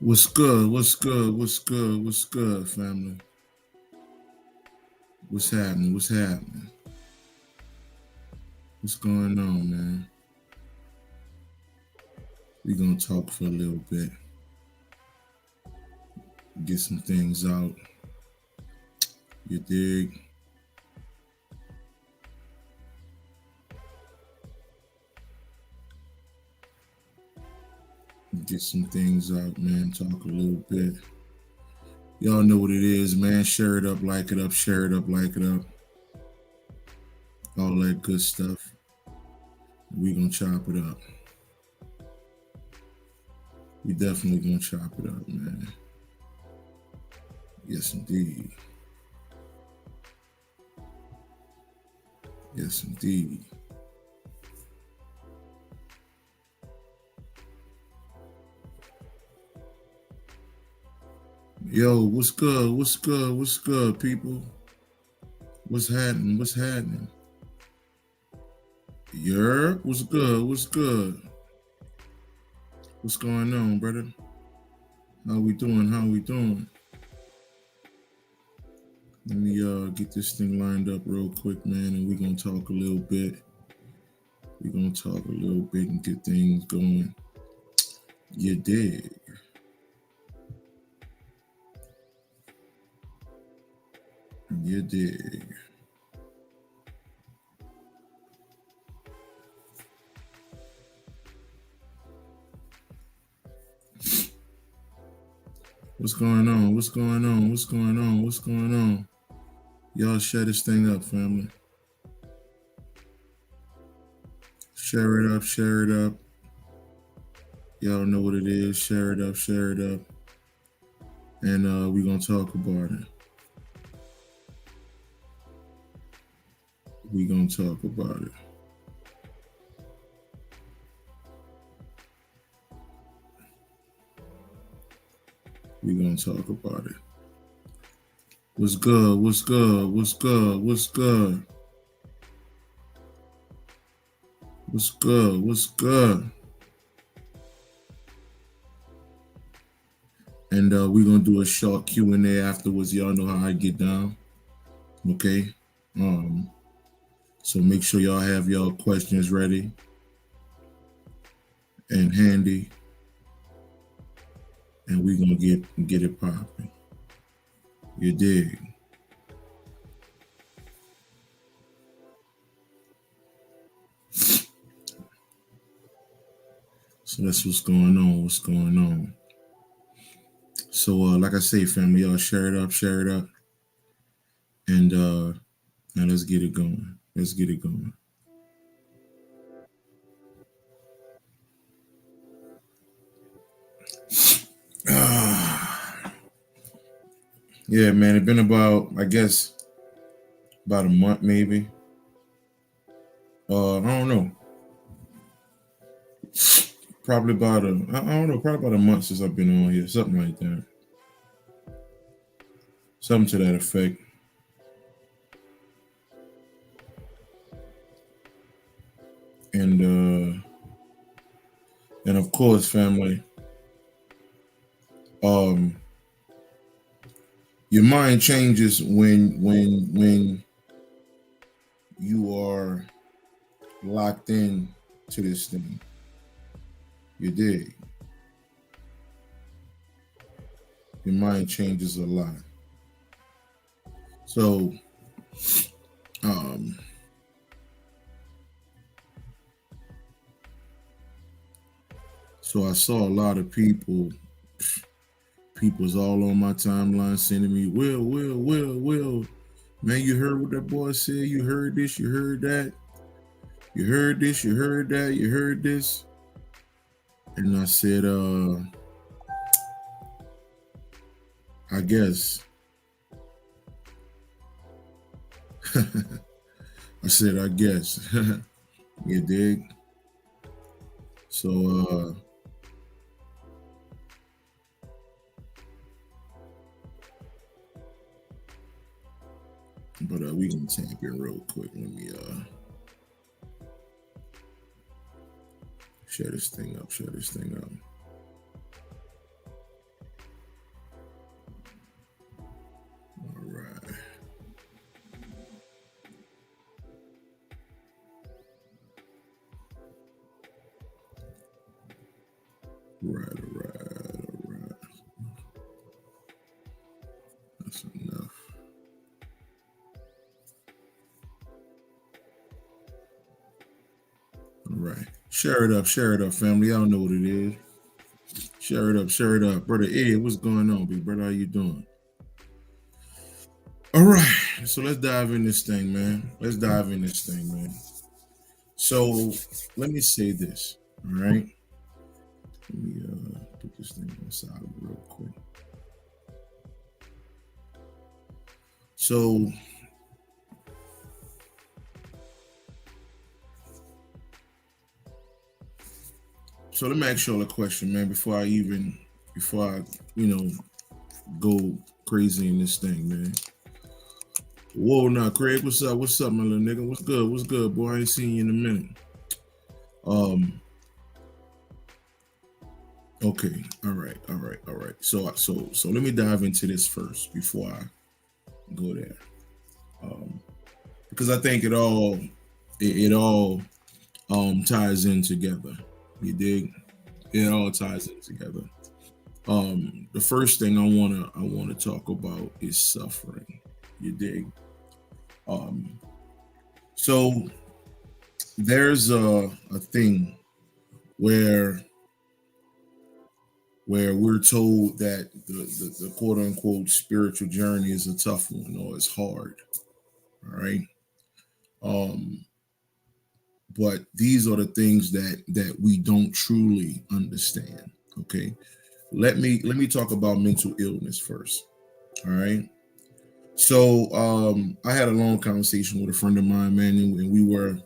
What's good? What's good? What's good? What's good, family? What's happening? What's happening? What's going on, man? We gonna talk for a little bit, get some things out. You dig? Get some things out, man. Talk a little bit. Y'all know what it is, man. Share it up, like it up, share it up, like it up. All that good stuff. We gonna chop it up. We definitely gonna chop it up, man. Yes, indeed. Yes, indeed. Yo, what's good? What's good? What's good, people? What's happening? What's happening? Yerp, what's good? What's good? What's going on, brother? How we doing? How we doing? Let me get this thing lined up real quick, man, and we're gonna talk a little bit. We're gonna talk a little bit and get things going. You dig? You dig? What's going on? What's going on? What's going on? What's going on? Y'all share this thing up, family. Share it up, share it up. Y'all know what it is. Share it up, share it up. And we're gonna talk about it. We're gonna talk about it. We're gonna talk about it. What's good? What's good? What's good? What's good? What's good? What's good? And we're gonna do a short Q&A afterwards. Y'all know how I get down. Okay. Um, so make sure y'all have y'all questions ready and handy. And we're gonna get it popping. You dig? So that's what's going on. What's going on? So like I say, family, y'all share it up, share it up. And now let's get it going. Let's get it going. Yeah, man, it's been about, I guess, about a month maybe. I don't know. Probably about I don't know, probably about a month since I've been on here, something like that. Something to that effect. And and of course, family, um, your mind changes when you are locked in to this thing. You dig? Your mind changes a lot. So um so I saw a lot of people's all on my timeline sending me, Will, man, you heard what that boy said, you heard this, you heard that, you heard this, you heard that, you heard this. And I said, I guess. I said, I guess. You dig? So but we can tap in real quick. Let me share this thing up, share this thing up. share it up, family. Y'all know what it is. Share it up, brother. Ed, what's going on, big brother? How you doing? All right, so let's dive in this thing, man. Let's dive in this thing, man. So let me say this. All right, let me put this thing on the side real quick. So let me ask y'all a question, man. Before I, go crazy in this thing, man. Whoa, now, Craig, what's up? What's up, my little nigga? What's good? What's good, boy? I ain't seen you in a minute. Okay, all right. So let me dive into this first before I go there, because I think it all ties in together. You dig? It all ties in together. The first thing I wanna talk about is suffering. You dig? So there's a thing where we're told that the quote unquote spiritual journey is a tough one or it's hard. All right. Um, but these are the things that we don't truly understand. Okay. Let me talk about mental illness first. All right. So I had a long conversation with a friend of mine, man, and we were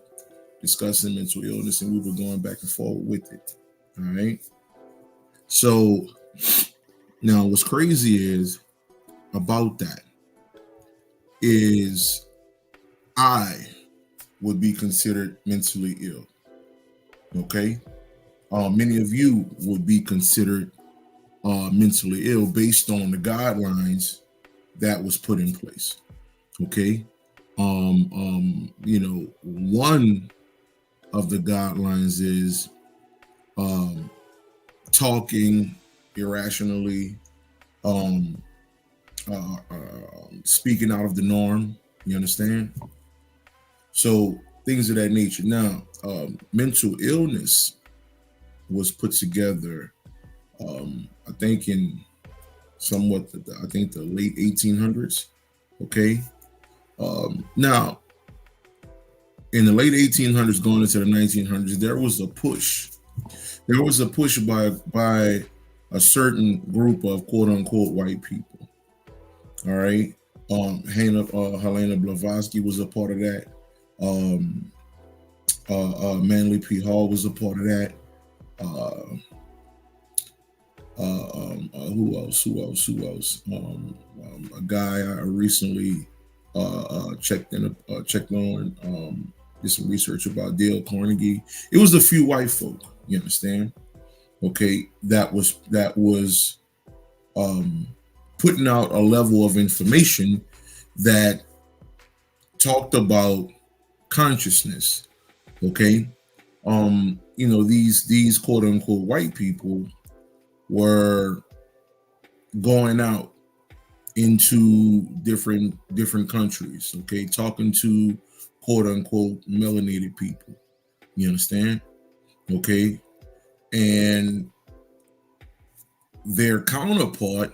discussing mental illness and we were going back and forth with it. All right. So now what's crazy is about that is I would be considered mentally ill. Okay. Many of you would be considered mentally ill based on the guidelines that was put in place. Okay. One of the guidelines is talking irrationally, um, speaking out of the norm. You understand? So things of that nature. Now, mental illness was put together, I think in somewhat, I think the late 1800s. Okay. Now, in the late 1800s, going into the 1900s, there was a push. There was a push by a certain group of quote unquote white people. All right. Helena Blavatsky was a part of that. Manly P. Hall was a part of that. Who else? A guy I recently checked on, did some research about Dale Carnegie. It was a few white folk. You understand? Okay, that was putting out a level of information that talked about consciousness. Okay, these quote unquote white people were going out into different countries, okay, talking to quote unquote melanated people. You understand? Okay, and their counterpart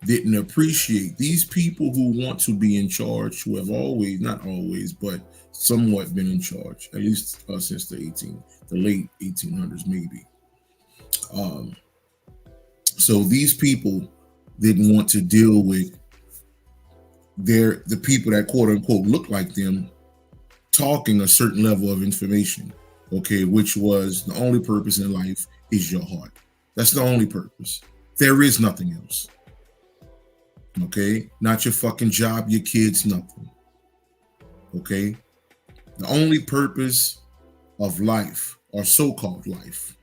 didn't appreciate these people who want to be in charge, who have always, not always, but somewhat been in charge, at least since the late 1800s, maybe. So these people didn't want to deal with the people that quote unquote look like them talking a certain level of information, okay, which was the only purpose in life is your heart. That's the only purpose. There is nothing else. Okay, not your fucking job, your kids, nothing. Okay, the only purpose of life, or so-called life,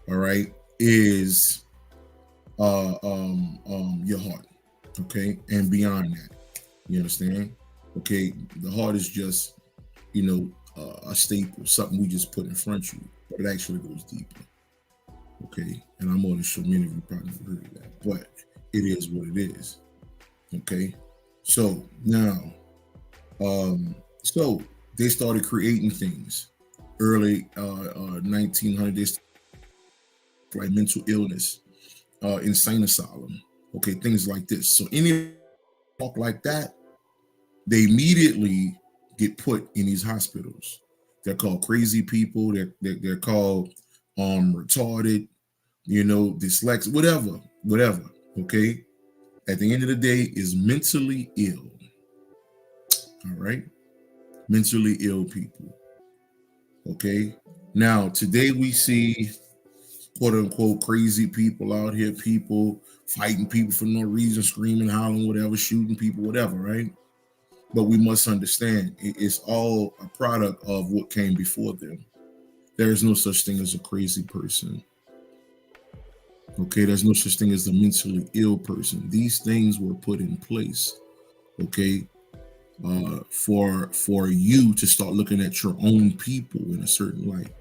all right, is your heart. Okay, and beyond that, you understand? Okay, the heart is just a staple, something we just put in front of you, but it actually goes deeper. Okay, and I'm on the show. Many of you probably never heard of that, but it is what it is. Okay, so now, so they started creating things. early 1900s, like mental illness, insane asylum, okay, things like this. So any talk like that, they immediately get put in these hospitals. They're called crazy people. They're called retarded, dyslexic, whatever. Okay. At the end of the day, is mentally ill. All right, mentally ill people. Okay. Now today we see quote unquote crazy people out here, people fighting people for no reason, screaming, hollering, whatever, shooting people, whatever, right? But we must understand it's all a product of what came before them. There is no such thing as a crazy person. Okay, there's no such thing as a mentally ill person. These things were put in place, okay, for you to start looking at your own people in a certain light.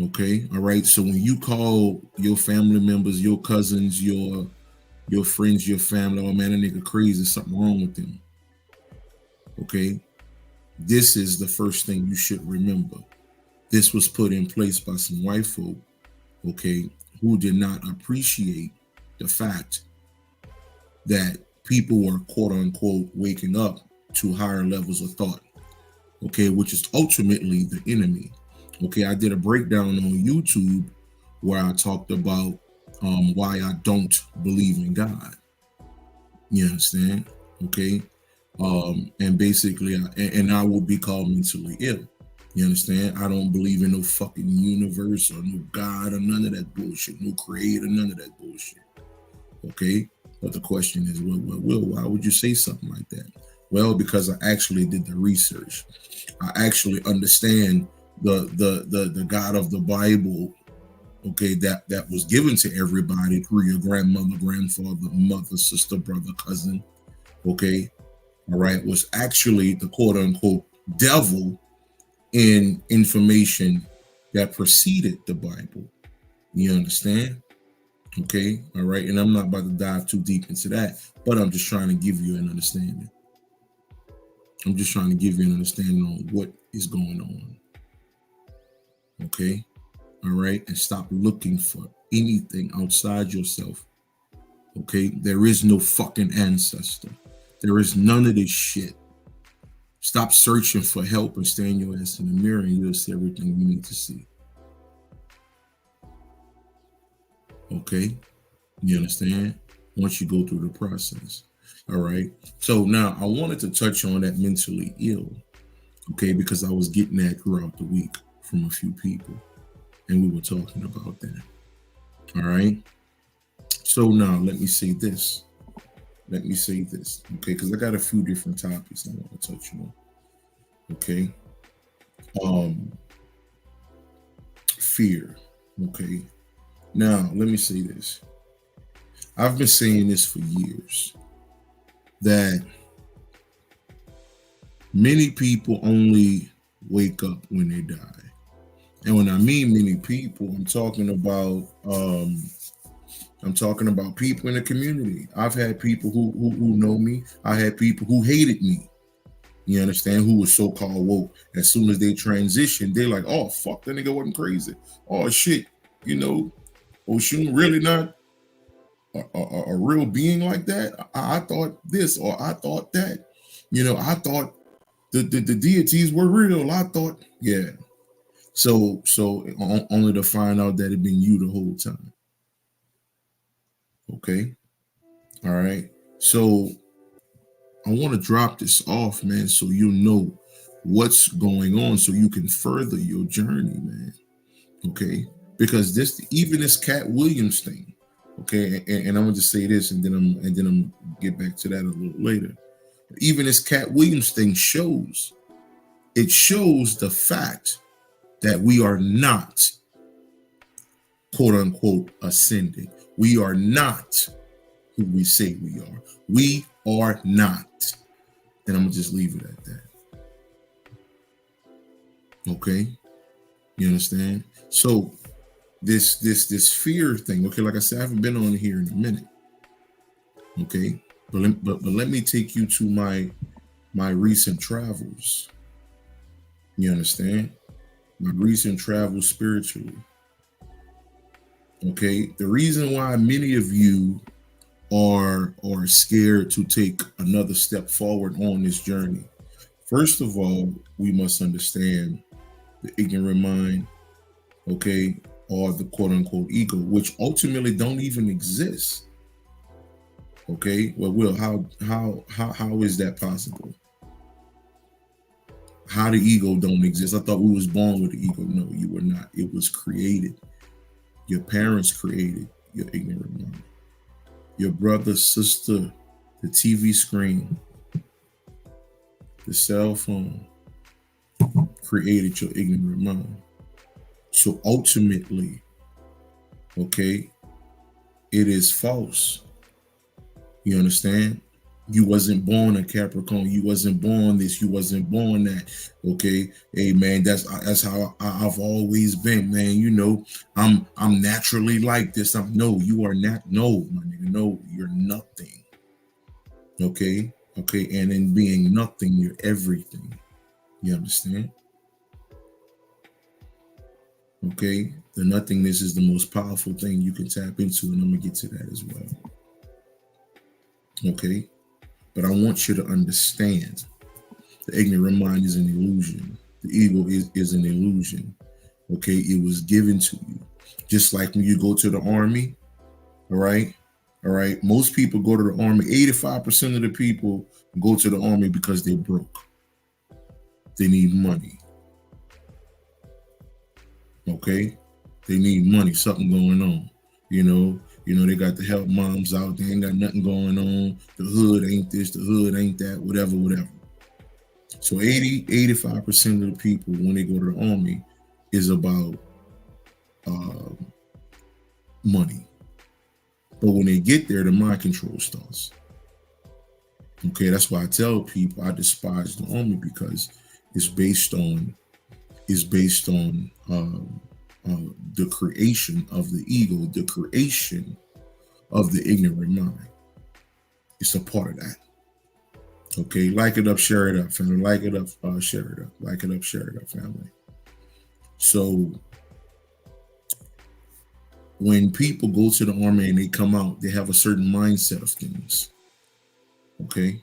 Okay, all right. So when you call your family members, your cousins, your friends, your family, oh man, that nigga crazy, there's something wrong with them. Okay, this is the first thing you should remember. This was put in place by some white folk, okay, who did not appreciate the fact that people were quote unquote waking up to higher levels of thought, okay, which is ultimately the enemy. Okay, I did a breakdown on YouTube where I talked about why I don't believe in God. You understand? Okay, and basically, I will be called mentally ill. You understand? I don't believe in no fucking universe or no God or none of that bullshit, no creator, none of that bullshit. Okay, but the question is, why would you say something like that? Well, because I actually did the research. I actually understand the God of the Bible, okay, that was given to everybody through your grandmother, grandfather, mother, sister, brother, cousin, okay, all right, was actually the quote unquote devil in information that preceded the Bible. You understand? Okay, all right, and I'm not about to dive too deep into that, but I'm just trying to give you an understanding. I'm just trying to give you an understanding on what is going on. Okay, all right, and stop looking for anything outside yourself. Okay, there is no fucking ancestor. There is none of this shit. Stop searching for help and stand your ass in the mirror and you'll see everything you need to see. Okay, you understand? Once you go through the process. All right. So now I wanted to touch on that mentally ill. Okay, because I was getting that throughout the week from a few people, and we were talking about that. All right. So now let me say this. Okay, because I got a few different topics I want to touch on. Okay. Fear. Okay. Now let me say this. I've been saying this for years that many people only wake up when they die. And when I mean many people, I'm talking about people in the community. I've had people who know me. I had people who hated me. You understand? Who was so-called woke. As soon as they transitioned, they're like, oh, fuck, that nigga wasn't crazy. Oh, shit. Oshun really not a real being like that. I thought this or I thought that. I thought the deities were real. I thought, yeah. So only to find out that it been you the whole time. Okay. All right. So I want to drop this off, man, so you know what's going on, so you can further your journey, man. Okay. Because even this Cat Williams thing, okay, and I'm gonna just say this, and then I'm get back to that a little later. Even this Cat Williams thing shows the fact that we are not quote unquote ascending. We are not who we say we are. We are not. And I'm gonna just leave it at that. Okay, you understand? So this fear thing. Okay, like I said, I haven't been on here in a minute. Okay, but let me take you to my recent travels. You understand? My recent travel spiritually. Okay. The reason why many of you are scared to take another step forward on this journey. First of all, we must understand the ignorant mind, okay, or the quote unquote ego, which ultimately don't even exist. Okay. Well, Will, how is that possible? How the ego don't exist? I thought we was born with the ego. No, you were not. It was created. Your parents created your ignorant mind. Your brother, sister, the TV screen, the cell phone created your ignorant mind. So ultimately, okay, it is false. You understand? You wasn't born a Capricorn. You wasn't born this. You wasn't born that. Okay, hey man, that's how I've always been, man. You know, I'm naturally like this. No, you are not. No, my nigga, no, you're nothing. Okay, okay, and in being nothing, you're everything. You understand? Okay, the nothingness is the most powerful thing you can tap into, and I'm gonna get to that as well. Okay, but I want you to understand the ignorant mind is an illusion. The ego is an illusion. Okay, it was given to you. Just like when you go to the army, all right? All right. Most people go to the army. 85% of the people go to the army because they're broke. They need money. Okay. They need money, something going on. They got the help moms out. They ain't got nothing going on. The hood ain't this, the hood ain't that, whatever, whatever. So 85% of the people when they go to the army is about uh, money. But when they get there, the mind control starts. Okay, that's why I tell people I despise the army because it's based on the creation of the ego, the creation of the ignorant mind. It's a part of that. Okay, like it up, share it up, family. Like it up, share it up. Like it up, share it up, family. So when people go to the army and they come out, they have a certain mindset of things. Okay,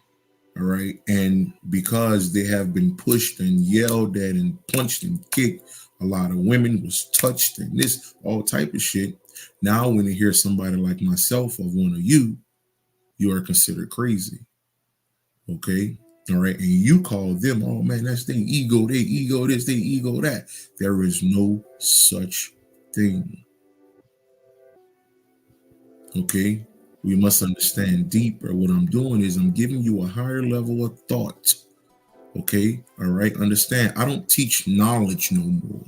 all right, and because they have been pushed and yelled at and punched and kicked, a lot of women was touched and this all type of shit. Now when they hear somebody like myself or one of you are considered crazy. Okay, all right, and you call them, oh man, that's their ego, they ego this, they ego that. There is no such thing. Okay, we must understand deeper. What I'm doing is I'm giving you a higher level of thought. Okay, all right, understand. I don't teach knowledge no more.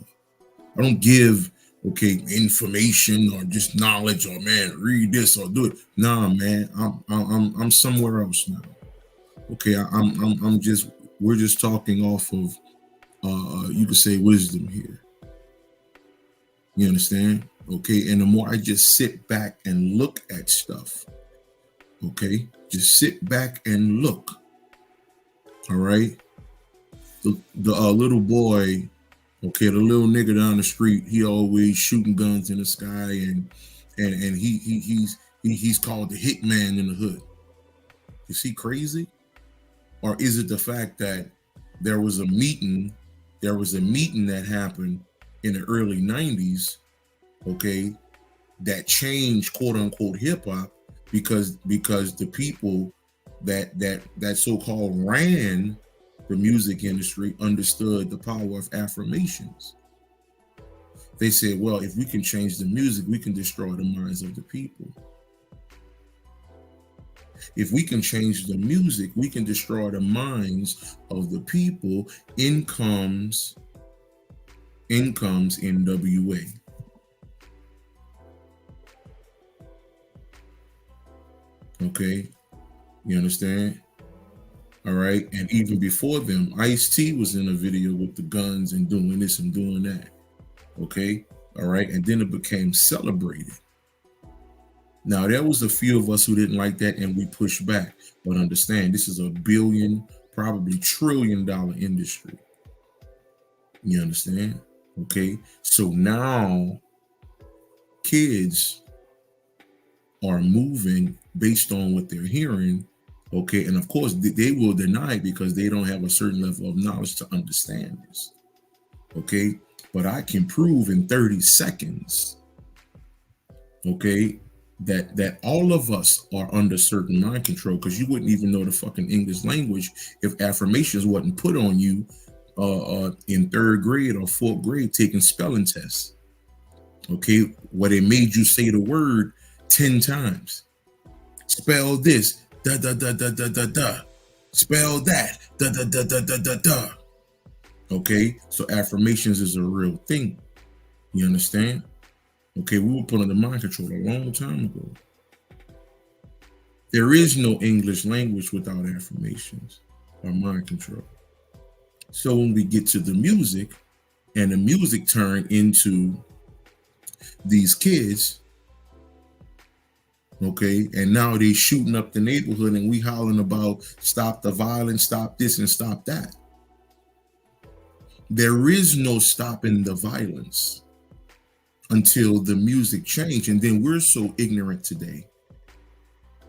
I don't give information or just knowledge or man read this or do it. Nah, man, I'm somewhere else now. Okay, I'm just we're just talking off of you could say wisdom here. You understand? Okay, and the more I just sit back and look at stuff, okay, just sit back and look. All right, the little boy, okay, the little nigga down the street, he always shooting guns in the sky, and he's called the hitman in the hood. Is he crazy, or is it the fact that there was a meeting that happened in the early '90s, okay, that changed quote unquote hip hop because the people that so-called ran the music industry understood the power of affirmations. They said, well, if we can change the music, we can destroy the minds of the people. If we can change the music, we can destroy the minds of the people. In comes NWA. Okay, you understand? All right, and even before them, Ice-T was in a video with the guns and doing this and doing that. Okay, all right, and then it became celebrated. Now there was a few of us who didn't like that, and we pushed back. But understand, this is a billion, probably $1 trillion industry. You understand? Okay. So now kids are moving based on what they're hearing. Okay. And of course, they will deny because they don't have a certain level of knowledge to understand this. Okay. But I can prove in 30 seconds, okay, that all of us are under certain mind control, because you wouldn't even know the fucking English language if affirmations wasn't put on you in third grade or fourth grade taking spelling tests. Okay, where they made you say the word 10 times. Spell this, da da da da da da da. Spell that, da da da da da da da. Okay, so affirmations is a real thing. You understand? Okay, we were put under mind control a long time ago. There is no English language without affirmations or mind control. So when we get to the music, and the music turned into these kids, okay, and now they shooting up the neighborhood and we hollering about stop the violence, stop this and stop that. There is no stopping the violence until the music changed. And then we're so ignorant today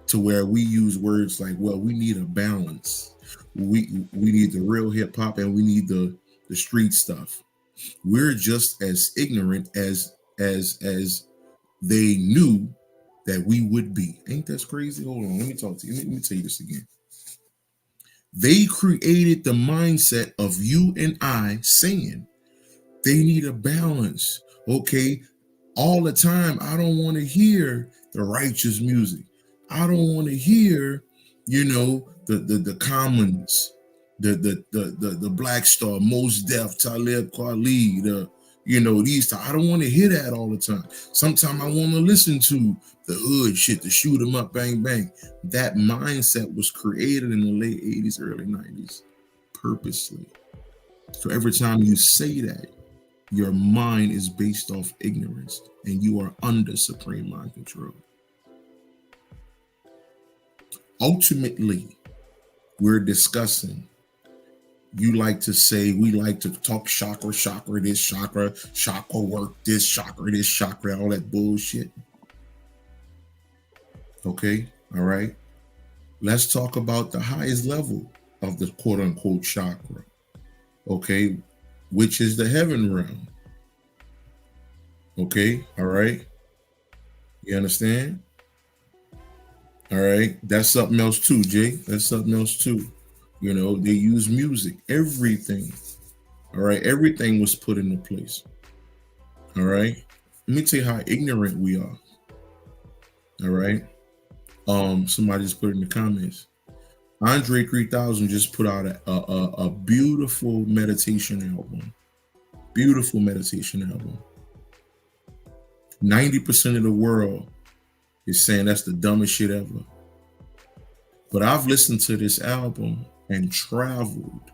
to where we use words like, well, we need a balance. We need the real hip hop and we need the street stuff. We're just as ignorant as they knew that we would be. Ain't that crazy? Hold on, let me talk to you. Let me tell you this again. They created the mindset of you and I saying they need a balance. Okay, all the time, I don't want to hear the righteous music. I don't want to hear, the commons, the Black Star, Mos Def, Talib Kweli, these. I don't want to hear that all the time. Sometimes I want to listen to the hood shit, to shoot 'em up, bang bang. That mindset was created in the late 80s, early 90s, purposely. So every time you say that, your mind is based off ignorance and you are under supreme mind control. Ultimately, we're discussing. You like to say, we like to talk chakra, this, chakra work, this, chakra, all that bullshit. Okay, all right. Let's talk about the highest level of the quote unquote chakra. Okay, which is the heaven realm. Okay, all right. You understand? All right, that's something else too, Jay. That's something else too. They use music, everything. All right, everything was put into place. All right, let me tell you how ignorant we are. All right, somebody just put it in the comments. Andre 3000 just put out a beautiful meditation album. Beautiful meditation album. 90% of the world is saying that's the dumbest shit ever. But I've listened to this album and traveled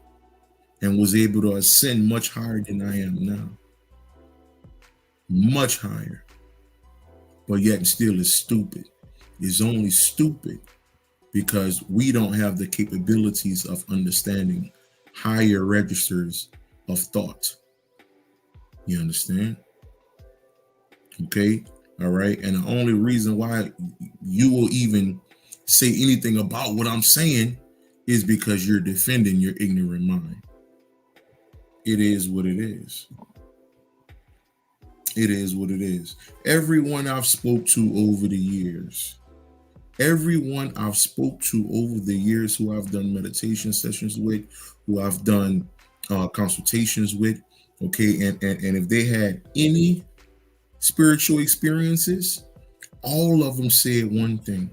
and was able to ascend much higher than I am now. Much higher. But yet still is stupid. It's only stupid because we don't have the capabilities of understanding higher registers of thought. You understand? Okay? All right. And the only reason why you will even say anything about what I'm saying is because you're defending your ignorant mind. It is what it is. It is what it is. Everyone I've spoke to over the years, who I've done meditation sessions with, who I've done consultations with, okay, and if they had any spiritual experiences, all of them said one thing.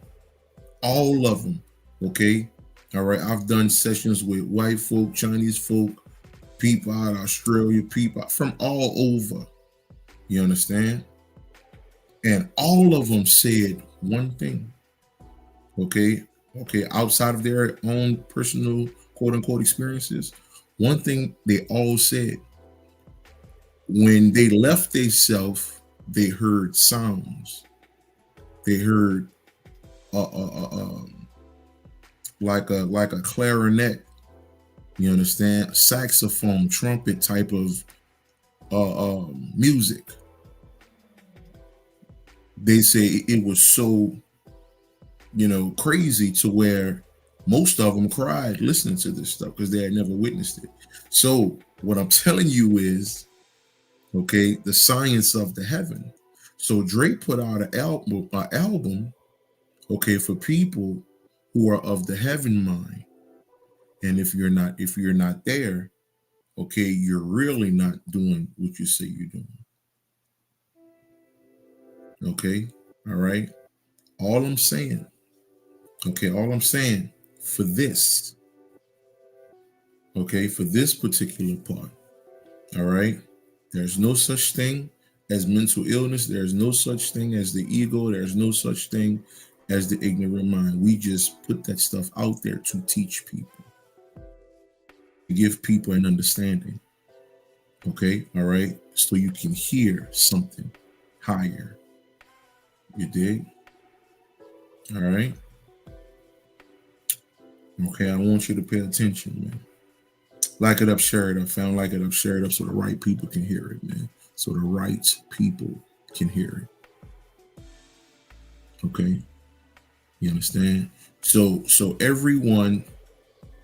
All of them, okay? All right, I've done sessions with white folk, Chinese folk, people out of Australia, people from all over. You understand? And all of them said one thing. Okay, outside of their own personal quote unquote experiences, one thing they all said: when they left themselves, they heard sounds. They heard like a clarinet, you understand, saxophone, trumpet type of music. They say it was so, crazy to where most of them cried listening to this stuff because they had never witnessed it. So what I'm telling you is, okay, the science of the heaven. So Drake put out an album, okay, for people who are of the heaven mind. And if you're not there, okay, you're really not doing what you say you're doing. Okay, all right. All I'm saying, okay, all I'm saying for this, okay, for this particular part, all right, there's no such thing as mental illness. There's no such thing as the ego. There's no such thing as the ignorant mind. We just put that stuff out there to teach people, to give people an understanding. Okay, all right, so you can hear something higher. You dig? All right. Okay, I want you to pay attention, man. Like it up, share it up. Found like it up, share it up so the right people can hear it, man. So the right people can hear it. Okay. You understand? So everyone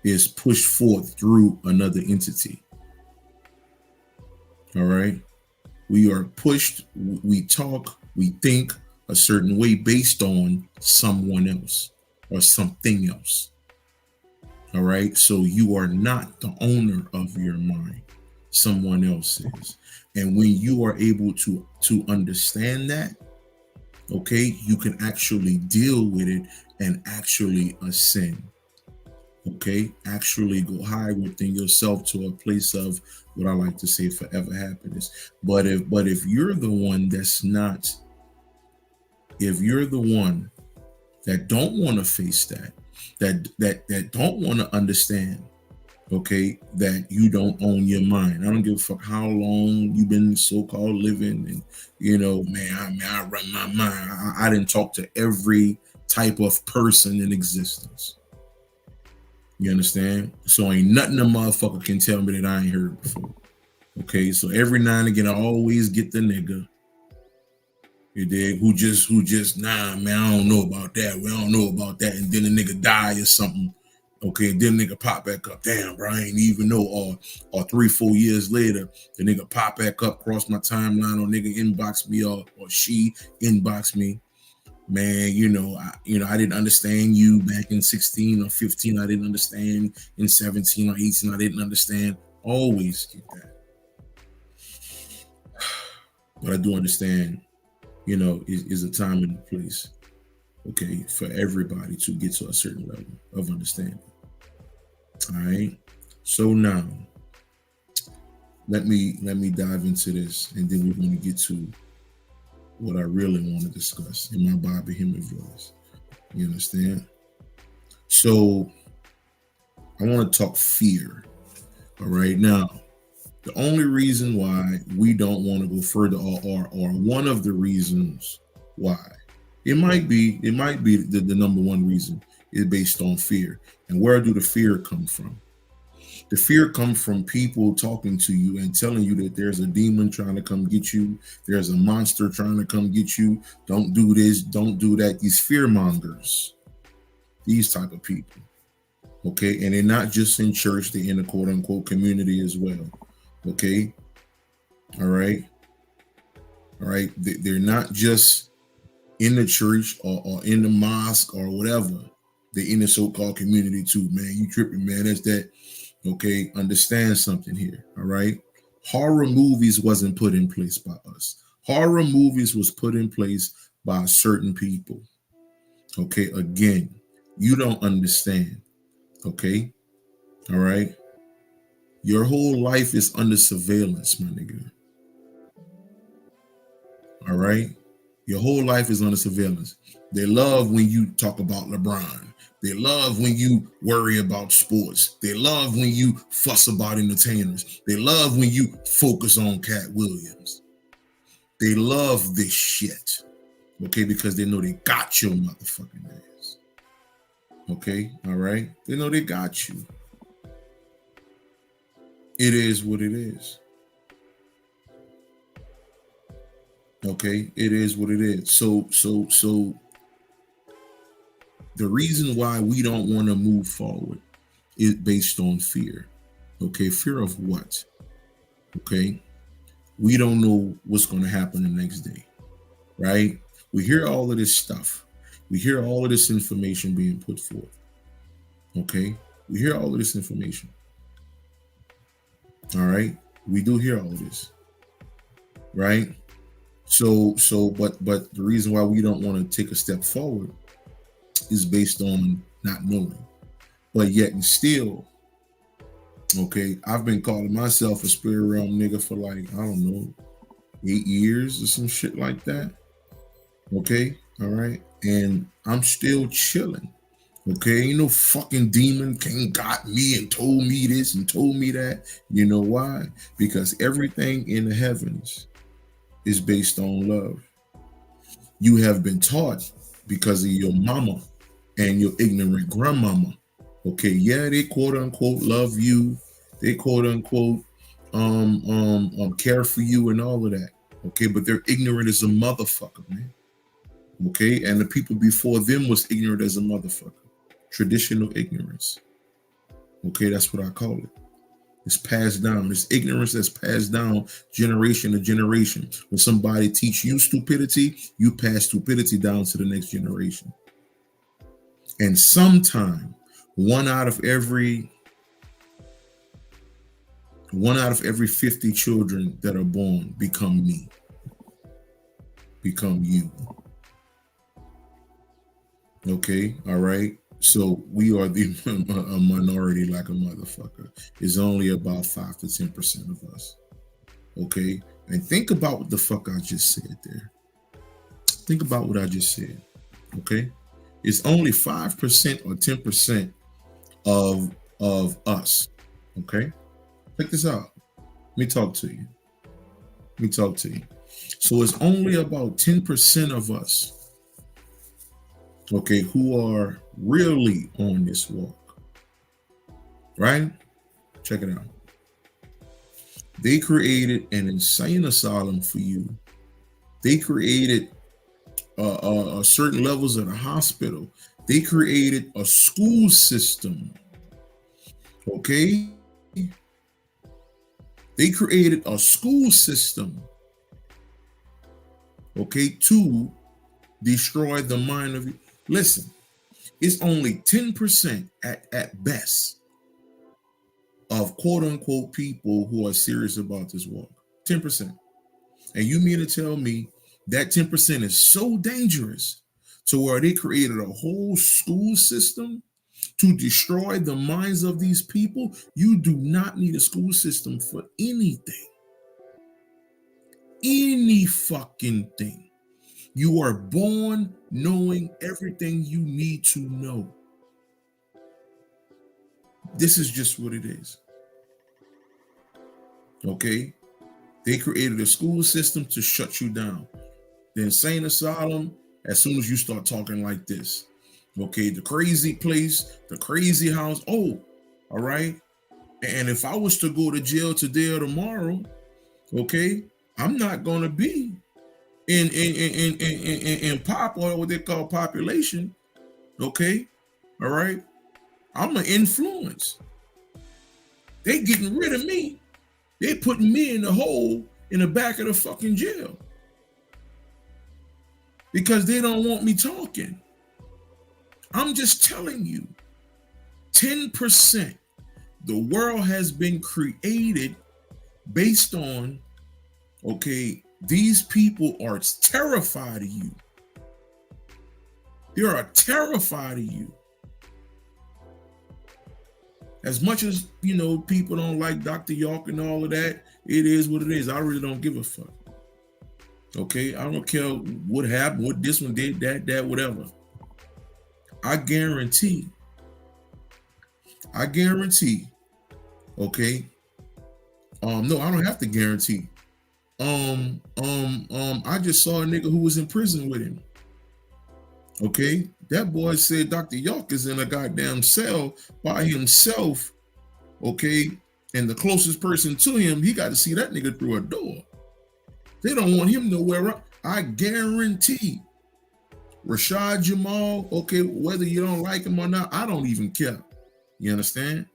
is pushed forth through another entity. All right. We are pushed, we talk, we think a certain way based on someone else or something else. All right. So you are not the owner of your mind. Someone else is. And when you are able to understand that, okay, you can actually deal with it and actually ascend. Okay, actually go high within yourself to a place of what I like to say forever happiness. But if you're the one that's not, if you're the one that don't want to face that don't want to understand, okay, that you don't own your mind. I don't give a fuck how long you've been so-called living, and man, I run my mind. I didn't talk to every type of person in existence. You understand? So ain't nothing a motherfucker can tell me that I ain't heard before. Okay, so every now and again I always get the nigga, you dig, who just nah, man, I don't know about that. We don't know about that. And then the nigga die or something. Okay, then the nigga pop back up. Damn, bro, I ain't even know. Or 3-4 years later, the nigga pop back up, cross my timeline, or nigga inbox me, or she inbox me. Man, I didn't understand you back in 16 or 15. I didn't understand in 17 or 18. I didn't understand. Always get that. But I do understand, is a time and a place, okay, for everybody to get to a certain level of understanding. All right. So now let me dive into this, and then we're going to get to what I really want to discuss in my Bobby Hemming voice. You understand? So I want to talk fear. All right. Now, the only reason why we don't want to go further, or one of the reasons why, it might be the number one reason, is based on fear. And where do the fear come from? The fear comes from people talking to you and telling you that there's a demon trying to come get you. There's a monster trying to come get you. Don't do this. Don't do that. These fear mongers, these type of people. Okay. And they're not just in church. They're in the quote unquote community as well. Okay. All right. All right. They're not just in the church or in the mosque or whatever. They're in the so-called community too, man. You tripping, man. That's that. Okay, understand something here. All right. Horror movies wasn't put in place by us. Horror movies was put in place by certain people. Okay, again, you don't understand. Okay, all right. Your whole life is under surveillance, my nigga. All right. Your whole life is under surveillance. They love when you talk about LeBron. They love when you worry about sports. They love when you fuss about entertainers. They love when you focus on Cat Williams. They love this shit. Okay, because they know they got your motherfucking ass. Okay, all right. They know they got you. It is what it is. Okay, it is what it is. So the reason why we don't want to move forward is based on fear. Okay, fear of what? Okay, we don't know what's going to happen the next day, right? We hear all of this stuff. We hear all of this information being put forth. Okay, we hear all of this information. All right, we do hear all of this, right? But the reason why we don't want to take a step forward is based on not knowing. But yet and still, okay, I've been calling myself a spirit realm nigga for like, I don't know, 8 years or some shit like that. Okay, all right. And I'm still chilling. Okay, ain't no fucking demon came got me and told me this and told me that. You know why? Because everything in the heavens is based on love. You have been taught because of your mama and your ignorant grandmama. Okay, yeah, they quote unquote love you. They quote unquote care for you and all of that. Okay, but they're ignorant as a motherfucker, man. Okay, and the people before them was ignorant as a motherfucker. Traditional ignorance. Okay, that's what I call it. It's passed down. It's ignorance that's passed down generation to generation. When somebody teach you stupidity, you pass stupidity down to the next generation. And sometime one out of every 50 children that are born become me, become you. Okay, all right. So we are a minority like a motherfucker. It's only about 5 to 10% of us. Okay, and think about what the fuck I just said there. Think about what I just said. Okay, it's only 5% or 10% of us. Okay, check this out. Let me talk to you. So it's only about 10% of us, okay, who are really on this walk, right? Check it out. They created an insane asylum for you. They created certain levels of the hospital. They created a school system, okay? They created a school system, okay, to destroy the mind of you. Listen, it's only 10% at best of quote unquote people who are serious about this walk. 10%. And you mean to tell me that 10% is so dangerous to where they created a whole school system to destroy the minds of these people? You do not need a school system for anything. Any fucking thing. You are born knowing everything you need to know. This is just what it is. Okay? They created a school system to shut you down. The insane asylum, as soon as you start talking like this. Okay, the crazy place, the crazy house. Oh, all right. And if I was to go to jail today or tomorrow, okay, I'm not gonna be in pop, or what they call population. Okay, all right. I'm an influence. They getting rid of me. They putting me in the hole in the back of the fucking jail because they don't want me talking. I'm just telling you, 10%. The world has been created based on, okay, these people are terrified of you. They are terrified of you. As much as, you know, people don't like Dr. York and all of that, it is what it is. I really don't give a fuck. Okay, I don't care what happened, what this one did, that, whatever. I guarantee, okay. No, I don't have to guarantee. I just saw a nigga who was in prison with him. Okay, that boy said Dr. York is in a goddamn cell by himself. Okay, and the closest person to him, he got to see that nigga through a door. They don't want him nowhere. I guarantee Rashad Jamal, okay, whether you don't like him or not, I don't even care. You understand?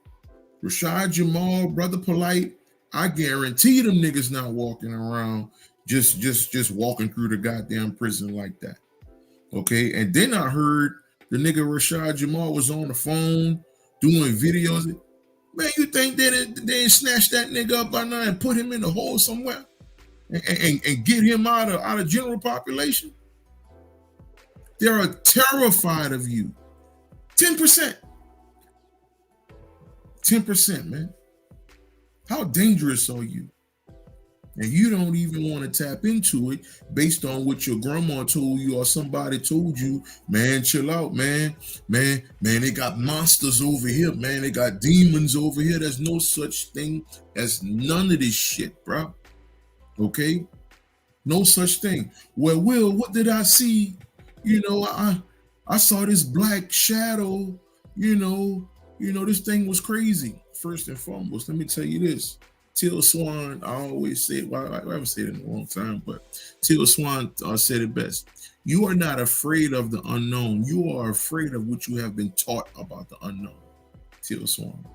Rashad Jamal, Brother Polite, I guarantee them niggas not walking around just walking through the goddamn prison like that. Okay, and then I heard the nigga Rashad Jamal was on the phone doing videos. Man, you think they ain't snatch that nigga up by now and put him in the hole somewhere and get him out of general population? They're terrified of you. 10%. 10%, man. How dangerous are you? And you don't even want to tap into it based on what your grandma told you or somebody told you. Man, chill out, man. Man, they got monsters over here, man. They got demons over here. There's no such thing as none of this shit, bro. Okay? No such thing. Well, Will, what did I see? You know, I saw this black shadow, you know, this thing was crazy. First and foremost, let me tell you this. Till Swan, I always say it, well, I haven't said it in a long time, but Till Swan said it best. You are not afraid of the unknown. You are afraid of what you have been taught about the unknown. Till Swan.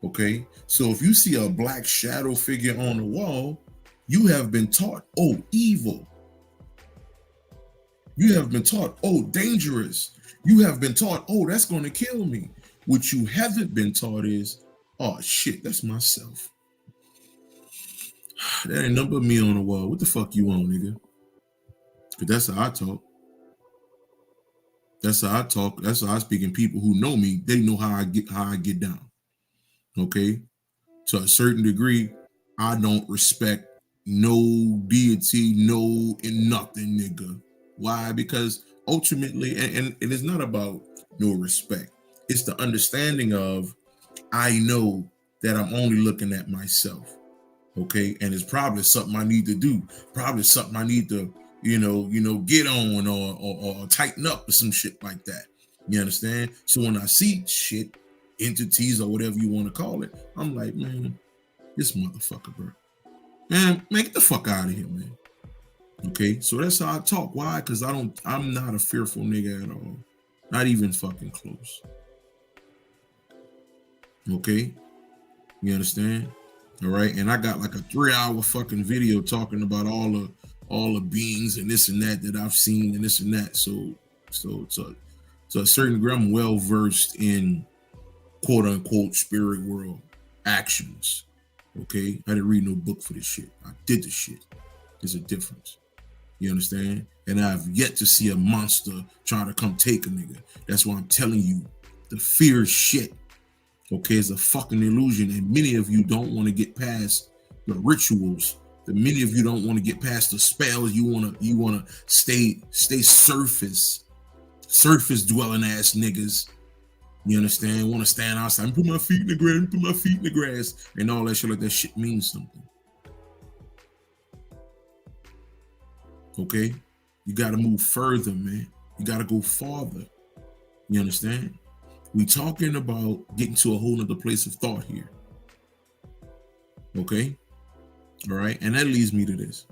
Okay? So if you see a black shadow figure on the wall, you have been taught, oh, evil. You have been taught, oh, dangerous. You have been taught, oh, that's going to kill me. What you haven't been taught is, oh, shit, that's myself. That ain't nothing but me on the wall. What the fuck you on, nigga? Because that's how I talk. That's how I talk. That's how I speak. And people who know me, they know how I get down. Okay? To a certain degree, I don't respect no deity, no and nothing, nigga. Why? Because ultimately, and it's not about no respect. It's the understanding of, I know that I'm only looking at myself. Okay, and it's probably something I need to do. Probably something I need to, get on or tighten up or some shit like that. You understand? So when I see shit, entities or whatever you want to call it, I'm like, man, this motherfucker, bro. Man, get the fuck out of here, man. Okay, so that's how I talk. Why? Because I'm not a fearful nigga at all. Not even fucking close. Okay, you understand? All right, and I got like a 3-hour fucking video talking about all the beings and this and that I've seen and this and that. So to a certain degree, I'm well versed in quote unquote spirit world actions. Okay, I didn't read no book for this shit. I did the shit. There's a difference. You understand? And I've yet to see a monster trying to come take a nigga. That's why I'm telling you, the fear shit. Okay, it's a fucking illusion, and many of you don't want to get past the rituals. Many of you don't want to get past the spells. You wanna stay surface dwelling ass niggas. You understand? Want to stand outside and put my feet in the grass, and all that shit like that shit means something. Okay, you got to move further, man. You got to go farther. You understand? We talking about getting to a whole nother place of thought here. Okay? All right. And that leads me to this.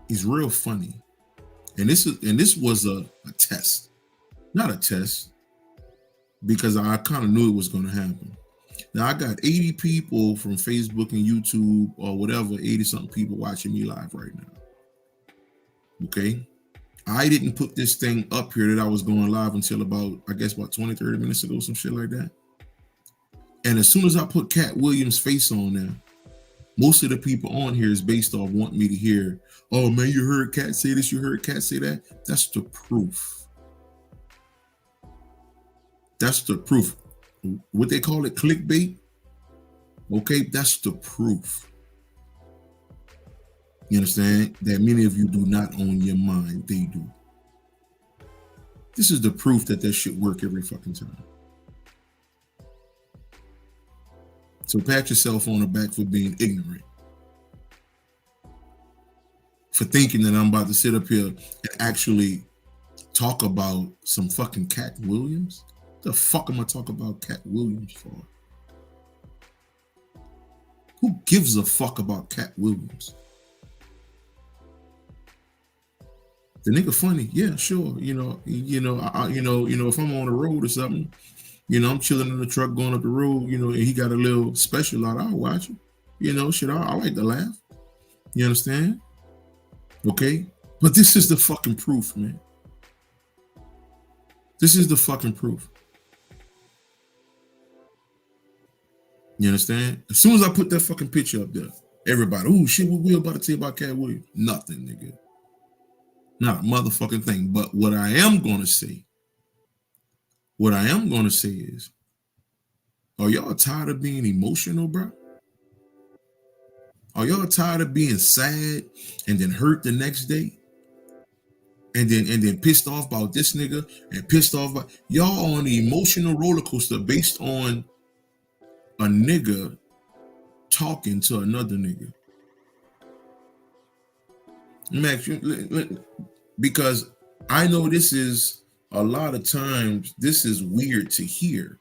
It's real funny. And this was a test. Not a test, because I kind of knew it was going to happen. Now I got 80 people from Facebook and YouTube or whatever, 80 something people watching me live right now. Okay? I didn't put this thing up here that I was going live until about 20, 30 minutes ago, some shit like that. And as soon as I put Cat Williams' face on there, most of the people on here is based off wanting me to hear, oh man, you heard Cat say this, you heard Cat say that. That's the proof. That's the proof. What they call it, clickbait. Okay, that's the proof. You understand? That many of you do not own your mind. They do. This is the proof that shit work every fucking time. So pat yourself on the back for being ignorant. For thinking that I'm about to sit up here and actually talk about some fucking Cat Williams. The fuck am I talking about Cat Williams for? Who gives a fuck about Cat Williams? The nigga funny, yeah, sure. If I'm on the road or something, I'm chilling in the truck going up the road, and he got a little special out, I'll watch him. Shit, I like to laugh. You understand? Okay? But this is the fucking proof, man. This is the fucking proof. You understand? As soon as I put that fucking picture up there, everybody, oh shit, what we about to tell you about Cat Williams? Nothing, nigga. Not a motherfucking thing. But what I am gonna say is, are y'all tired of being emotional, bro? Are y'all tired of being sad and then hurt the next day? And then pissed off about this nigga and pissed off about y'all on the emotional roller coaster based on a nigga talking to another nigga. Max, because I know this is a lot of times, this is weird to hear,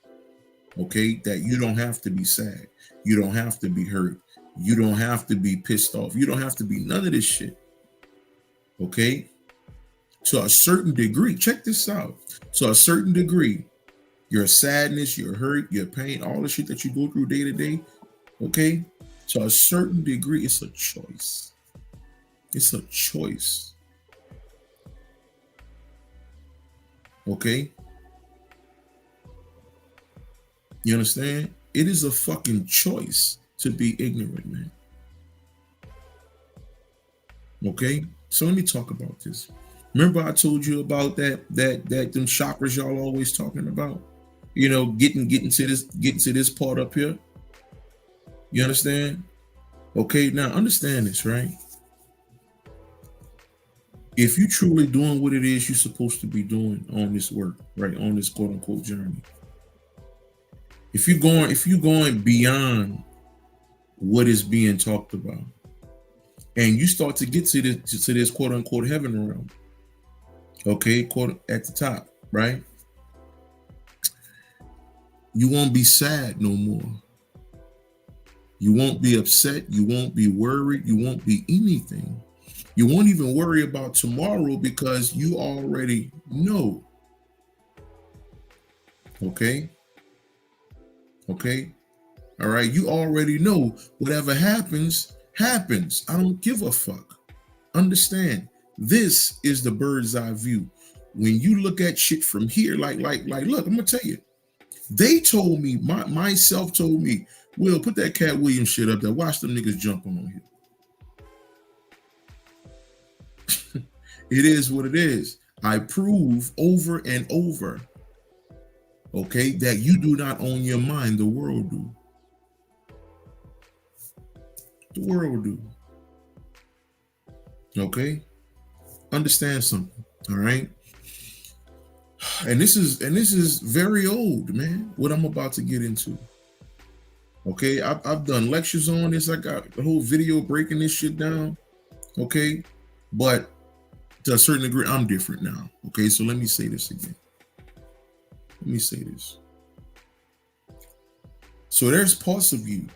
okay, that you don't have to be sad. You don't have to be hurt. You don't have to be pissed off. You don't have to be none of this shit, okay? To a certain degree, check this out. To a certain degree, your sadness, your hurt, your pain, all the shit that you go through day to day, okay? To a certain degree, it's a choice. It's a choice. Okay? You understand? It is a fucking choice to be ignorant, man. Okay? So let me talk about this. Remember I told you about that them chakras y'all always talking about? Getting to this part up here. You understand? Okay, now understand this, right? If you truly doing what it is you're supposed to be doing on this work, right, on this quote unquote journey, if you're going beyond what is being talked about, and you start to get to this quote unquote heaven realm, okay, quote at the top, right? You won't be sad no more. You won't be upset. You won't be worried. You won't be anything. You won't even worry about tomorrow because you already know. Okay? Okay? All right? You already know whatever happens, happens. I don't give a fuck. Understand? This is the bird's eye view. When you look at shit from here, like, look, I'm gonna tell you. They told me, myself told me, Will, put that Cat Williams shit up there. Watch them niggas jumping on you. It is what it is. I prove over and over, okay, that you do not own your mind. The world do. The world do. Okay? Understand something, all right? And this is very old, man, what I'm about to get into. Okay, I've done lectures on this. I got the whole video breaking this shit down. Okay, but to a certain degree, I'm different now. Okay, so let me say this again. Let me say this. So there's parts of you,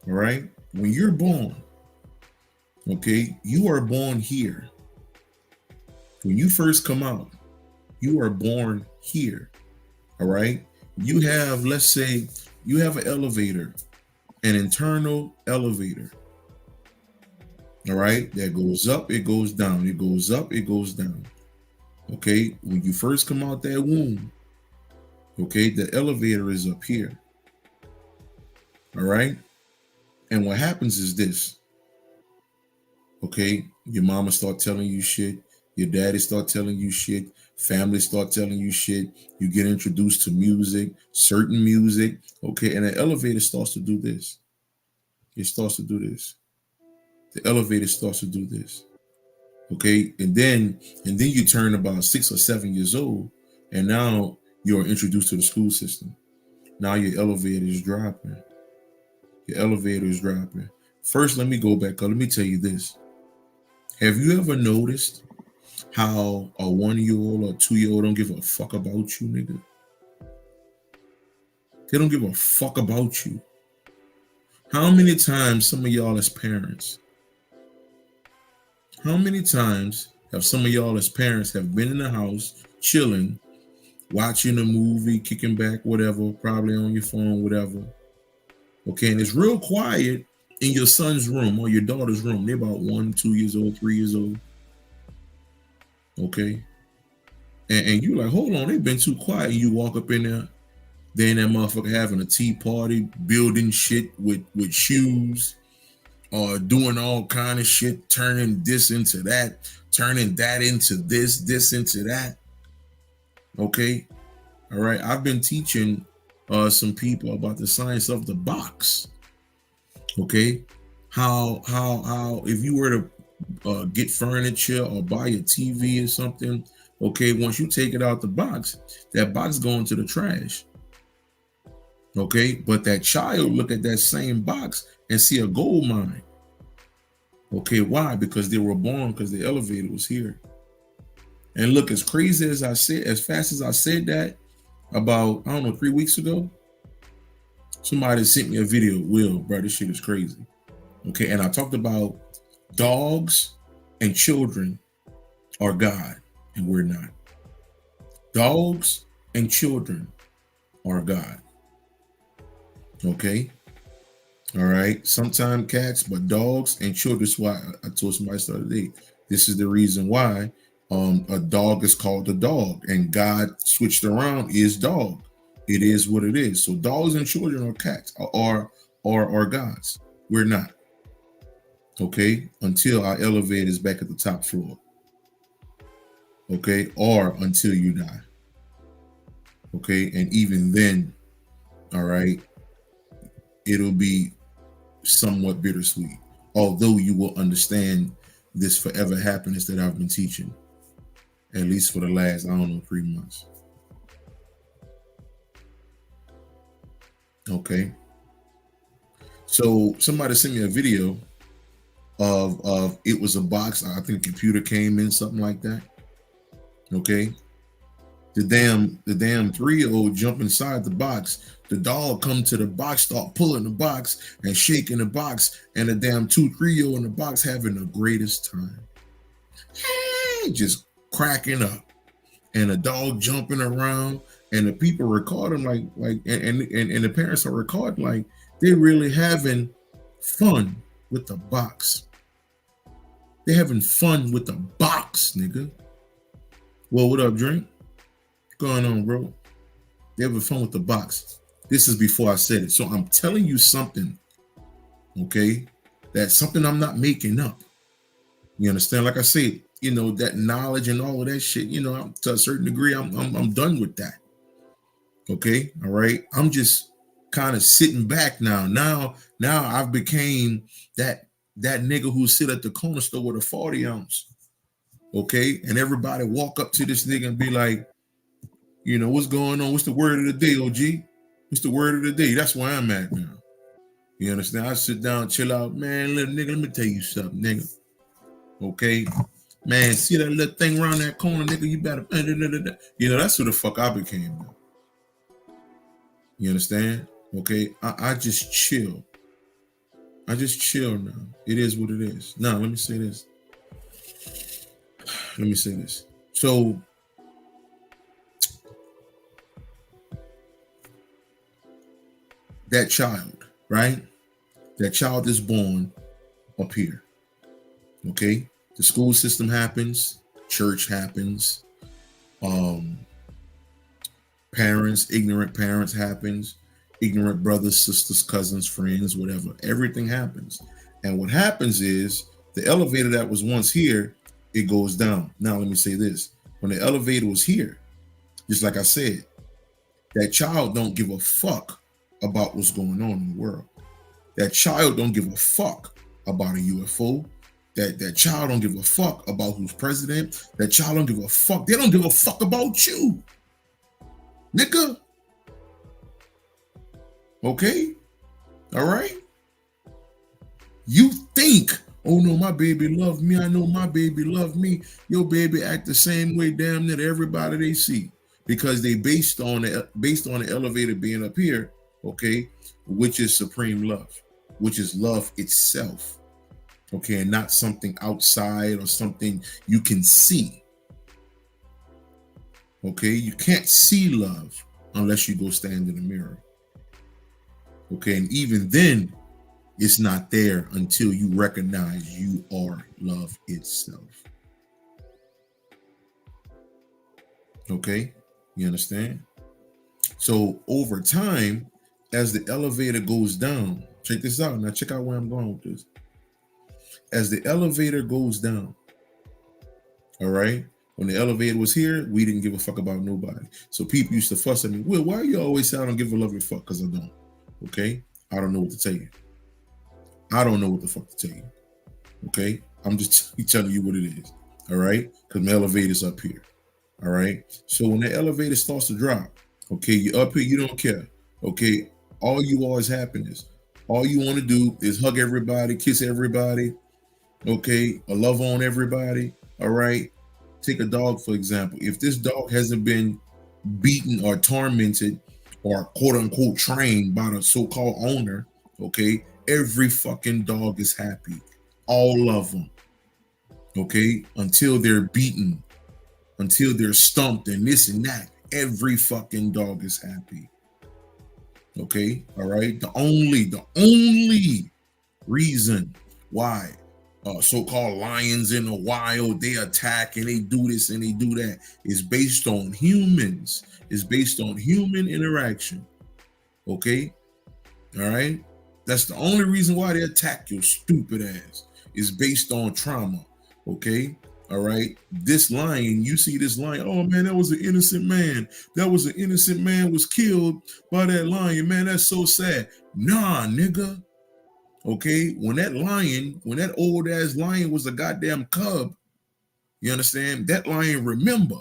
all right, when you're born, okay, you are born here. When you first come out, you are born here, all right? You have, let's say, you have an elevator, an internal elevator, all right? That goes up, it goes down, it goes up, it goes down, okay? When you first come out that womb, okay, the elevator is up here, all right? And what happens is this, okay? Your mama start telling you shit, your daddy start telling you shit, family start telling you shit, you get introduced to music, certain music, okay, and the elevator starts to do this. It starts to do this. The elevator starts to do this. Okay, and then you turn about 6 or 7 years old, and now you're introduced to the school system. Now your elevator is dropping. Your elevator is dropping. First, let me go back. Let me tell you this. Have you ever noticed how a 1-year-old or 2-year-old don't give a fuck about you, nigga? They don't give a fuck about you. How many times some of y'all as parents, how many times have some of y'all as parents have been in the house chilling, watching a movie, kicking back, whatever, probably on your phone, whatever. Okay, and it's real quiet in your son's room or your daughter's room. They're about 1, 2 years old, 3 years old. Okay. And you like, hold on, they've been too quiet. And you walk up in there, then that motherfucker having a tea party, building shit with shoes, or doing all kind of shit, turning this into that, turning that into this into that. Okay. All right. I've been teaching some people about the science of the box. Okay. How if you were to get furniture or buy a TV or something, okay, once you take it out the box, that box going to the trash. Okay, but that child look at that same box and see a gold mine. Okay, why? Because they were born because the elevator was here. And look, as crazy as I said, as fast as I said that about, I don't know, 3 weeks ago, somebody sent me a video. Will, bro, this shit is crazy. Okay, and I talked about dogs and children are God, and we're not. Dogs and children are God. Okay. All right. Sometimes cats, but dogs and children. That's why I told somebody the other day. This is the reason why a dog is called a dog, and God switched around is dog. It is what it is. So dogs and children are cats, are gods. We're not. Okay. Until our elevator is back at the top floor. Okay. Or until you die. Okay. And even then, all right, it'll be somewhat bittersweet, although you will understand this forever happiness that I've been teaching, at least for the last, I don't know, 3 months. Okay. So somebody sent me a video of it was a box. I think a computer came in, something like that. Okay. The damn 3-year-old jump inside the box. The dog come to the box, start pulling the box and shaking the box, and the damn 2-3-year-old in the box having the greatest time. Hey, just cracking up. And the dog jumping around, and the people recording and the parents are recording like they're really having fun with the box. They're having fun with the box, nigga. Well, what up, Drink? What's going on, bro? They're having fun with the box. This is before I said it. So I'm telling you something, okay? That's something I'm not making up. You understand? Like I said, you know, that knowledge and all of that shit, you know, to a certain degree, I'm done with that. Okay, all right. I'm just kind of sitting back now. Now I've became that nigga who sit at the corner store with a 40 ounce. Okay, and everybody walk up to this nigga and be like, you know, what's going on? What's the word of the day, OG? What's the word of the day? That's where I'm at now. You understand? I sit down, chill out, man. Little nigga, let me tell you something, nigga. Okay, man. See that little thing around that corner, nigga? You better, you know, that's who the fuck I became now. You understand? Okay, I just chill. I just chill now. It is what it is. Now, let me say this. Let me say this. So, that child, right? That child is born up here. Okay? The school system happens, church happens, parents, ignorant parents happens, ignorant brothers, sisters, cousins, friends, whatever. Everything happens. And what happens is the elevator that was once here, it goes down. Now, let me say this. When the elevator was here, just like I said, that child don't give a fuck about what's going on in the world. That child don't give a fuck about a UFO. That child don't give a fuck about who's president. That child don't give a fuck. They don't give a fuck about you, nigga. Okay? All right? You think, oh no, my baby love me. I know my baby love me. Your baby act the same way damn near everybody they see. Because they based on the elevator being up here, okay, which is supreme love. which is love itself. Okay, and not something outside or something you can see. Okay, you can't see love unless you go stand in the mirror. Okay, and even then, it's not there until you recognize you are love itself. Okay, you understand? So over time, as the elevator goes down, check this out. Now check out where I'm going with this. As the elevator goes down, all right, when the elevator was here, we didn't give a fuck about nobody. So people used to fuss at me, Will, why you always say I don't give a love a fuck? Because I don't. Okay? I don't know what to tell you. I don't know what the fuck to tell you. Okay? I'm just telling you what it is. All right? Because my elevator's up here. All right? So when the elevator starts to drop, okay, you're up here, you don't care. Okay? All you always happiness. All you want to do is hug everybody, kiss everybody, okay, or love on everybody. All right? Take a dog, for example. If this dog hasn't been beaten or tormented or quote unquote trained by the so-called owner, okay, every fucking dog is happy. All of them. Okay, until they're beaten, until they're stumped and this and that. Every fucking dog is happy. Okay, all right. The only reason why so-called lions in the wild, they attack and they do this and they do that, is based on humans. It's based on human interaction. Okay, all right. That's the only reason why they attack your stupid ass. Is based on trauma. Okay, all right. This lion, you see this lion. Oh man, that was an innocent man. That was an innocent man was killed by that lion. Man, that's so sad. Nah, nigga. Okay, when that old ass lion was a goddamn cub, you understand? That lion remember,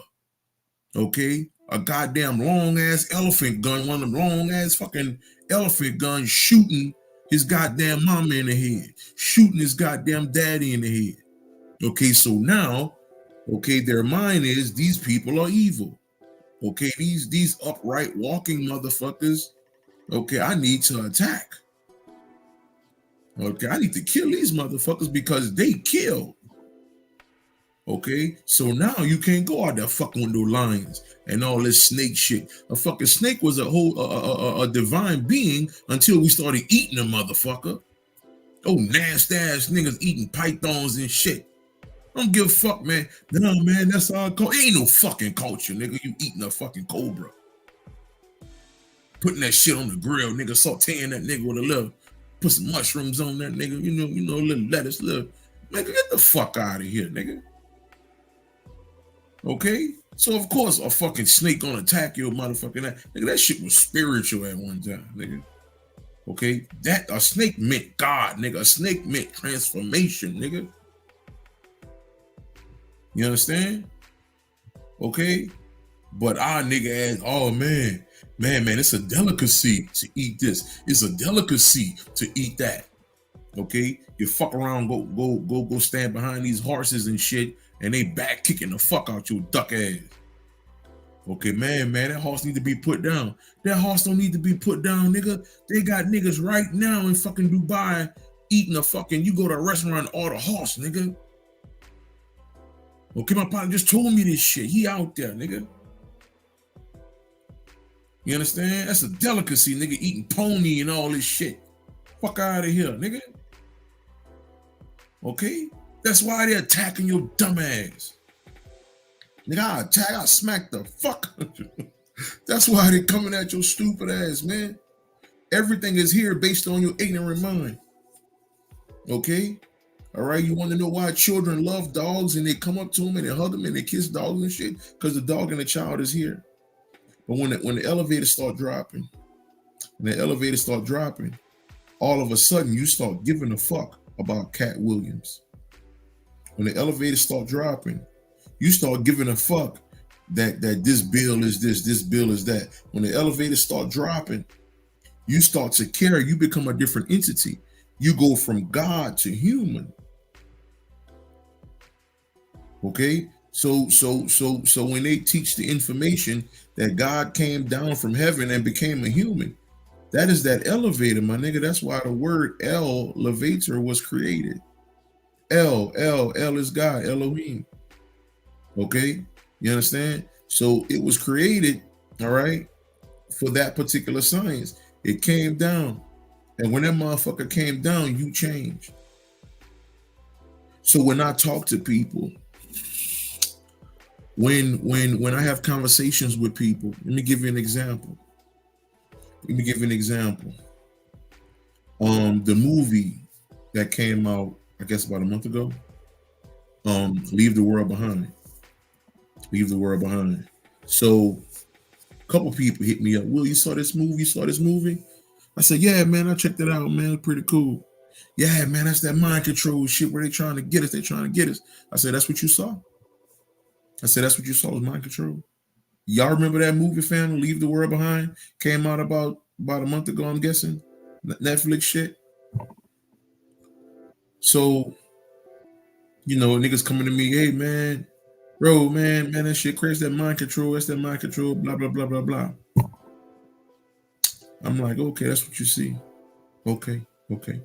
okay, a goddamn long ass elephant gun, one of them long ass fucking elephant guns shooting his goddamn mama in the head, shooting his goddamn daddy in the head. Okay, so now, okay, their mind is these people are evil. Okay, these upright walking motherfuckers. Okay, I need to attack. Okay, I need to kill these motherfuckers because they kill. Okay, so now you can't go out there fucking with no lions and all this snake shit. A fucking snake was a whole a divine being until we started eating a motherfucker. Oh, nasty ass niggas eating pythons and shit. I don't give a fuck, man. No, man, that's our culture. Ain't no fucking culture, nigga. You eating a fucking cobra. Putting that shit on the grill, nigga, sauteing that nigga with a little, put some mushrooms on that nigga, you know, a little lettuce, little, nigga, get the fuck out of here, nigga. Okay? So of course a fucking snake gonna attack your motherfucking ass. Nigga, that shit was spiritual at one time, nigga. Okay? That a snake meant God, nigga. A snake meant transformation, nigga. You understand? Okay? But our nigga ass, oh man, it's a delicacy to eat this. It's a delicacy to eat that. Okay? You fuck around, go stand behind these horses and shit, and they back kicking the fuck out your duck ass. Okay, man, that horse need to be put down. That horse don't need to be put down, nigga. They got niggas right now in fucking Dubai eating a fucking, you go to a restaurant and order horse, nigga. Okay, my partner just told me this shit. He out there, nigga. You understand? That's a delicacy, nigga, eating pony and all this shit. Fuck out of here, nigga. Okay? That's why they're attacking your dumb ass. Nigga, I smack the fuck. That's why they're coming at your stupid ass, man. Everything is here based on your ignorant mind. Okay? All right, you want to know why children love dogs and they come up to them and they hug them and they kiss dogs and shit? Because the dog and the child is here. But when the elevators start dropping, all of a sudden you start giving a fuck about Cat Williams. When the elevators start dropping, you start giving a fuck that this bill is this bill is that. When the elevators start dropping, you start to care. You become a different entity. You go from God to human. Okay? So when they teach the information that God came down from heaven and became a human, That is that elevator, my nigga. That's why the word elevator was created. L is God, Elohim. Okay, you understand? So it was created, all right, for that particular science. It came down, and when that motherfucker came down, you changed. So when I talk to people, when I have conversations with people, let me give you an example. Let me give you an example. The movie that came out, I guess about a month ago, Leave the World Behind. Leave the World Behind. So a couple people hit me up. Will, you saw this movie? You saw this movie? I said, yeah, man, I checked it out, man. It's pretty cool. Yeah, man, that's that mind control shit where they trying to get us. They trying to get us. I said, that's what you saw. I said, that's what you saw was mind control. Y'all remember that movie, family? Leave the World Behind? Came out about a month ago, I'm guessing. Netflix shit. So, niggas coming to me, hey man, bro, man, that shit crazy, that mind control, that's that mind control, blah, blah, blah, blah, blah. I'm like, okay, that's what you see. Okay, okay.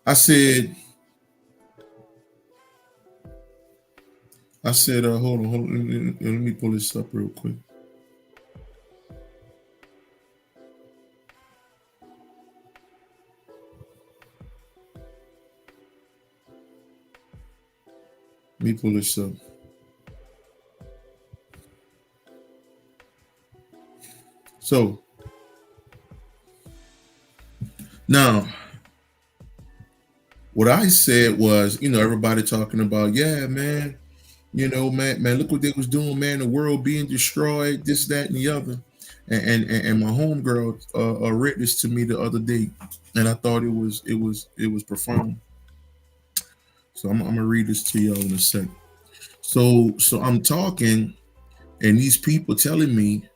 I said, hold on, let me pull this up real quick. Let me pull this up. So, now, what I said was, everybody talking about, yeah, man, man, look what they was doing, man, the world being destroyed, this, that, and the other. And my homegirl read this to me the other day, and I thought it was profound. So I'm gonna read this to y'all in a sec. So I'm talking, and these people telling me,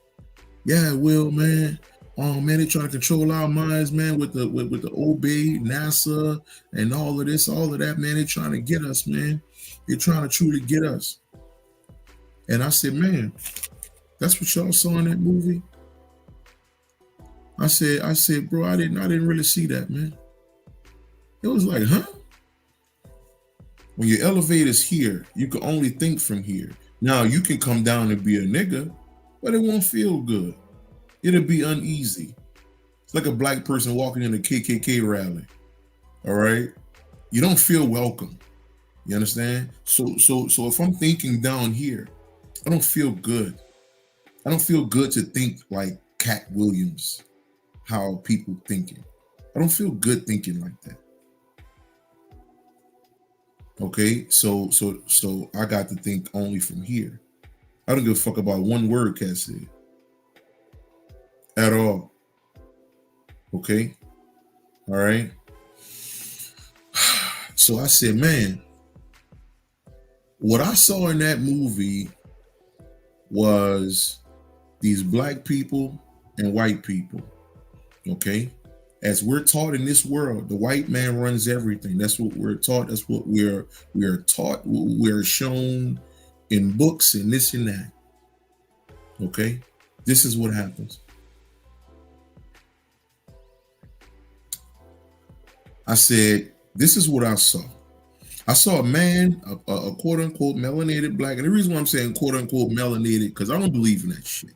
yeah, Will, man, oh man, they trying to control our minds, man, with the obey NASA and all of this, all of that, man. They trying to get us, man. They're trying to truly get us. And I said, man, that's what y'all saw in that movie. I said, bro, I didn't really see that, man. It was like, huh? When your elevator's here, you can only think from here. Now you can come down and be a nigga, but it won't feel good. It'll be uneasy. It's like a black person walking in a KKK rally. All right, you don't feel welcome. You understand? So if I'm thinking down here, I don't feel good. I don't feel good to think like Cat Williams, how people thinking. I don't feel good thinking like that. Okay, so I got to think only from here. I don't give a fuck about one word Cat said at all. Okay, all right. So I said, man, what I saw in that movie was these black people and white people. Okay, as we're taught in this world, the white man runs everything. That's what we're taught. That's what we are taught. We're shown in books and this and that. Okay, this is what happens. I said, this is what I saw. I saw a man, a quote unquote melanated black, and the reason why I'm saying quote unquote melanated because I don't believe in that shit.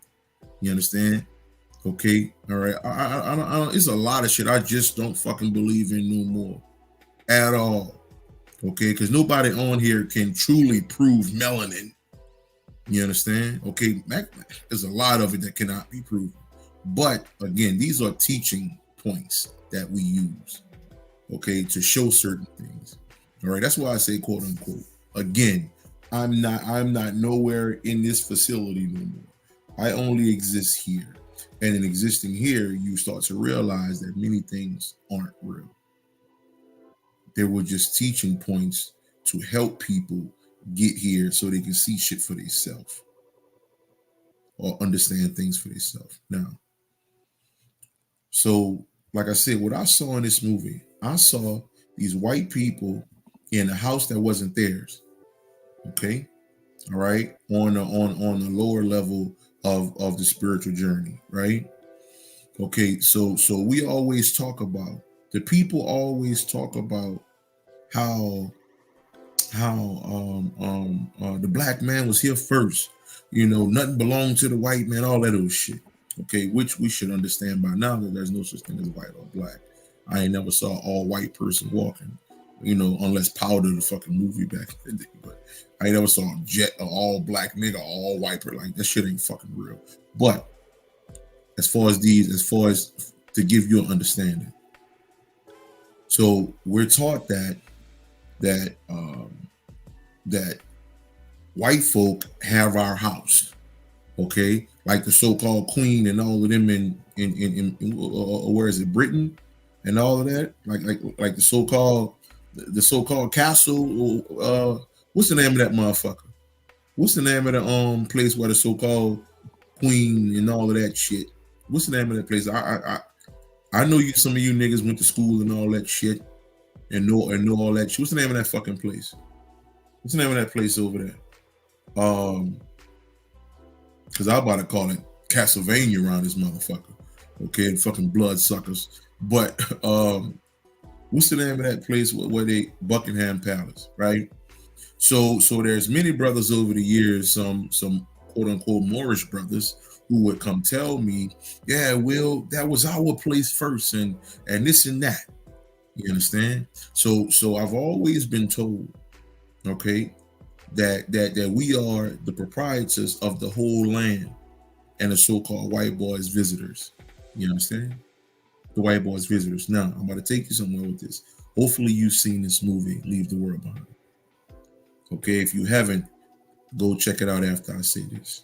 You understand? Okay, all right. I don't. It's a lot of shit I just don't fucking believe in no more, at all. Okay, because nobody on here can truly prove melanin. You understand? Okay, there's a lot of it that cannot be proven. But again, these are teaching points that we use, okay, to show certain things. All right, that's why I say quote unquote. Again, I'm not nowhere in this facility no more. I only exist here. And in existing here, you start to realize that many things aren't real. They were just teaching points to help people get here so they can see shit for themselves or understand things for themselves. Now, so like I said, what I saw in this movie, I saw these white people in a house that wasn't theirs. Okay, all right, on the lower level of the spiritual journey, right? Okay, so we always talk about, the people always talk about how the black man was here first. You know, nothing belonged to the white man, all that old shit. Okay, which we should understand by now that there's no such thing as white or black. I ain't never saw all white person walking, you know, unless Powder the fucking movie back in the day. But I ain't never saw Jet or all black nigga, all white person. Like that shit ain't fucking real. But as far as to give you an understanding. So we're taught that white folk have our house, okay? Like the so-called queen and all of them in where is it, Britain, and all of that. Like the so-called castle. What's the name of that motherfucker? What's the name of the place where the so-called queen and all of that shit? What's the name of that place? I know you. Some of you niggas went to school and all that shit, and know all that shit. What's the name of that fucking place? What's the name of that place over there? Because I'm about to call it Castlevania around this motherfucker. Okay, fucking bloodsuckers. But what's the name of that place where they Buckingham Palace, right? So there's many brothers over the years, some quote unquote Moorish brothers, who would come tell me, yeah, Will, that was our place first, and this and that. You understand? So I've always been told, okay, that we are the proprietors of the whole land and the so-called white boys visitors. You understand? The white boys visitors. Now, I'm about to take you somewhere with this. Hopefully you've seen this movie, Leave the World Behind. Okay, if you haven't, go check it out after I say this.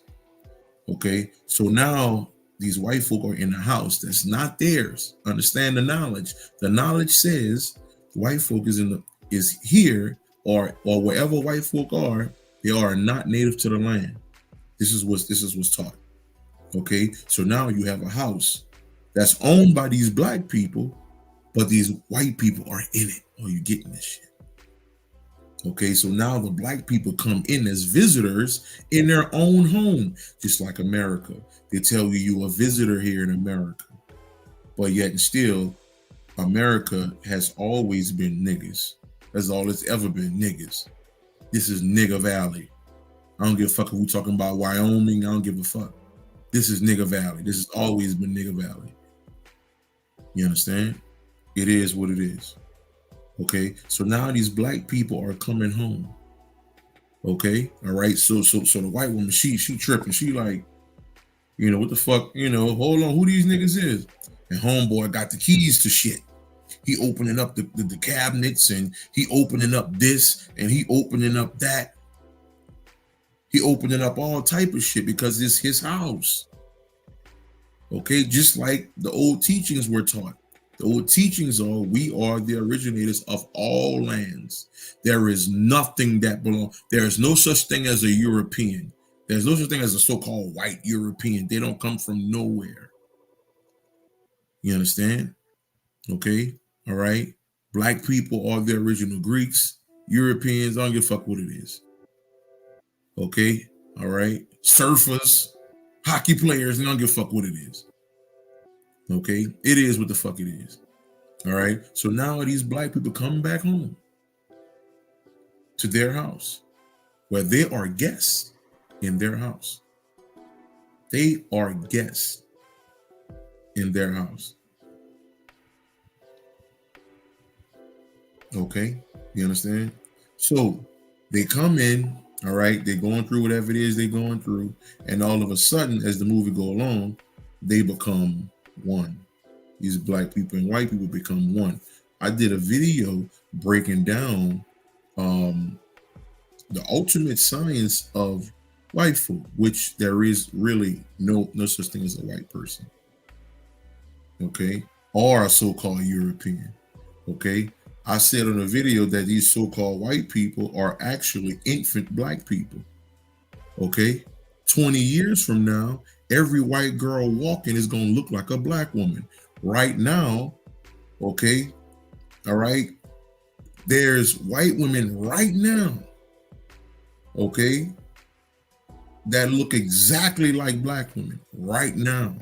Okay, so now these white folk are in a house that's not theirs. Understand the knowledge. The knowledge says white folk is here, or wherever white folk are, they are not native to the land. This is what's taught. Okay, so now you have a house that's owned by these black people, but these white people are in it. Oh, you getting this shit? Okay, so now the black people come in as visitors in their own home, just like America. They tell you you're a visitor here in America, but yet and still, America has always been niggas. That's all it's ever been, niggas. This is nigga valley. I don't give a fuck if we talking about Wyoming. I don't give a fuck. This is nigga valley. This has always been nigga valley. You understand? It is what it is. Okay, so now these black people are coming home. Okay, all right. So the white woman, she tripping. She like, you know, what the fuck? You know, hold on, who these niggas is? And homeboy got the keys to shit. He opening up the cabinets, and he opening up this, and he opening up that. He opening up all type of shit because it's his house. Okay, just like the old teachings were taught. The old teachings are, we are the originators of all lands. There is nothing that belongs. There is no such thing as a European. There's no such thing as a so-called white European. They don't come from nowhere. You understand? Okay, all right. Black people are the original Greeks. Europeans, I don't give a fuck what it is. Okay, all right. Surfers, hockey players, I don't give a fuck what it is. Okay, it is what the fuck it is. All right. So now these black people come back home to their house, where they are guests in their house. They are guests in their house. Okay, you understand? So they come in, all right, they're going through whatever it is they're going through, and all of a sudden, as the movie go along, they become one. These black people and white people become one. I did a video breaking down the ultimate science of white folk, which there is really no such thing as a white person. Okay, or a so-called European. Okay, I said on a video that these so-called white people are actually infant black people. Okay, 20 years from now, every white girl walking is going to look like a black woman. Right now, okay, all right, there's white women right now, okay, that look exactly like black women right now.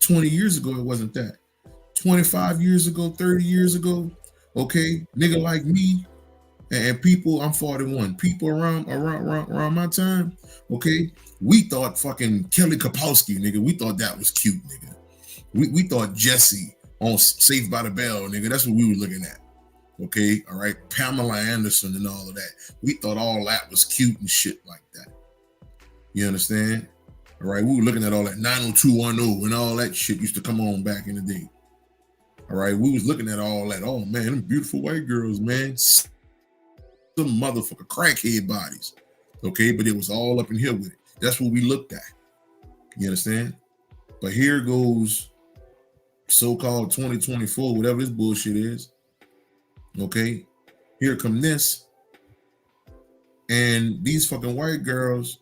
20 years ago, it wasn't that. 25 years ago, 30 years ago, okay, nigga like me and people, I'm 41. People around my time, okay, we thought fucking Kelly Kapowski, nigga. We thought that was cute, nigga. We thought Jesse on Saved by the Bell, nigga. That's what we were looking at. Okay, all right. Pamela Anderson and all of that. We thought all that was cute and shit like that. You understand? All right. We were looking at all that 90210 and all that shit used to come on back in the day. All right. We was looking at all that. Oh man, them beautiful white girls, man. Some motherfucker crackhead bodies. Okay, but it was all up in here with it. That's what we looked at. You understand? But here goes so-called 2024, whatever this bullshit is. Okay, here come this, and these fucking white girls,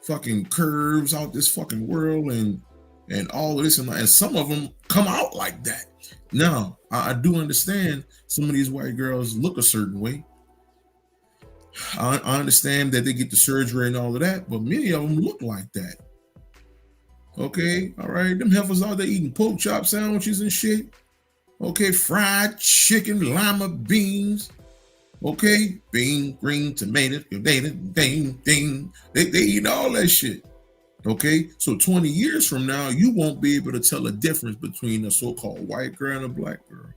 fucking curves out this fucking world, and all of this, and some of them come out like that. Now, I do understand some of these white girls look a certain way. I understand that they get the surgery and all of that, but many of them look like that. Okay, all right, them heifers out there eating pork chop sandwiches and shit. Okay, fried chicken, lima beans. Okay, bean, green, tomato, ding. They eat all that shit. Okay, so 20 years from now, you won't be able to tell a difference between a so-called white girl and a black girl.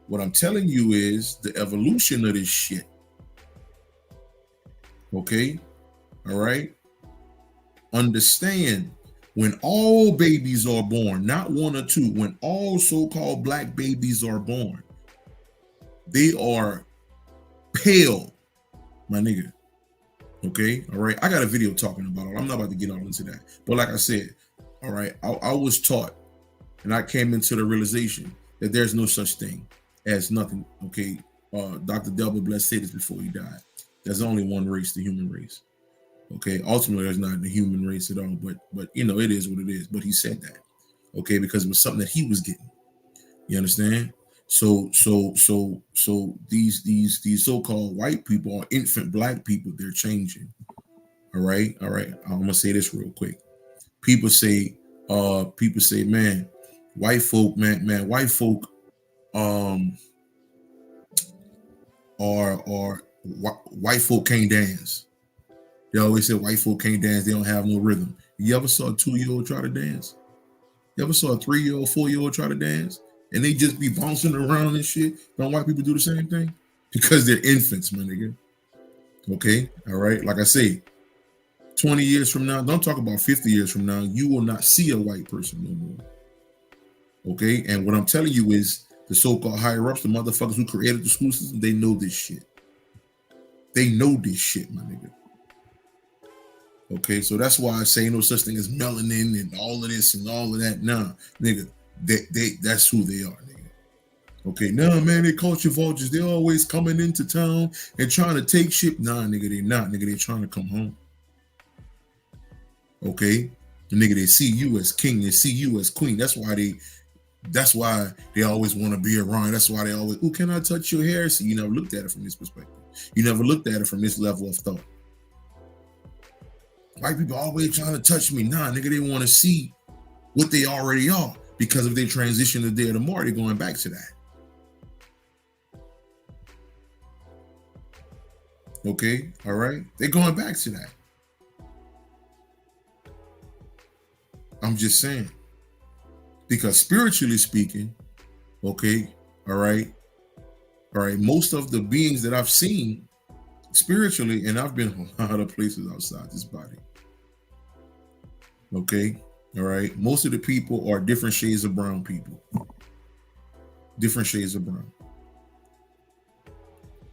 What I'm telling you is the evolution of this shit. Okay, all right. Understand, when all babies are born, not one or two, when all so-called black babies are born, they are pale, my nigga. Okay, all right. I got a video talking about it. I'm not about to get all into that. But like I said, all right, I was taught and I came into the realization that there's no such thing as nothing. Okay, Dr. Delbert Bless said this before he died. There's only one race, the human race. Okay, ultimately, there's not the human race at all, but you know, it is what it is. But he said that, okay, because it was something that he was getting. You understand? So these so-called white people or infant black people, they're changing. All right. I'm gonna say this real quick. People say, man, white folk, white folk, or white folk can't dance. They always say white folk can't dance. They don't have no rhythm. You ever saw a 2-year-old try to dance? You ever saw a 3-year-old, 4-year-old try to dance? And they just be bouncing around and shit. Don't white people do the same thing? Because they're infants, my nigga. Okay, all right. Like I say, 20 years from now, don't talk about 50 years from now, you will not see a white person no more. Okay, and what I'm telling you is the so-called higher ups, the motherfuckers who created the school system, they know this shit. They know this shit, my nigga. Okay, so that's why I say no such thing as melanin and all of this and all of that. Nah, nigga, that's who they are, nigga. Okay, nah, man, they culture vultures. They're always coming into town and trying to take shit. Nah, nigga, they not, nigga. They trying to come home. Okay, nigga, they see you as king. They see you as queen. That's why they always want to be around. That's why they always, oh, can I touch your hair? So you never looked at it from this perspective. You never looked at it from this level of thought. White people always trying to touch me. Nah, nigga, they want to see what they already are, because if they transition the day of tomorrow, they're going back to that. Okay, all right? They're going back to that. I'm just saying. Because spiritually speaking, okay, all right, most of the beings that I've seen spiritually, and I've been a lot of places outside this body. Okay, all right. Most of the people are different shades of brown people. Different shades of brown.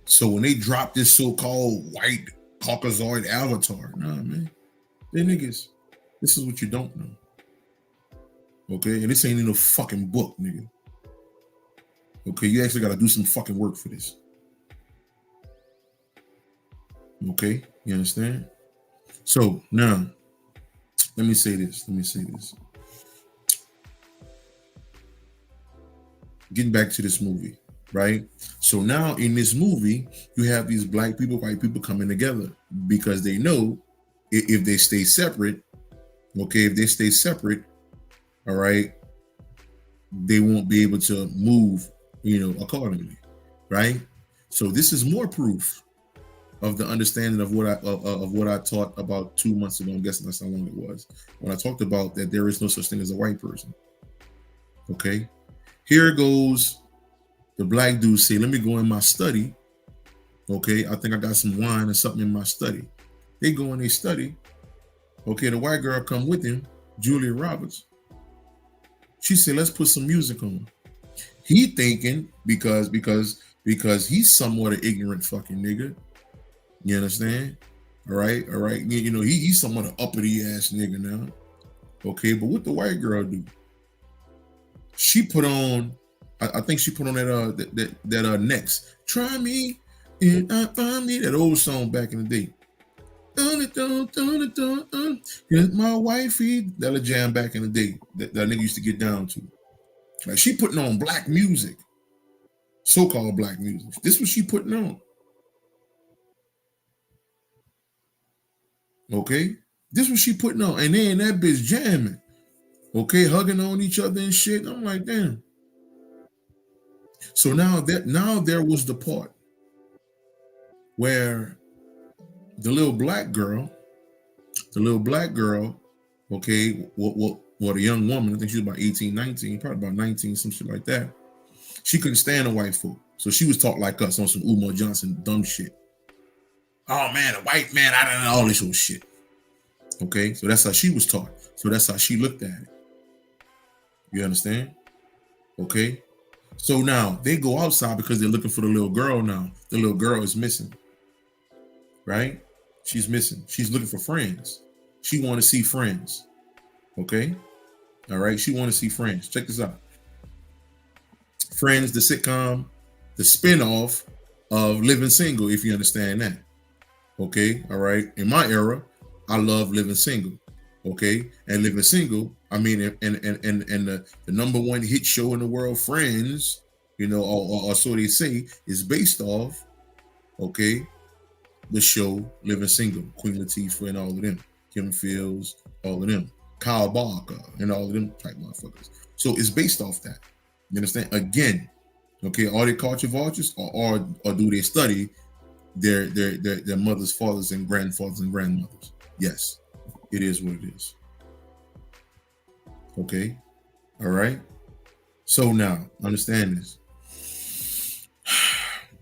So when they drop this so-called white Caucasoid avatar, nah, man, they niggas, this is what you don't know. Okay, and this ain't in no fucking book, nigga. Okay, you actually gotta do some fucking work for this. Okay, you understand? So now, let me say this. Getting back to this movie, right? So now in this movie, you have these black people, white people coming together because they know if they stay separate, okay, if they stay separate, all right, they won't be able to move, accordingly, right? So this is more proof of the understanding of what I taught about 2 months ago. I'm guessing that's how long it was when I talked about that there is no such thing as a white person. Okay, here goes the black dude say, "Let me go in my study." Okay, I think I got some wine or something in my study. They go in their study. Okay, the white girl come with him, Julia Roberts. She said, "Let's put some music on." He thinking because he's somewhat an ignorant fucking nigga. You understand? All right. He's somewhat an uppity ass nigga now. Okay, but what the white girl do? She put on, I think she put on that next. Try me and I find me, that old song back in the day. Here's my wifey. That a jam back in the day that nigga used to get down to. Like, she putting on black music, so-called black music. This was she putting on. Okay, this was she putting on, and then that bitch jamming. Okay, hugging on each other and shit. I'm like, damn. So now there was the part where the little black girl, okay, what a young woman, I think she was about 18, 19, probably about 19, some shit like that. She couldn't stand the white folk. So she was taught like us on some Umar Johnson dumb shit. Oh man, a white man, I don't know, all this old shit. Okay, so that's how she was taught. So that's how she looked at it. You understand? Okay. So now they go outside because they're looking for the little girl now. The little girl is missing. Right? She's missing. She's looking for friends. She want to see friends. Okay? All right. She want to see friends. Check this out. Friends, the sitcom, the spinoff of Living Single, if you understand that. Okay? All right. In my era, I love Living Single. Okay? And Living Single, I mean, and the number one hit show in the world, Friends, or so they say, is based off, okay, the show Living Single, Queen Latifah and all of them, Kim Fields, all of them, Kyle Barker and all of them type motherfuckers. So it's based off that. You understand? Again, okay, are they culture vultures or do they study their mothers, fathers, and grandfathers and grandmothers? Yes, it is what it is. Okay, all right. So now, understand this.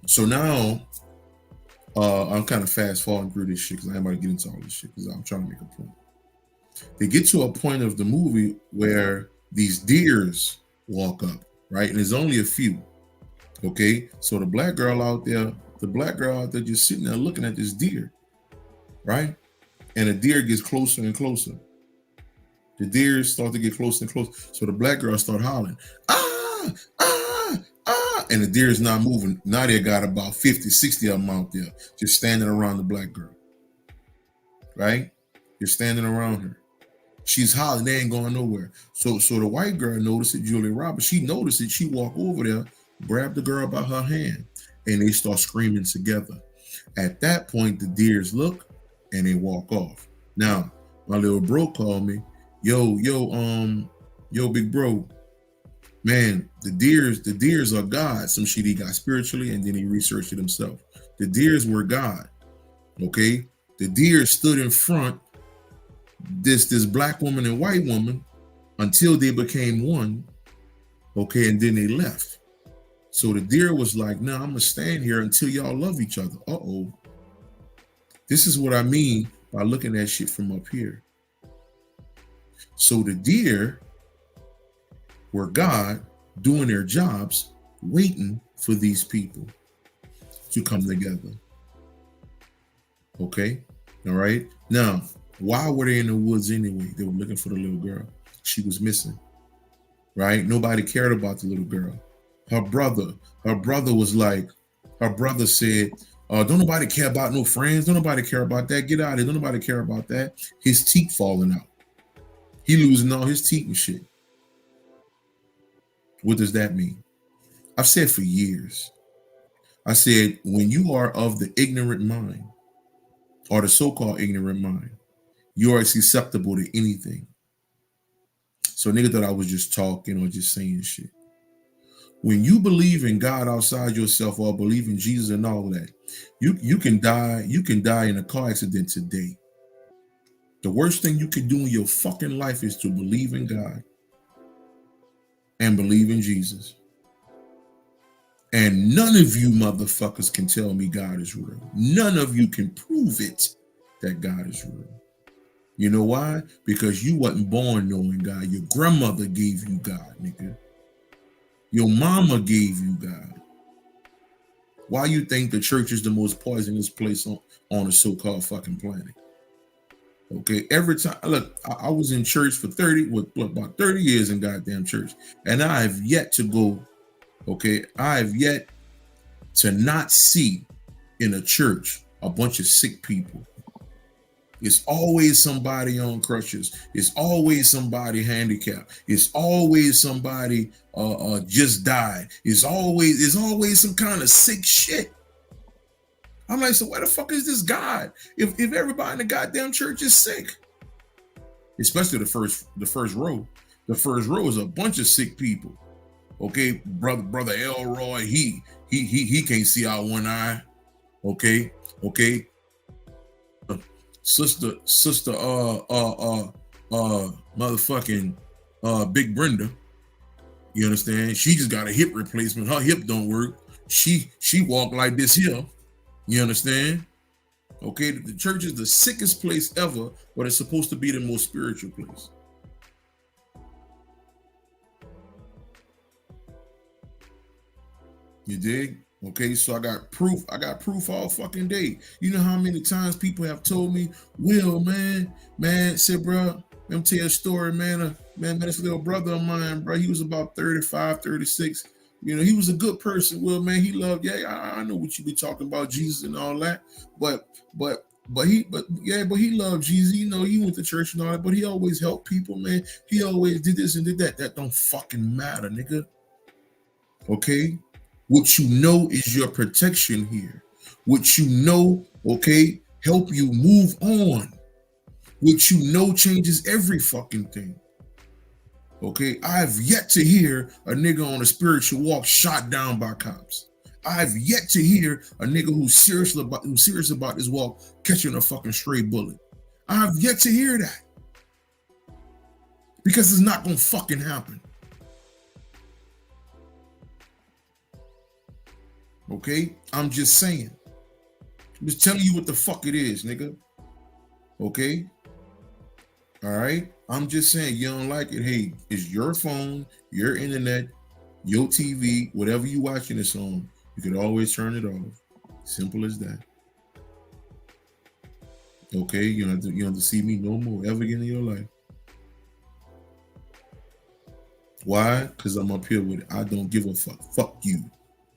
So now, I'm kind of fast forwarding through this shit because I ain't about to get into all this shit because I'm trying to make a point. They get to a point of the movie where these deers walk up, right? And there's only a few. Okay, so the black girl out there just sitting there looking at this deer, right? And the deer gets closer and closer. The deer start to get closer and closer. So the black girl start hollering, ah, ah, ah. And the deer is not moving. Now they got about 50, 60 of them out there just standing around the black girl, right? They're standing around her. She's hollering, they ain't going nowhere. So the white girl noticed it, Julia Roberts. She noticed it. She walked over there, grabbed the girl by her hand, and they start screaming together. At that point, the deers look and they walk off. Now, my little bro called me, yo, big bro, man, the deers are God. Some shit he got spiritually, and then he researched it himself. The deers were God. Okay, the deer stood in front this black woman and white woman until they became one. Okay, and then they left. So the deer was like, "Nah, I'm gonna stand here until y'all love each other." Uh-oh. This is what I mean by looking at shit from up here. So the deer were God doing their jobs, waiting for these people to come together. Okay, all right. Now, why were they in the woods anyway? They were looking for the little girl. She was missing, right? Nobody cared about the little girl. Her brother was like, her brother said, don't nobody care about no friends. Don't nobody care about that. Get out of here. Don't nobody care about that. His teeth falling out. He losing all his teeth and shit. What does that mean? I've said for years, I said, when you are of the ignorant mind, or the so-called ignorant mind, you are susceptible to anything. So nigga thought I was just talking or just saying shit. When you believe in God outside yourself or believe in Jesus and all that, you can die in a car accident today. The worst thing you can do in your fucking life is to believe in God and believe in Jesus. And none of you motherfuckers can tell me God is real. None of you can prove it that God is real. You know why? Because you wasn't born knowing God. Your grandmother gave you God, nigga. Your mama gave you God. Why you think the church is the most poisonous place on the so-called fucking planet? Okay, every time, look, I was in church for about 30 years in goddamn church, and I have yet to go, okay, I have yet to not see in a church a bunch of sick people. It's always somebody on crutches. It's always somebody handicapped. It's always somebody just died. It's always some kind of sick shit. I'm like, so where the fuck is this God? If everybody in the goddamn church is sick, especially the first row. The first row is a bunch of sick people. Okay, brother Elroy, he can't see out one eye. Okay. Sister motherfucking Big Brenda, you understand? She just got a hip replacement. Her hip don't work. She walk like this here. You understand? Okay, the church is the sickest place ever, but it's supposed to be the most spiritual place. You dig? Okay, so I got proof all fucking day. You know how many times people have told me, Will, man, said, bro, let me tell you a story, man. This little brother of mine, bro, he was about 35, 36. You know, he was a good person. Well, man, he loved, I know what you be talking about, Jesus and all that. But he loved Jesus. You know, he went to church and all that, but he always helped people, man. He always did this and did that. That don't fucking matter, nigga. Okay? What you know is your protection here. What you know, okay, help you move on. What you know changes every fucking thing. Okay, I've yet to hear a nigga on a spiritual walk shot down by cops. I've yet to hear a nigga who's serious about his walk catching a fucking stray bullet. I've yet to hear that. Because it's not gonna fucking happen. Okay, I'm just saying. I'm just telling you what the fuck it is, nigga. Okay? All right? I'm just saying, you don't like it. Hey, it's your phone, your internet, your TV, whatever you watching this on, you can always turn it off. Simple as that. Okay? You don't have to see me no more ever again in your life. Why? Because I'm up here with it. I don't give a fuck. Fuck you.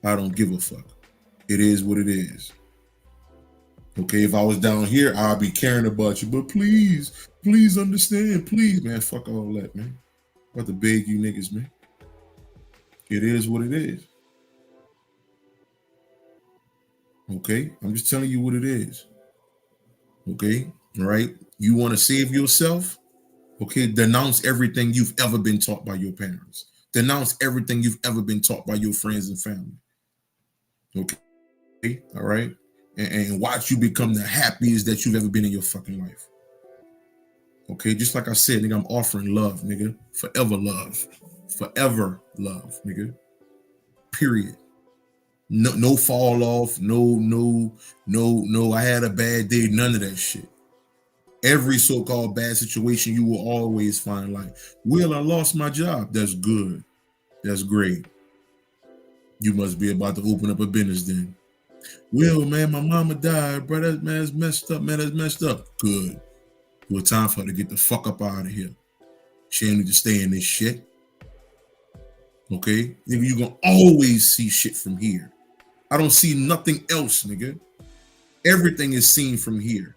I don't give a fuck. It is what it is. Okay, if I was down here, I'd be caring about you. But please understand. Please, man, fuck all that, man. I'm about to beg you niggas, man. It is what it is. Okay, I'm just telling you what it is. Okay, all right? You want to save yourself? Okay, denounce everything you've ever been taught by your parents. Denounce everything you've ever been taught by your friends and family. Okay, all right? And watch you become the happiest that you've ever been in your fucking life. Okay, just like I said, nigga, I'm offering love, nigga. Forever love. Forever love, nigga. Period. No fall off. No, I had a bad day. None of that shit. Every so-called bad situation, you will always find like, Will, I lost my job. That's good. That's great. You must be about to open up a business then. Will, man, my mama died, bro. That's messed up, man. That's messed up. Good. Well, time for her to get the fuck up out of here. She ain't need to stay in this shit. Okay? Nigga, you gonna always see shit from here. I don't see nothing else, nigga. Everything is seen from here.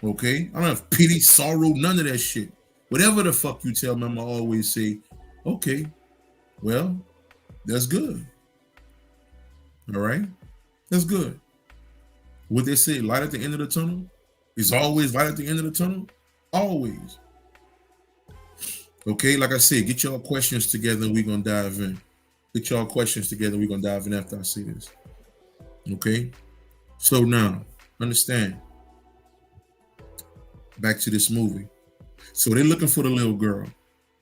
Okay? I don't have pity, sorrow, none of that shit. Whatever the fuck you tell me, I'ma always say, okay, well, that's good. All right? That's good. What they say, light at the end of the tunnel? Is always light at the end of the tunnel? Always. Okay, like I said, get y'all questions together and we're gonna dive in. Get y'all questions together, we're gonna dive in after I say this. Okay? So now, understand, back to this movie. So they're looking for the little girl.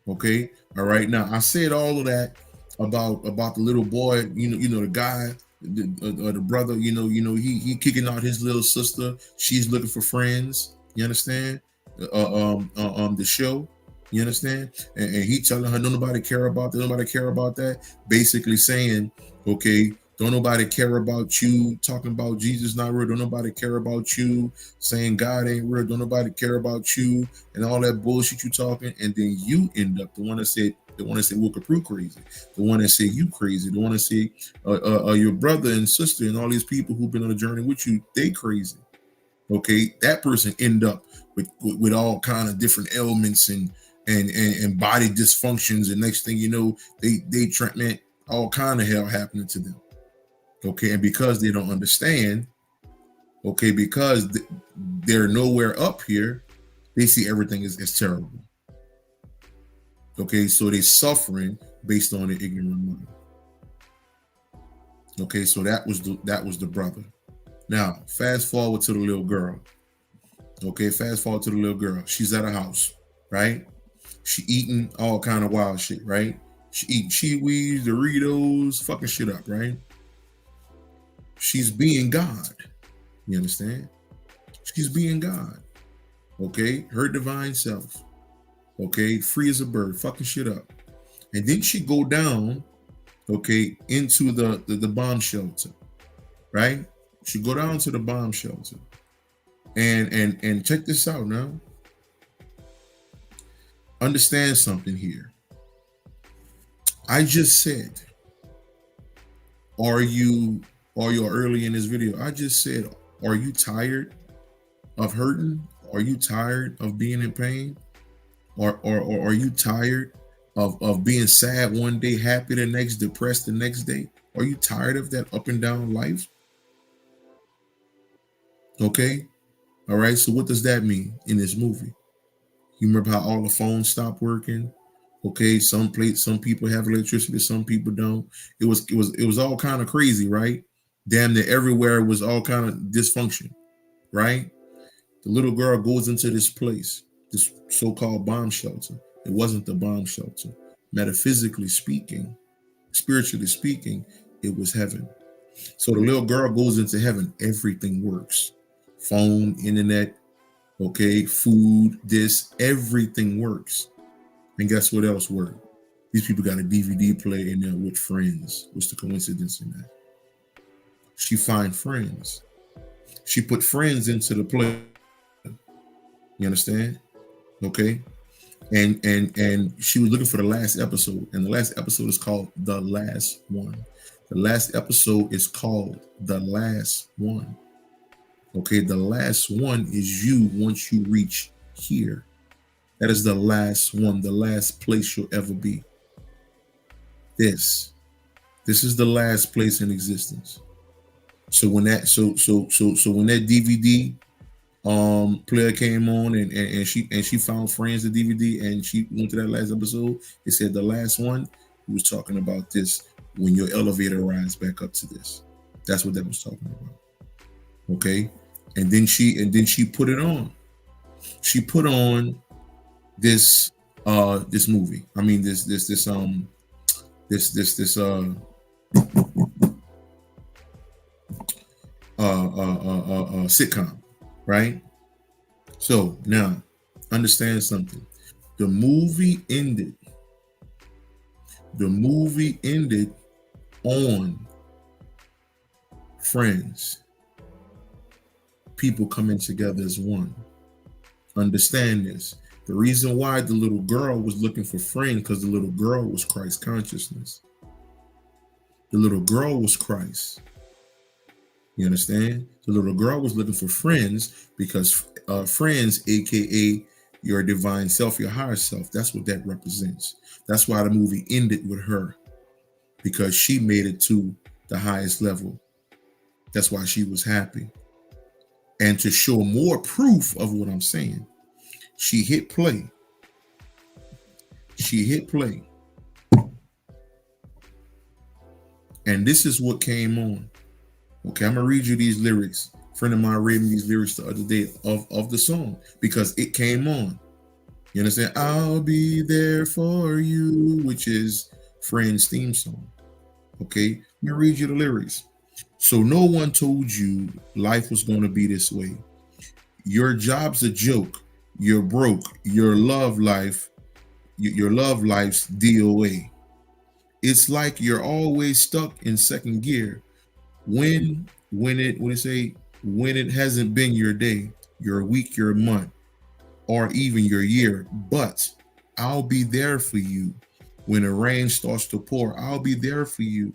Okay. All right. Now I said all of that about the little boy. The guy, the brother. He kicking out his little sister. She's looking for friends. You understand? The show. You understand? And he telling her, "Don't nobody care about that. Nobody care about that." Basically saying, "Okay, don't nobody care about you talking about Jesus not real. Don't nobody care about you saying God ain't real. Don't nobody care about you and all that bullshit you talking." And then you end up the one that said Will Copprue crazy, the one that said you crazy, the one that said your brother and sister and all these people who've been on a journey with you, they crazy. Okay, that person end up with all kind of different ailments and body dysfunctions, and next thing you know, they treatment all kind of hell happening to them. Okay, and because they don't understand, okay, because they're nowhere up here, they see everything as terrible. Okay, so they're suffering based on the ignorant mind. Okay, so that was the brother. Now, fast forward to the little girl. Okay, fast forward to the little girl. She's at a house, right? She eating all kind of wild shit, right? She eating Cheetos, Doritos, fucking shit up, right? She's being God. You understand? She's being God. Okay, her divine self. Okay, free as a bird, fucking shit up. And then she go down, okay, into the bomb shelter, right? She go down to the bomb shelter, and check this out now. Understand something here. I just said, are you early in this video? I just said, are you tired of hurting? Are you tired of being in pain? Or are you tired of being sad one day, happy the next, depressed the next day? Are you tired of that up and down life? Okay. All right. So what does that mean in this movie? You remember how all the phones stopped working? Okay. Some people have electricity, some people don't. It was all kind of crazy, right? Damn near everywhere was all kind of dysfunction, right? The little girl goes into this place, this so-called bomb shelter. It wasn't the bomb shelter. Metaphysically speaking, spiritually speaking, it was heaven. So the little girl goes into heaven. Everything works. Phone, internet, okay, food, this, everything works. And guess what else worked? These people got a DVD player in there with friends. What's the coincidence in that? She find friends. She put friends into the play. You understand? Okay. And she was looking for the last episode, and the last episode is called The Last One. The last episode is called The Last One. Okay, the last one is you once you reach here. That is the last one, the last place you'll ever be. This is the last place in existence. So when that DVD player came on and she found Friends the DVD and she went to that last episode, it said the last one. He was talking about this when your elevator rides back up to this. That's what that was talking about. Okay. And then she put it on. She put on this movie. I mean this sitcom, right? So now understand something. The movie ended. The movie ended on friends. People coming together as one. Understand this. The reason why the little girl was looking for friends, because the little girl was Christ consciousness. The little girl was Christ. You understand? The little girl was looking for friends because friends, aka your divine self, your higher self, that's what that represents. That's why the movie ended with her, because she made it to the highest level. That's why she was happy. And to show more proof of what I'm saying, she hit play She hit play, and this is what came on. Okay, I'm gonna read you these lyrics. A friend of mine read me these lyrics the other day of the song because it came on. You understand? I'll be there for you, which is Friends' theme song. Okay, let me read you the lyrics. So no one told you life was gonna be this way. Your job's a joke. You're broke. Your love life's DOA. It's like you're always stuck in second gear. When it hasn't been your day, your week, your month, or even your year. But I'll be there for you when the rain starts to pour. I'll be there for you,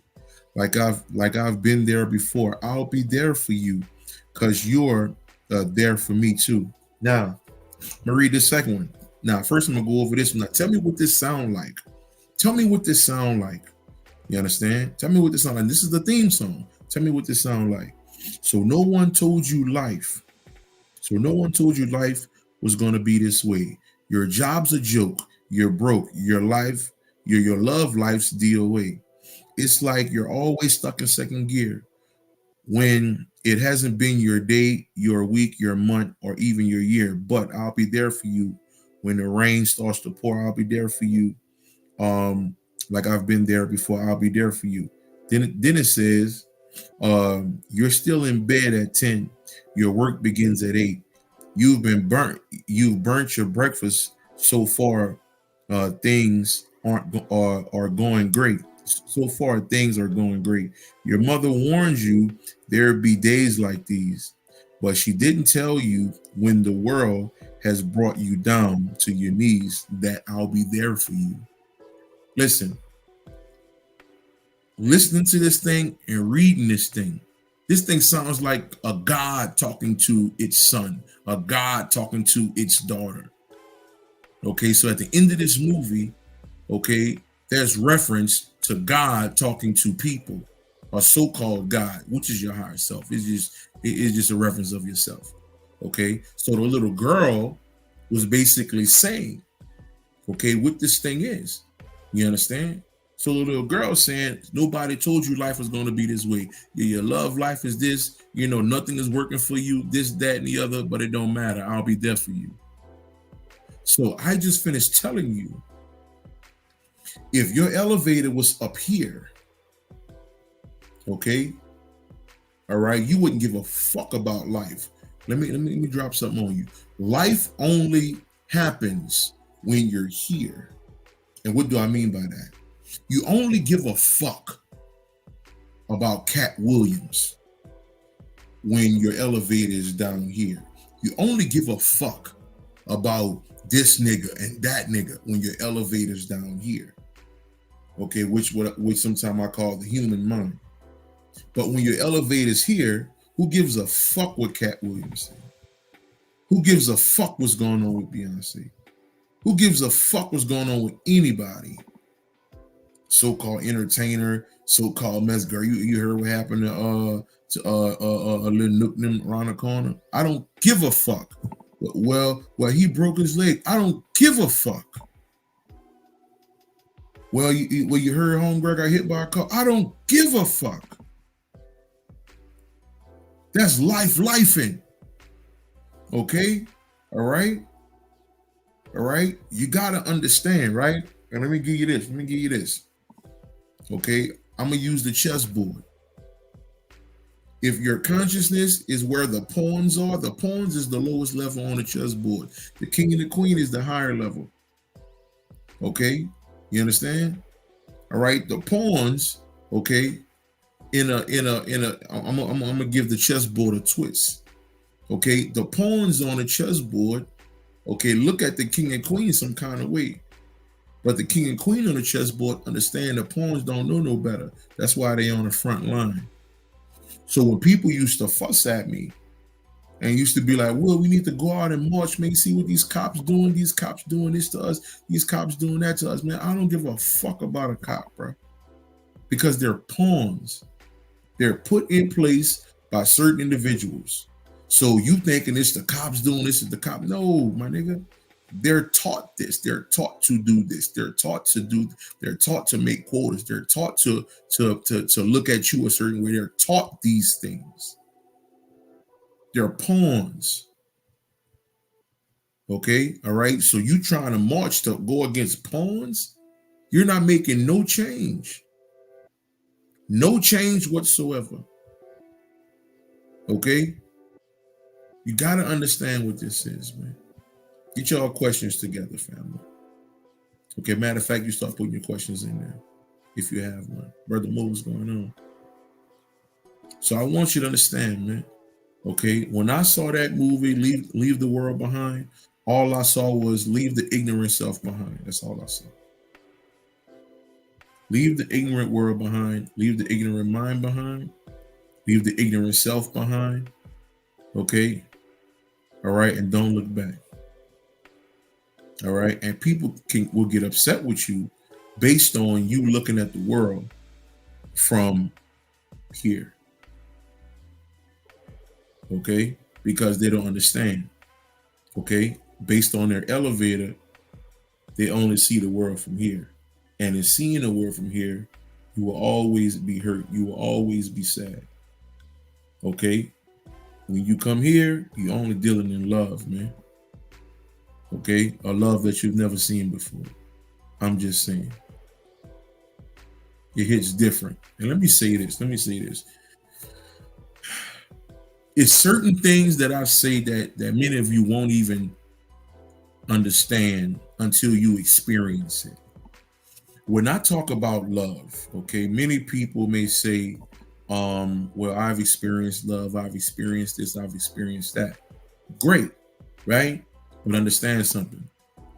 like I've been there before. I'll be there for you, cause you're there for me too. Now, I'm gonna read the second one. Now, first I'm gonna go over this one. Now, tell me what this sound like. Tell me what this sound like. You understand? Tell me what this sound like. This is the theme song. Tell me what this sound like. So no one told you life. So no one told you life was gonna be this way. Your job's a joke. You're broke. Your love life's DOA. It's like you're always stuck in second gear when it hasn't been your day, your week, your month, or even your year. But I'll be there for you when the rain starts to pour. I'll be there for you. Like I've been there before. I'll be there for you. Then it says, you're still in bed at 10. Your work begins at 8. You've been burnt. You've burnt your breakfast so far. Things are going great. So far, things are going great. Your mother warned you there'd be days like these, but she didn't tell you when the world has brought you down to your knees that I'll be there for you. Listen, listening to this thing and reading this thing sounds like a God talking to its son, a God talking to its daughter. Okay, so at the end of this movie, okay, there's reference to God talking to people, or so-called God, which is your higher self. It's just a reference of yourself. Okay, so the little girl was basically saying, okay, what this thing is. You understand? So the little girl saying, nobody told you life was going to be this way. Your love life is this, nothing is working for you, this, that, and the other, but it don't matter. I'll be there for you. So I just finished telling you, if your elevator was up here, okay, all right, you wouldn't give a fuck about life. Let me drop something on you. Life only happens when you're here. And what do I mean by that? You only give a fuck about Cat Williams when your elevator is down here. You only give a fuck about this nigga and that nigga when your elevator's down here. Okay, which sometimes I call the human mind. But when your elevator's here, who gives a fuck what Cat Williams said? Who gives a fuck what's going on with Beyonce? Who gives a fuck what's going on with anybody? So-called entertainer, so-called mess girl. You heard what happened to a little nook around the corner? I don't give a fuck. Well, he broke his leg. I don't give a fuck. Well, you heard homegirl got hit by a car. I don't give a fuck. That's lifing. Okay? All right? You got to understand, right? And let me give you this. Okay? I'm going to use the chessboard. If your consciousness is where the pawns are, the pawns is the lowest level on the chessboard. The king and the queen is the higher level. Okay? You understand? All right? The pawns, okay, I'm gonna give the chessboard a twist. Okay? The pawns on the chessboard, okay, look at the king and queen some kind of way. But the king and queen on the chessboard understand the pawns don't know no better. That's why they on the front line. So when people used to fuss at me and used to be like, well, we need to go out and march, man, see what these cops doing. These cops doing this to us. These cops doing that to us. Man, I don't give a fuck about a cop, bro. Because they're pawns. They're put in place by certain individuals. So you thinking it's the cops doing this, is the cop. No, my nigga. They're taught this. They're taught to do this. They're taught to do. They're taught to make quotas. They're taught to look at you a certain way. They're taught these things. They're pawns. Okay, all right. So you trying to march to go against pawns? You're not making no change. No change whatsoever. Okay, you got to understand what this is, man. Get y'all questions together, family. Okay, matter of fact, you start putting your questions in there if you have one. Brother Mo, what's going on? So I want you to understand, man. Okay, when I saw that movie, Leave the World Behind, all I saw was leave the ignorant self behind. That's all I saw. Leave the ignorant world behind. Leave the ignorant mind behind. Leave the ignorant self behind. Okay, all right, and don't look back. All right, and people will get upset with you based on you looking at the world from here. Okay, because they don't understand. Okay, based on their elevator, they only see the world from here, and in seeing the world from here, you will always be hurt. You will always be sad. Okay, when you come here, you're only dealing in love, man. Okay, a love that you've never seen before. I'm just saying. It hits different. And let me say this. It's certain things that I say that many of you won't even understand until you experience it. When I talk about love, okay, many people may say, well, I've experienced love, I've experienced this, I've experienced that. Great, right? But understand something.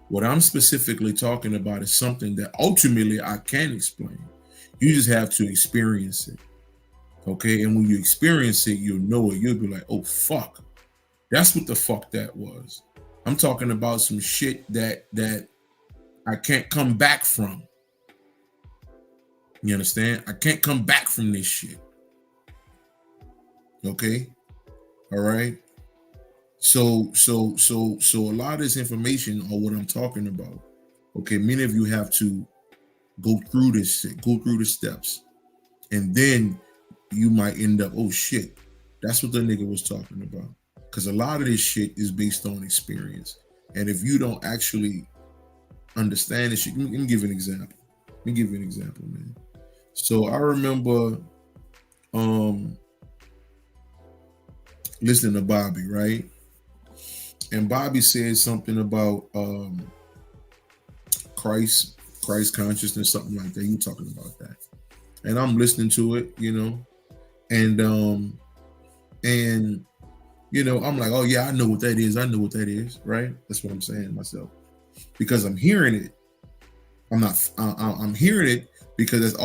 What I'm specifically talking about is something that ultimately I can explain. You just have to experience it. Okay, and when you experience it, you'll know it. You'll be like, oh, fuck. That's what the fuck that was. I'm talking about some shit that I can't come back from. You understand? I can't come back from this shit. Okay? All right? So a lot of this information on what I'm talking about. Okay, many of you have to go through this shit, go through the steps. And then you might end up, oh shit, that's what the nigga was talking about. Because a lot of this shit is based on experience. And if you don't actually understand this shit, let me give you an example. Man. So I remember listening to Bobby, right? And Bobby said something about Christ consciousness, something like that. You talking about that. And I'm listening to it, you know. And you know, I'm like, oh yeah, I know what that is, right? That's what I'm saying to myself. Because I'm hearing it. I'm hearing it because that's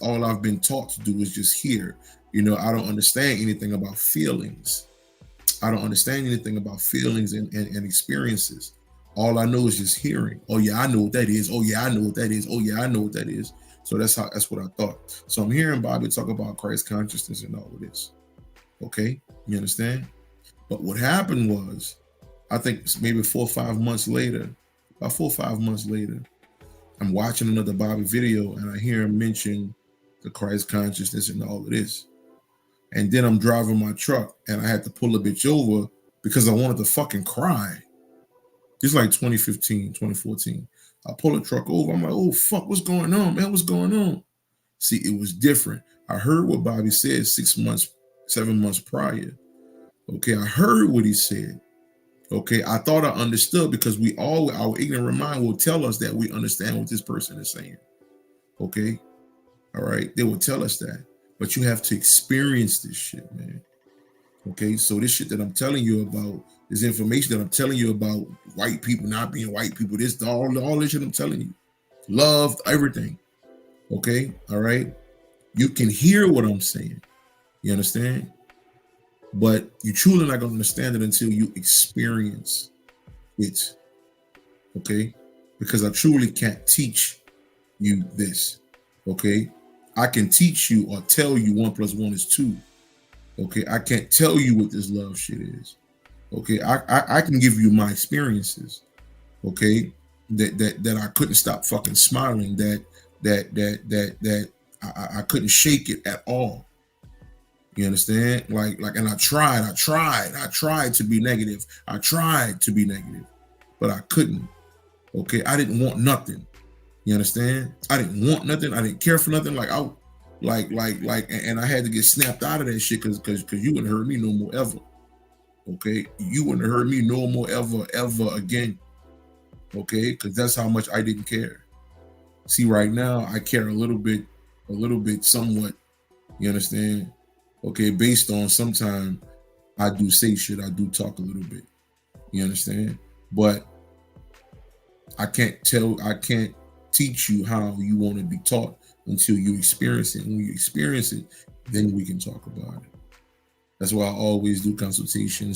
all I've been taught to do is just hear. You know, I don't understand anything about feelings. I don't understand anything about feelings and experiences. All I know is just hearing. Oh yeah, I know what that is. Oh yeah, I know what that is. Oh yeah, I know what that is. So that's what I thought. So I'm hearing Bobby talk about Christ consciousness and all of this. Okay, you understand? But what happened was, I think maybe 4 or 5 months later, I'm watching another Bobby video and I hear him mention the Christ consciousness and all of this. And then I'm driving my truck and I had to pull a bitch over because I wanted to fucking cry. It's like 2015, 2014. I pull a truck over. I'm like, oh, fuck, what's going on, man? What's going on? See, it was different. I heard what Bobby said 7 months prior. Okay, I heard what he said. Okay, I thought I understood because our ignorant mind will tell us that we understand what this person is saying. Okay, all right, they will tell us that. But you have to experience this shit, man. Okay, so this shit that I'm telling you about, this information that I'm telling you about white people not being white people, this all this shit I'm telling you, love, everything. Okay, all right, you can hear what I'm saying. You understand? But you truly not gonna understand it until you experience it. Okay, because I truly can't teach you this. Okay, I can teach you or tell you 1 + 1 is 2. Okay, I can't tell you what this love shit is. Okay, I can give you my experiences. Okay, that I couldn't stop fucking smiling. That I couldn't shake it at all. You understand? And I tried to be negative. I tried to be negative, but I couldn't. Okay, I didn't want nothing. You understand? I didn't want nothing. I didn't care for nothing. And I had to get snapped out of that shit because you wouldn't hurt me no more ever. Okay, you wouldn't hurt me no more ever again. Okay, because that's how much I didn't care. See, right now I care a little bit, somewhat. You understand? Okay, based on sometimes I do say shit, I do talk a little bit. You understand? But I can't teach you how you want to be taught until you experience it. When you experience it, then we can talk about it. That's why I always do consultation,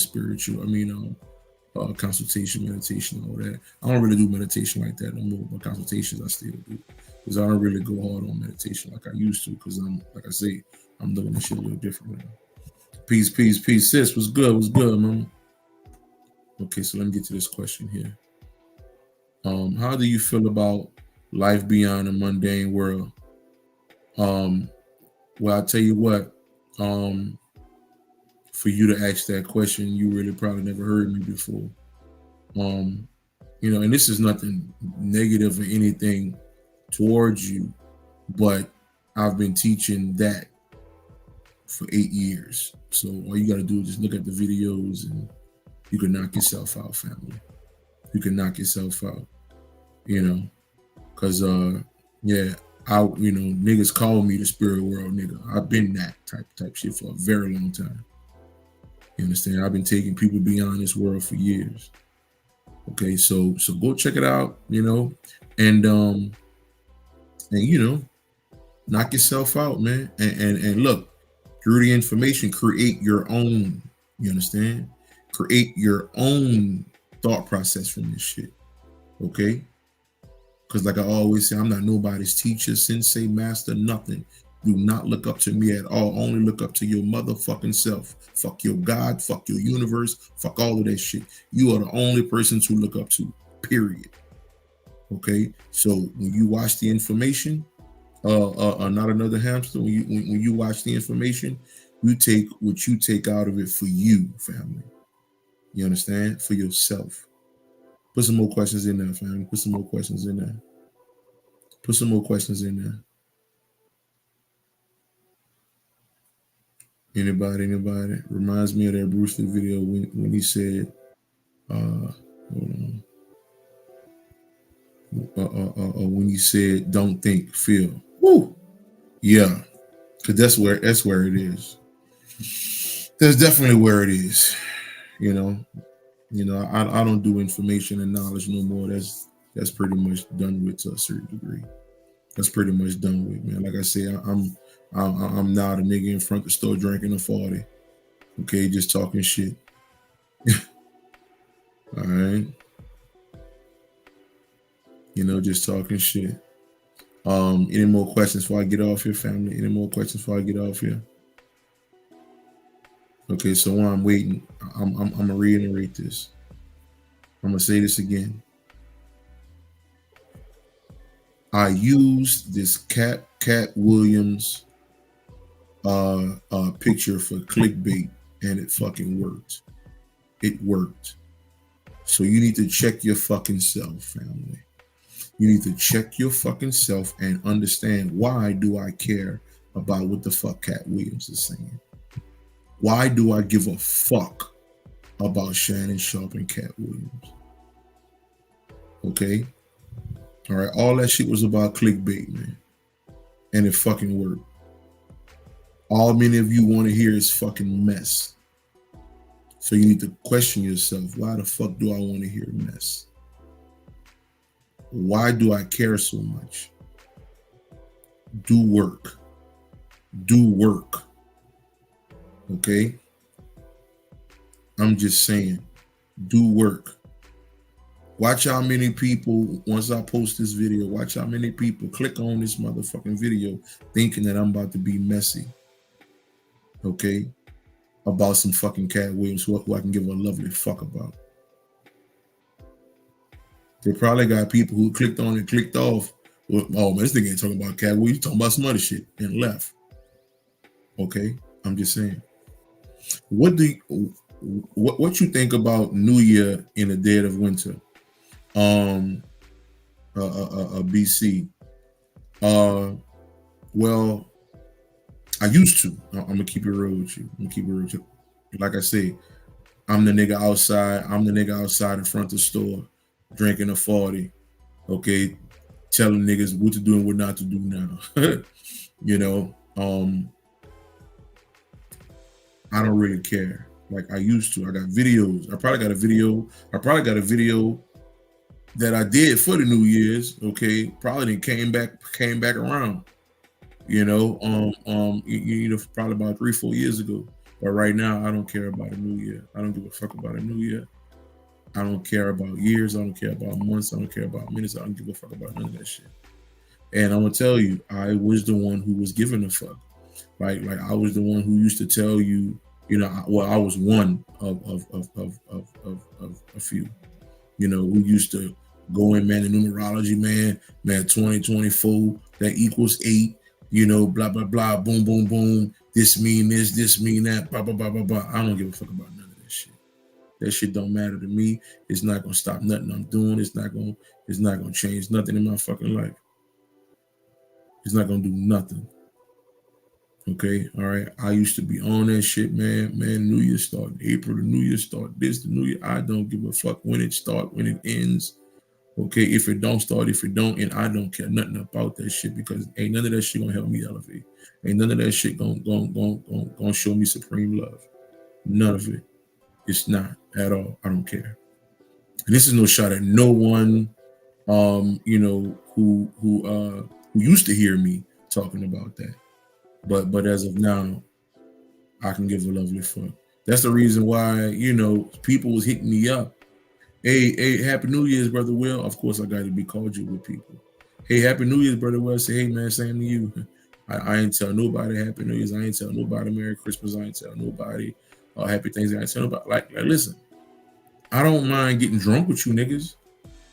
consultation, meditation, all that. I don't really do meditation like that no more, but consultations I still do. Because I don't really go hard on meditation like I used to, because like I say, I'm looking at shit a little different now. Peace, sis. What's good, man? Okay, so let me get to this question here. How do you feel about life beyond the mundane world? Well, I'll tell you what, for you to ask that question, you really probably never heard me before. And this is nothing negative or anything towards you, but I've been teaching that for 8 years. So all you got to do is just look at the videos and you can knock yourself out, family. You can knock yourself out, because niggas call me the spirit world nigga. I've been that type shit for a very long time. You understand? I've been taking people beyond this world for years. Okay, so go check it out, and knock yourself out, man. And look, through the information, create your own. You understand? Create your own thought process from this shit. Okay? Because like I always say, I'm not nobody's teacher, sensei, master, nothing. Do not look up to me at all. Only look up to your motherfucking self. Fuck your God, fuck your universe, fuck all of that shit. You are the only person to look up to, period. Okay? So when you watch the information, not another hamster, when you watch the information, you take what you take out of it for you, family. You understand? For yourself. Put some more questions in there, family. Put some more questions in there. Put some more questions in there. Anybody? Reminds me of that Bruce Lee video when he said, hold on. When he said, "Don't think, feel." Woo. Yeah, because that's where it is. That's definitely where it is. I don't do information and knowledge no more. That's pretty much done with to a certain degree. That's pretty much done with, man. Like I say, I'm not a nigga in front of the store drinking a 40. Okay, just talking shit. All right. Just talking shit. Any more questions before I get off here, family? Any more questions before I get off here? Okay, so while I'm waiting, I'm gonna reiterate this. I'm gonna say this again. I used this Cat Williams picture for clickbait, and it fucking worked. It worked. So you need to check your fucking self, family. You need to check your fucking self and understand, why do I care about what the fuck Cat Williams is saying? Why do I give a fuck about Shannon Sharpe and Cat Williams? Okay? All right, all that shit was about clickbait, man. And it fucking worked. All many of you want to hear is fucking mess. So you need to question yourself. Why the fuck do I want to hear mess? Why do I care so much? Do work. Do work. Okay? I'm just saying, do work. Watch how many people, once I post this video, watch how many people click on this motherfucking video thinking that I'm about to be messy. Okay? About some fucking Cat Williams who I can give a lovely fuck about. They probably got people who clicked on and clicked off. Well, oh man, this thing ain't talking about cat. We talking about some other shit and left. Okay, I'm just saying. What do you, what you think about New Year in the dead of winter? Um, BC. Well, I used to. I'm gonna keep it real with you. I'm gonna keep it real with you. Like I say, I'm the nigga outside. I'm the nigga outside in front of the store, drinking a 40. Okay, telling niggas what to do and what not to do now. You know, I don't really care like I used to. I got videos. I probably got a video. I probably got a video that I did for the New Year's. Okay, probably then came back around. You know, probably about 3-4 years ago. But right now, I don't care about a New Year. I don't give a fuck about a New Year. I don't care about years. I don't care about months. I don't care about minutes. I don't give a fuck about none of that shit. And I'm gonna tell you, I was the one who was giving a fuck. Like I was the one who used to tell you, I was one of a few, who used to go in, man, the numerology, man, 2024, that equals 8, blah, blah, blah, boom, boom, boom. This mean this mean that, blah, blah, blah, blah, blah. I don't give a fuck about none of that shit. That shit don't matter to me. It's not gonna stop nothing I'm doing. It's not gonna change nothing in my fucking life. It's not gonna do nothing. Okay, all right. I used to be on that shit, man. New Year start in April, the New Year start this, the New Year. I don't give a fuck when it start, when it ends. Okay, if it don't start, if it don't, and I don't care nothing about that shit because ain't none of that shit gonna help me elevate. Ain't none of that shit gonna show me supreme love. None of it. It's not at all. I don't care. And this is no shot at no one, who used to hear me talking about that. But as of now, I can give a lovely fuck. That's the reason why, people was hitting me up. Hey, Happy New Year's, Brother Will. Of course, I got to be cordial with people. Hey, Happy New Year's, Brother Will. Say, hey, man, same to you. I ain't tell nobody Happy New Year's. I ain't tell nobody Merry Christmas. I ain't tell nobody Happy Thanksgiving. I ain't tell nobody. Like, listen, I don't mind getting drunk with you niggas.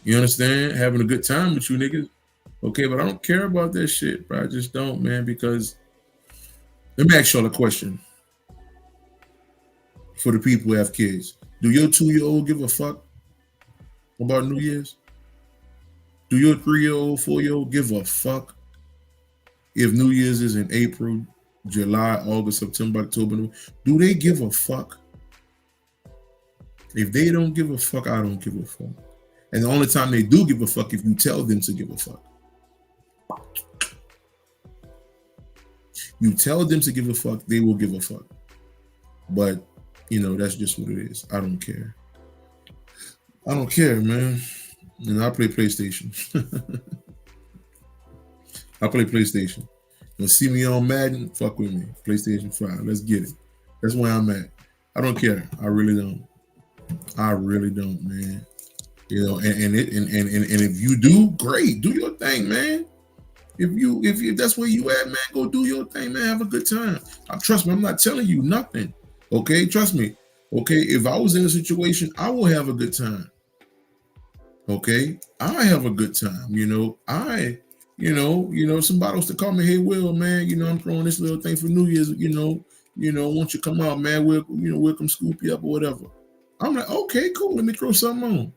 You understand? Having a good time with you niggas. Okay, but I don't care about that shit, bro. I just don't, man, because let me ask y'all a question. For the people who have kids, do your 2-year-old give a fuck about New Year's? Do your 3-year-old, 4-year-old give a fuck if New Year's is in April, July, August, September, October? Do they give a fuck? If they don't give a fuck, I don't give a fuck. And the only time they do give a fuck if you tell them to give a fuck. You tell them to give a fuck, they will give a fuck. But, that's just what it is. I don't care. I don't care, man. I play PlayStation. I play PlayStation. You see me on Madden? Fuck with me. PlayStation 5. Let's get it. That's where I'm at. I don't care. I really don't. I really don't, man. And if you do, great. Do your thing, man. If that's where you at, man, go do your thing, man. Have a good time. Trust me, I'm not telling you nothing. Okay, trust me. Okay, if I was in a situation, I will have a good time. Okay, I have a good time. Somebody was to call me, hey, Will, man, I'm throwing this little thing for New Year's. Won't you come out, man? We'll come scoop you up or whatever. I'm like, okay, cool. Let me throw something on.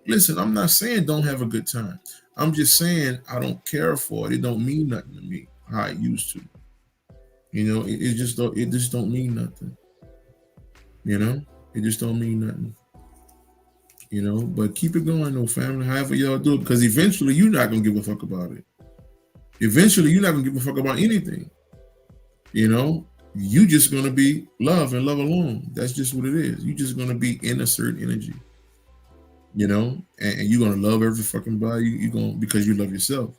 Listen, I'm not saying don't have a good time. I'm just saying I don't care for it. It don't mean nothing to me how it used to. It just don't mean nothing. It just don't mean nothing. But keep it going though, family. However y'all do it, because eventually you're not gonna give a fuck about it. Eventually you're not gonna give a fuck about anything. You just gonna be love and love alone. That's just what it is. You just gonna be in a certain energy. And you're gonna love every fucking body. You gonna because you love yourself.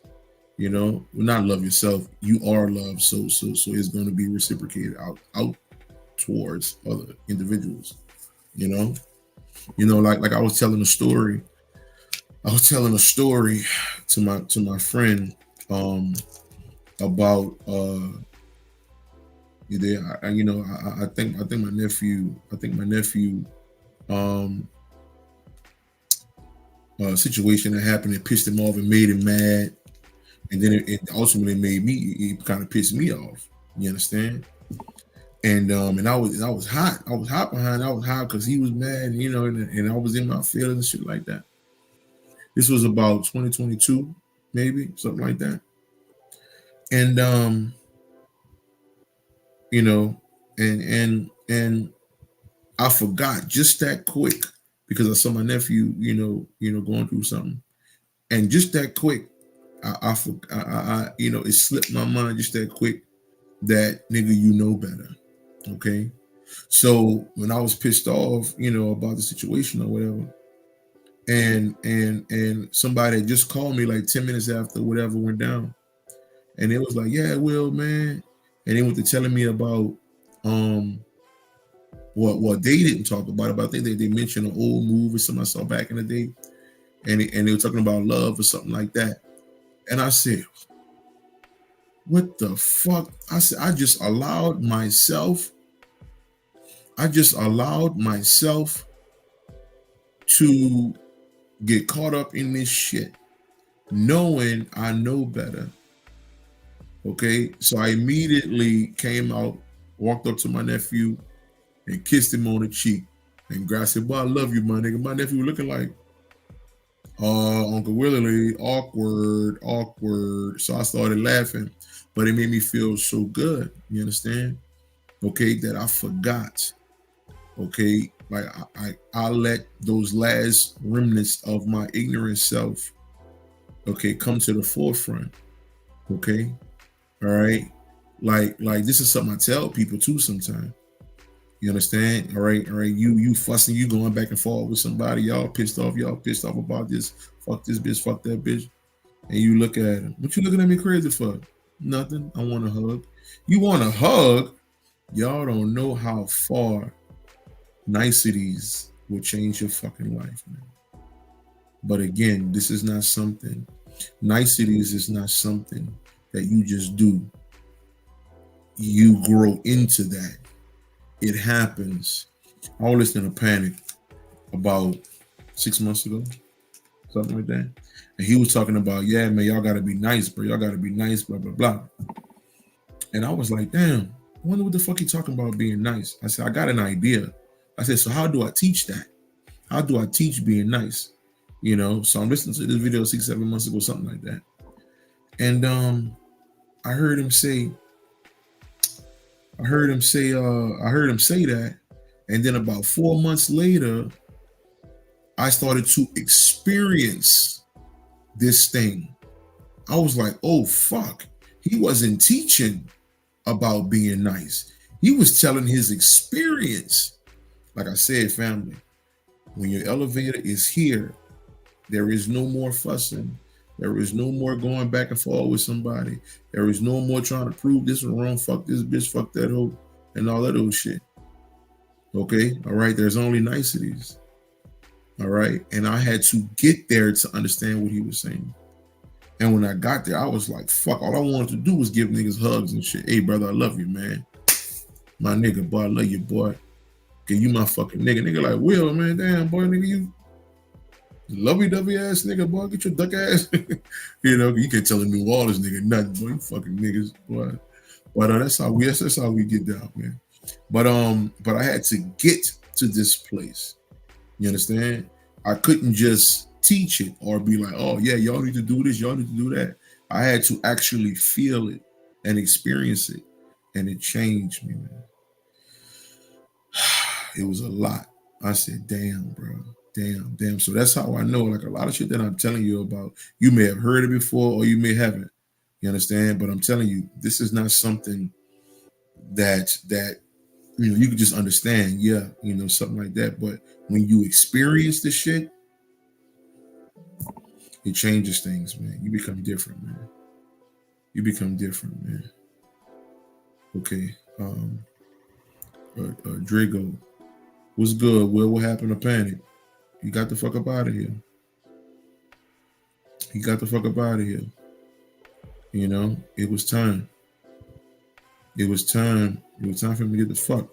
Not love yourself. You are loved, so it's gonna be reciprocated out towards other individuals. Like I was telling a story. I was telling a story to my friend about I think my nephew situation that happened that pissed him off and made him mad, and then it ultimately made me. It kind of pissed me off. You understand? And I was hot. I was hot behind. I was hot because he was mad, you know, and I was in my feelings and shit like that. This was about 2022, maybe something like that. And you know, and I forgot just that quick because I saw my nephew, going through something, and just that quick, it slipped my mind just that quick that nigga, you know better, okay? So when I was pissed off, about the situation or whatever, and somebody just called me like 10 minutes after whatever went down, and it was like, yeah, Will, man, and they went to telling me about what they didn't talk about, but I think they mentioned an old movie something I saw back in the day, and they were talking about love or something like that. And I said, what the fuck? I said, I just allowed myself to get caught up in this shit, knowing I know better. Okay. So I immediately came out, walked up to my nephew and kissed him on the cheek. And I said, boy, I love you, my nigga. My nephew was looking like, Uncle Willie, awkward, awkward. So I started laughing, but it made me feel so good. You understand? Okay, that I forgot. Okay, like I let those last remnants of my ignorant self, okay, come to the forefront. Okay, all right. Like this is something I tell people too sometimes. You understand? All right, all right. You fussing, you going back and forth with somebody, y'all pissed off about this. Fuck this bitch, fuck that bitch. And you look at him. What you looking at me crazy for? Nothing. I want a hug. You want a hug? Y'all don't know how far niceties will change your fucking life, man. But again, this is not something. Niceties is not something that you just do. You grow into that. It happens. I was listening to Panic about 6 months ago, something like that. And he was talking about, yeah, man, y'all gotta be nice, bro. Y'all gotta be nice, blah, blah, blah. And I was like, damn, I wonder what the fuck he talking about being nice. I said, I got an idea. I said, so how do I teach that? How do I teach being nice? So I'm listening to this video 6-7 months ago, something like that. And I heard him say that. And then about 4 months later, I started to experience this thing. I was like, oh, fuck. He wasn't teaching about being nice. He was telling his experience. Like I said, family, when your elevator is here, there is no more fussing. There is no more going back and forth with somebody. There is no more trying to prove this or wrong. Fuck this bitch, fuck that hoe, and all that old shit. Okay, all right. There's only niceties. All right, and I had to get there to understand what he was saying. And when I got there, I was like, fuck, all I wanted to do was give niggas hugs and shit. Hey, brother, I love you, man. My nigga, boy, I love you, boy. Okay, you my fucking nigga. Nigga like, Will, man, damn, boy, nigga, you lovey-dovey ass nigga, boy, get your duck ass. You can't tell a New Orleans nigga nothing, boy, you fucking niggas, boy. But that's how we get down, man. But I had to get to this place. You understand? I couldn't just teach it or be like, oh yeah, y'all need to do this, y'all need to do that. I had to actually feel it and experience it, and it changed me, man. It was a lot. I said, damn, bro. Damn. So that's how I know, like, a lot of shit that I'm telling you about, you may have heard it before or you may haven't. You understand? But I'm telling you, this is not something that you can just understand. Yeah, something like that. But when you experience the shit, it changes things, man. You become different, man. Okay. Drago, what's good? Will, what happened to Panic? He got the fuck up out of here. It was time. It was time for him to get the fuck.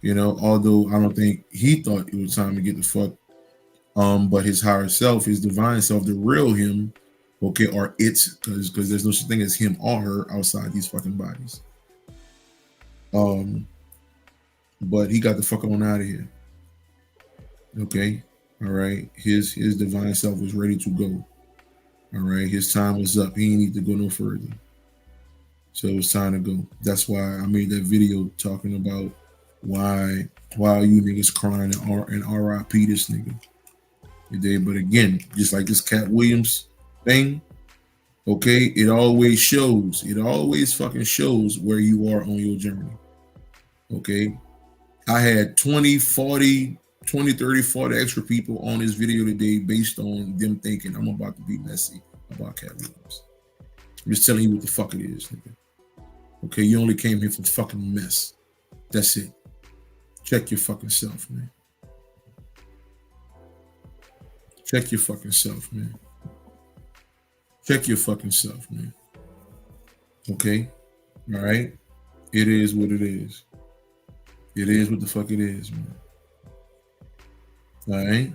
Although I don't think he thought it was time to get the fuck. But his higher self, his divine self, the real him, okay, or it's because there's no such thing as him or her outside these fucking bodies. But he got the fuck on out of here. Okay. All right. His divine self was ready to go. All right. His time was up. He didn't need to go no further. So it was time to go. That's why I made that video talking about why are you niggas crying and RIP this nigga. But again, just like this Cat Williams thing, okay, it always fucking shows where you are on your journey. Okay. I had 20, 40, 20, 30, 40 extra people on this video today based on them thinking I'm about to be messy about Cat Williams. I'm just telling you what the fuck it is, nigga. Okay, you only came here for fucking mess. That's it. Check your fucking self, man. Check your fucking self, man. Check your fucking self, man. Okay? All right? It is what it is. It is what the fuck it is, man. All right?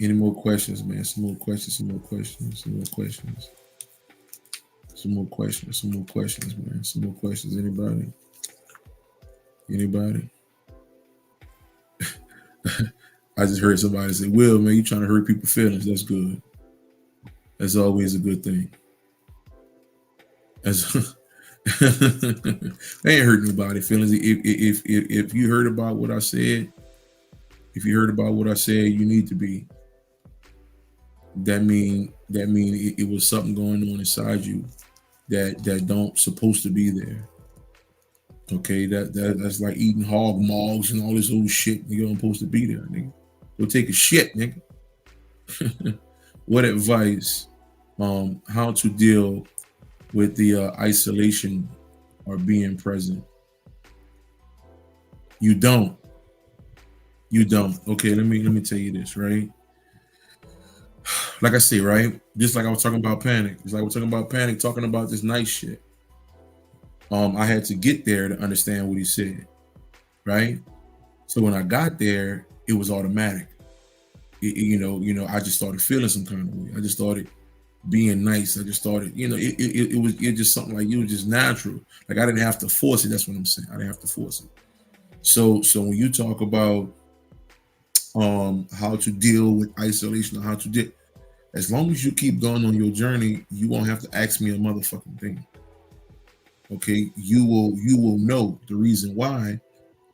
Any more questions, man? Some more questions, man. Some more questions. Anybody? I just heard somebody say, Will, man, you trying to hurt people's feelings. That's good. That's always a good thing. I ain't hurt nobody's feelings. If you heard about what I said, you need to be. That mean it was something going on inside you that don't supposed to be there. Okay, that's like eating hog maws and all this old shit. You don't supposed to be there, nigga. Go take a shit, nigga. What advice? How to deal with the isolation or being present? You don't. Okay, let me tell you this, right? Like I say, right? Just like I was talking about panic. It's like we're talking about panic, talking about this nice shit. I had to get there to understand what he said, right? So when I got there, it was automatic. I just started feeling some kind of way. I just started being nice. I just started, it was just something like, it was just natural. Like I didn't have to force it. That's what I'm saying. I didn't have to force it. So when you talk about how to deal with isolation or how to deal, as long as you keep going on your journey, you won't have to ask me a motherfucking thing. Okay, you will know the reason why,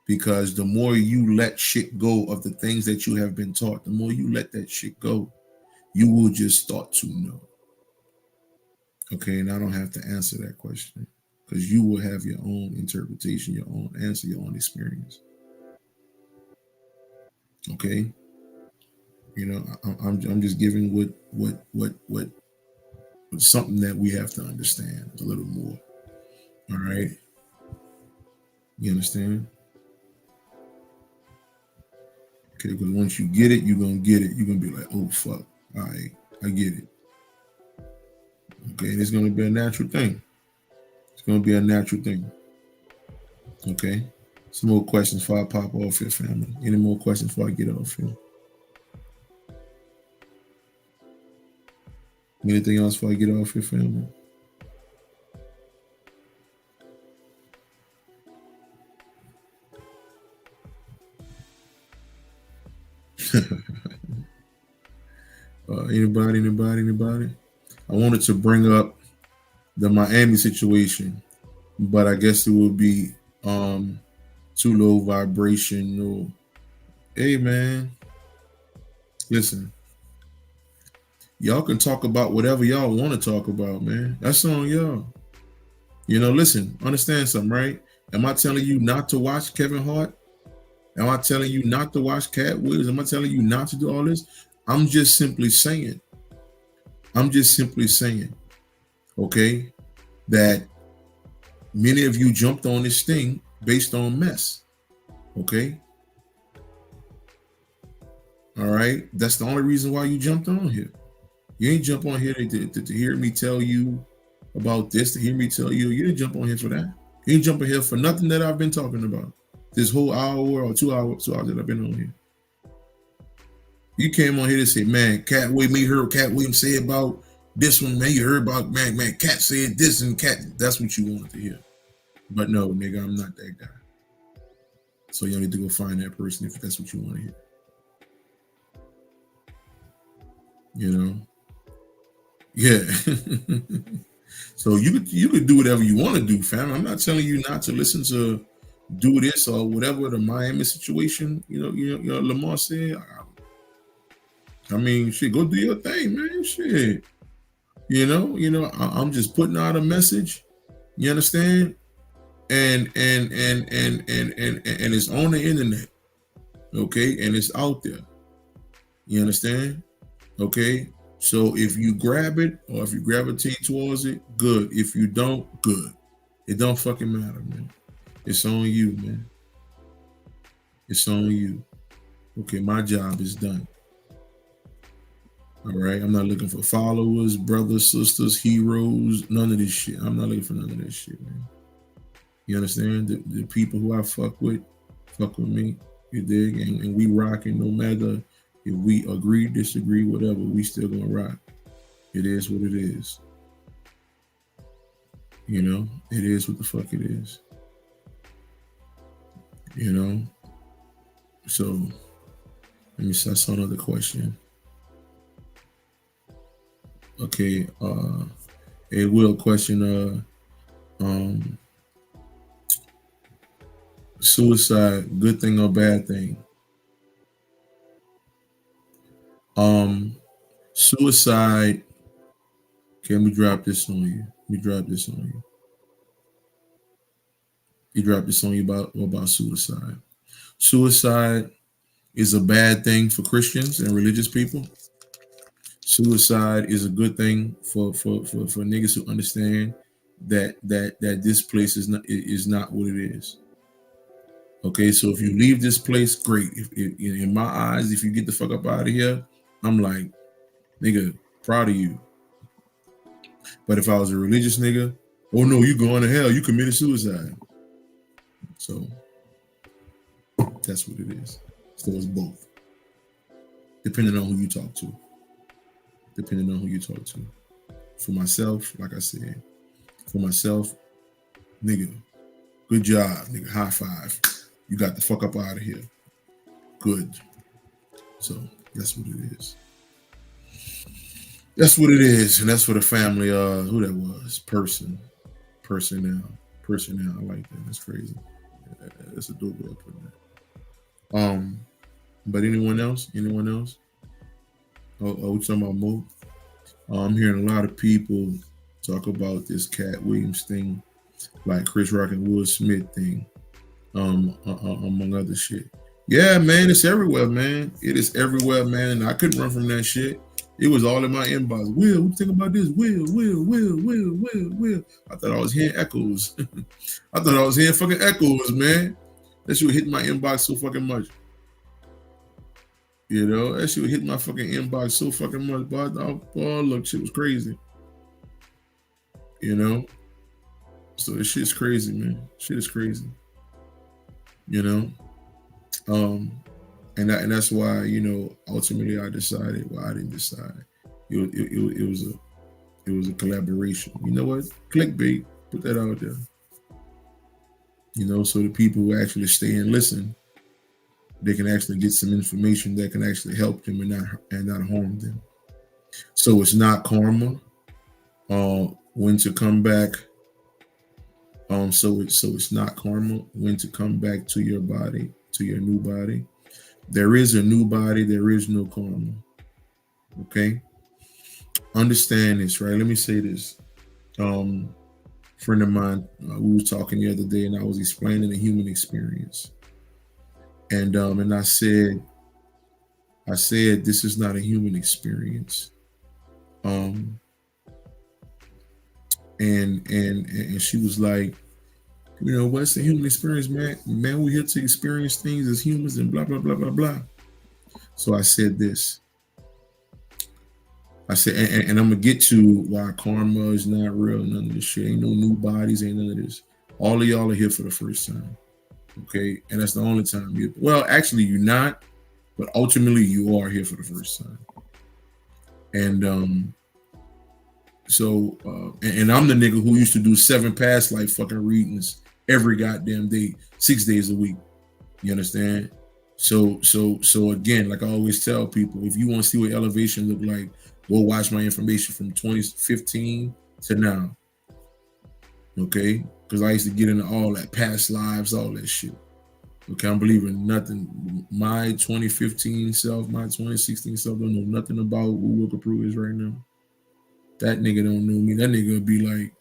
because the more you let shit go of the things that you have been taught, the more you let that shit go, you will just start to know. Okay, and I don't have to answer that question because you will have your own interpretation, your own answer, your own experience. Okay, I'm just giving what something that we have to understand a little more. All right, you understand? Okay, because once you get it, you're gonna get it. You're gonna be like, oh fuck, all right, I get it. Okay, and it's gonna be a natural thing. It's gonna be a natural thing. Okay. Some more questions before I pop off here, family. Any more questions before I get off here? Anything else before I get off here, family? Anybody? I wanted to bring up the Miami situation, but I guess it would be too low vibrational. Hey man, listen, y'all can talk about whatever y'all want to talk about, man. That's on y'all. Listen, understand something, right? Am I telling you not to watch Kevin Hart? Am I telling you not to watch Cat Williams? Am I telling you not to do all this? I'm just simply saying, okay, that many of you jumped on this thing based on mess. Okay. All right. That's the only reason why you jumped on here. You ain't jump on here to hear me tell you about this, to hear me tell you. You didn't jump on here for that. You ain't jump on here for nothing that I've been talking about this whole hour or 2 hours that I've been on here. You came on here to say, man, Cat Williams, you heard Cat Williams say about this one, man. You heard about man, Cat said this and Cat. That's what you wanted to hear. But no, nigga, I'm not that guy. So you need to go find that person if that's what you want to hear. You know? Yeah. So you could do whatever you want to do, fam. I'm not telling you not to listen to do this or whatever the Miami situation. Lamar said. I mean, shit, go do your thing, man. Shit. I'm just putting out a message. You understand? And it's on the internet. Okay, and it's out there. You understand? Okay. So if you grab it or if you gravitate towards it, good. If you don't, good. It don't fucking matter, man. It's on you, man. It's on you. Okay, my job is done. All right. I'm not looking for followers, brothers, sisters, heroes, none of this shit. I'm not looking for none of that shit, man. You understand? The people who I fuck with me. You dig? And we rocking no matter if we agree, disagree, whatever, we still gonna rock. It is what it is. You know, it is what the fuck it is. You know? So let me ask another question. Okay, a real question, suicide, good thing or bad thing? Suicide, can we drop this on you? You drop this on you. You drop this on you about suicide. Suicide is a bad thing for Christians and religious people. Suicide is a good thing for niggas who understand that this place is not what it is. Okay, so if you leave this place, great. If in my eyes, if you get the fuck up out of here, I'm like, nigga, proud of you. But if I was a religious nigga, oh no, you going to hell, you committed suicide. So that's what it is. So it's both. Depending on who you talk to. For myself, like I said, nigga, good job, nigga, high five. You got the fuck up out of here. Good. So that's what it is. That's what it is. And that's for the family, who that was. Personnel. I like that. That's crazy. That's a dope way of putting that. But anyone else? Oh, we talking about Mo? I'm hearing a lot of people talk about this Cat Williams thing, like Chris Rock and Will Smith thing, among other shit. Yeah, man, it's everywhere, man. It is everywhere, man. I couldn't run from that shit. It was all in my inbox. Will, what you think about this? Will. I thought I was hearing echoes. I thought I was hearing fucking echoes, man. That shit would hit my inbox so fucking much. You know, that shit would hit my fucking inbox so fucking much. But look, shit was crazy. You know? So this shit's crazy, man. Shit is crazy. You know? And that's why, you know, ultimately I decided, well, I didn't decide. It was a collaboration. You know what? Clickbait, put that out there. You know, so the people who actually stay and listen, they can actually get some information that can actually help them and not harm them. So it's not karma. When to come back. So it's not karma. When to come back to your body, to your new body. There is a new body. There is no karma. Okay. Understand this, right? Let me say this. Friend of mine, we was talking the other day, and I was explaining the human experience. And I said this is not a human experience. And she was like, you know, what's the human experience, man? Man, we're here to experience things as humans and blah, blah, blah, blah, blah. So I said this. I said, and I'm going to get to why karma is not real. None of this shit. Ain't no new bodies. Ain't none of this. All of y'all are here for the first time. Okay. And that's the only time well, actually, you're not. but ultimately you are here for the first time. And and I'm the nigga who used to do 7 past life fucking readings every goddamn day, 6 days a week. You understand? So again, like I always tell people, if you want to see what elevation look like, go watch my information from 2015 to now. Okay? Because I used to get into all that past lives, all that shit. Okay, I'm believing nothing. My 2015 self, my 2016 self don't know nothing about who Copprue is right now. That nigga don't know me. That nigga would be like,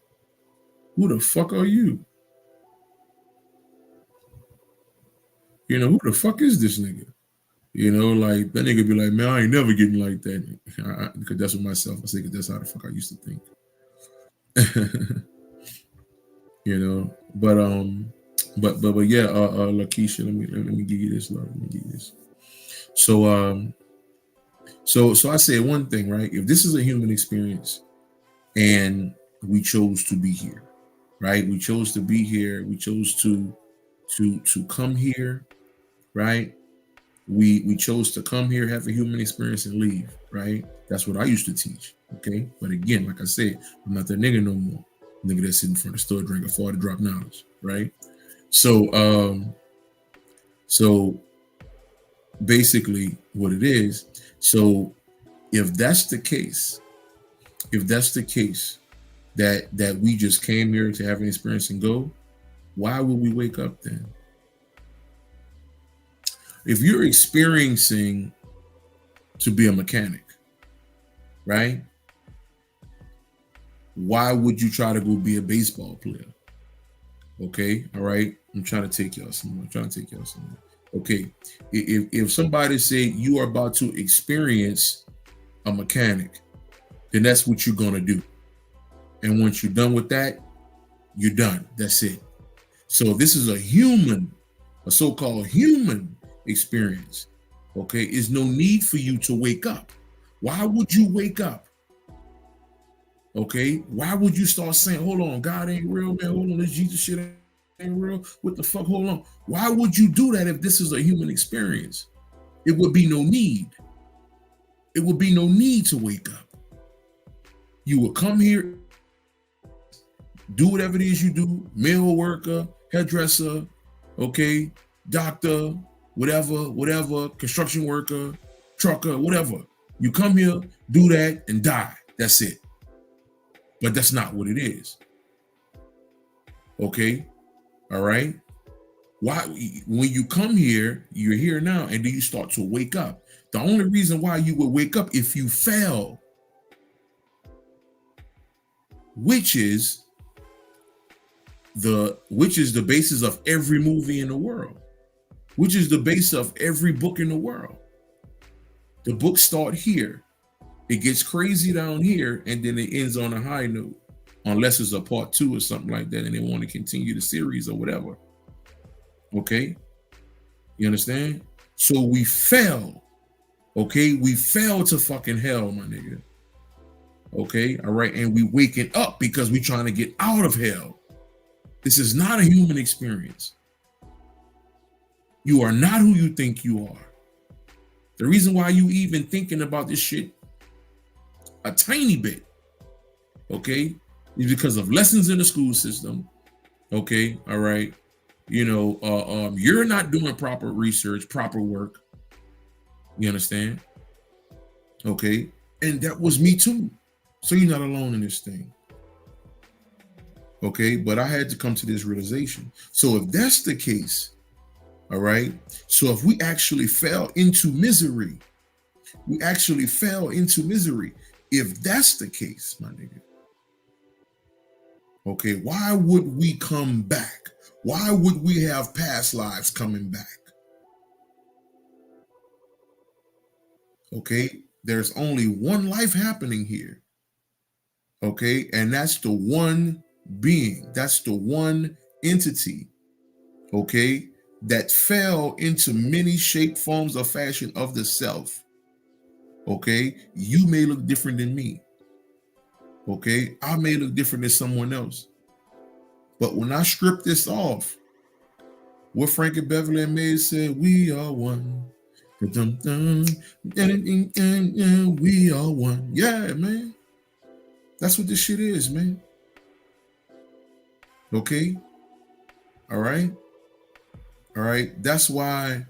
who the fuck are you? You know, who the fuck is this nigga? You know, like that nigga be like, man, I ain't never getting like that. Because that's what myself I say, because that's how the fuck I used to think. You know, but yeah, Lakeisha, let me give you this, love. Let me give you this. So I said one thing, right? If this is a human experience and we chose to be here, right? We chose to be here. We chose to come here, right? We chose to come here, have a human experience, and leave, right? That's what I used to teach. Okay. But again, like I said, I'm not that nigga no more. Nigga that's sitting in front of the store drinking 40 drop knowledge, right? So basically what it is, so if that's the case that we just came here to have an experience and go, why would we wake up then? If you're experiencing to be a mechanic, right? Why would you try to go be a baseball player? Okay, all right. I'm trying to take y'all somewhere. Okay, if somebody say you are about to experience a mechanic, then that's what you're gonna do. And once you're done with that, you're done. That's it. So this is a so-called human experience. Okay, is no need for you to wake up. Why would you wake up? Okay, why would you start saying, hold on, God ain't real, man, hold on, this Jesus shit ain't real, what the fuck, hold on? Why would you do that if this is a human experience? It would be no need. It would be no need to wake up. You will come here, do whatever it is you do, mail worker, hairdresser, okay, doctor, whatever, construction worker, trucker, whatever. You come here, do that, and die. That's it. But that's not what it is. Okay? All right? Why, when you come here, you're here now, and then you start to wake up. The only reason why you would wake up if you fell, which is the basis of every movie in the world, which is the base of every book in the world. The books start here. It gets crazy down here, and then it ends on a high note, unless it's a part 2 or something like that, and they want to continue the series or whatever. Okay? You understand? So we fell. Okay? We fell to fucking hell, my nigga. Okay? All right? And we waking up because we trying to get out of hell. This is not a human experience. You are not who you think you are. The reason why you even thinking about this shit a tiny bit, okay, is because of lessons in the school system. Okay, all right. You know, you're not doing proper research, proper work. You understand? Okay, and that was me too. So you're not alone in this thing. Okay, but I had to come to this realization. So if that's the case, all right, so if we actually fell into misery, if that's the case, my nigga, okay, why would we come back? Why would we have past lives coming back? Okay, there's only one life happening here. Okay, and that's the one being, that's the one entity, okay, that fell into many shape, forms, or fashion of the self. Okay, you may look different than me. Okay, I may look different than someone else. But when I strip this off, what Frankie Beverly and Mays said, we are one. We are one. Yeah, man. That's what this shit is, man. Okay. All right. All right. That's why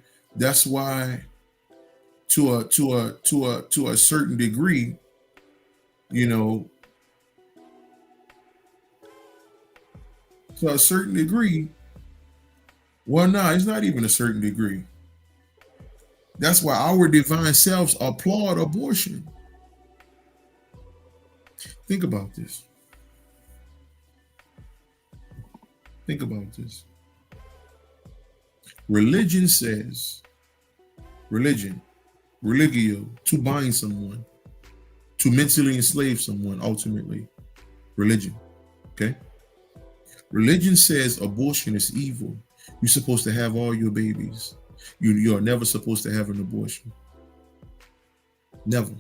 to a certain degree, you know, to a certain degree, well, no, it's not even a certain degree. That's why our divine selves applaud abortion. Think about this. Think about this. Religion says, religion, religio, to bind someone, to mentally enslave someone, ultimately. Religion. Okay? Religion says abortion is evil. You're supposed to have all your babies. You are never supposed to have an abortion. Never.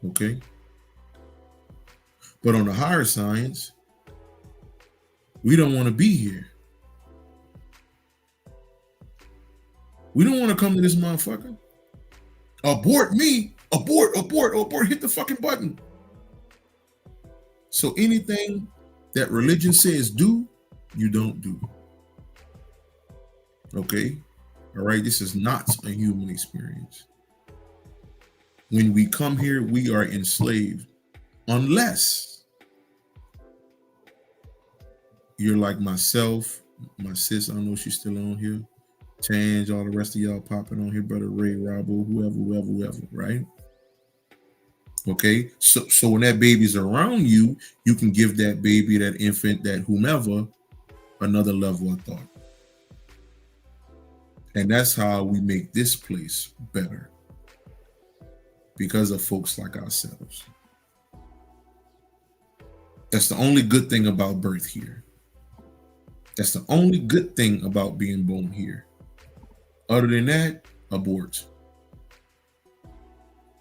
Okay? But on the higher science, we don't want to be here. We don't want to come to this motherfucker. Abort me. Abort, abort, abort. Hit the fucking button. So anything that religion says do, you don't do. Okay? All right? This is not a human experience. When we come here, we are enslaved. Unless you're like myself, my sis, I don't know if she's still on here. Change, all the rest of y'all popping on here, brother Ray, Robbo, whoever, right? Okay, so when that baby's around you, you can give that baby, that infant, that whomever, another level of thought. And that's how we make this place better. Because of folks like ourselves. That's the only good thing about birth here. That's the only good thing about being born here. Other than that, abort.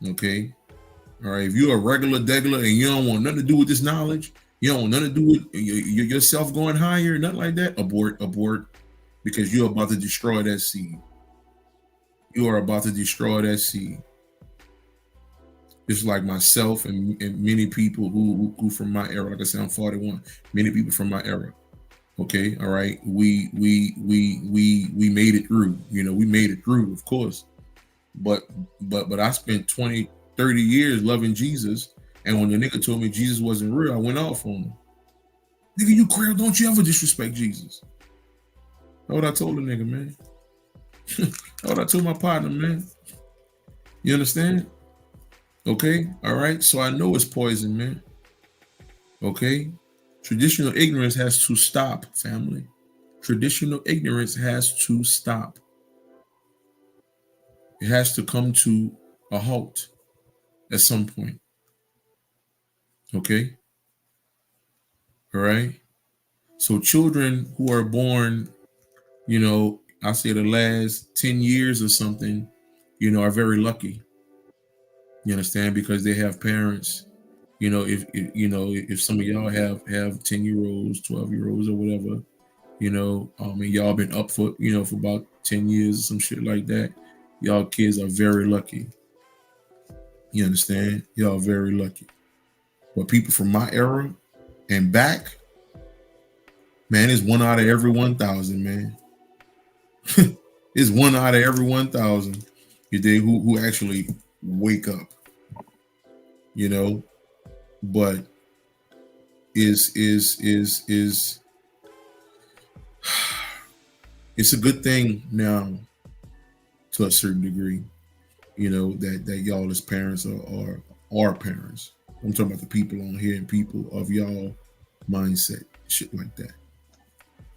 Okay? All right, if you're a regular degular and you don't want nothing to do with this knowledge, you don't want nothing to do with yourself going higher, nothing like that, abort, because you're about to destroy that seed. You are about to destroy that seed. Just like myself and many people who from my era, like I said, I'm 41, many people from my era. Okay, all right, we made it through. We made it through, of course. But I spent 20, 30 years loving Jesus, and when the nigga told me Jesus wasn't real, I went off on him. Nigga, you crazy? Don't you ever disrespect Jesus? That's what I told the nigga, man. That's what I told my partner, man. You understand? Okay, all right. So I know it's poison, man. Okay. Traditional ignorance has to stop, family. Traditional ignorance has to stop. It has to come to a halt at some point. Okay? All right? So children who are born, I say the last 10 years or something, are very lucky. You understand? Because they have parents. If some of y'all have 10-year-olds, 12-year-olds or whatever, and y'all been up for about 10 years or some shit like that, y'all kids are very lucky. You understand? Y'all very lucky. But people from my era and back, man, it's 1 out of every 1,000, man. It's 1 out of every 1,000 who actually wake up. But is it's a good thing now to a certain degree, that y'all as parents are parents. I'm talking about the people on here and people of y'all mindset, shit like that.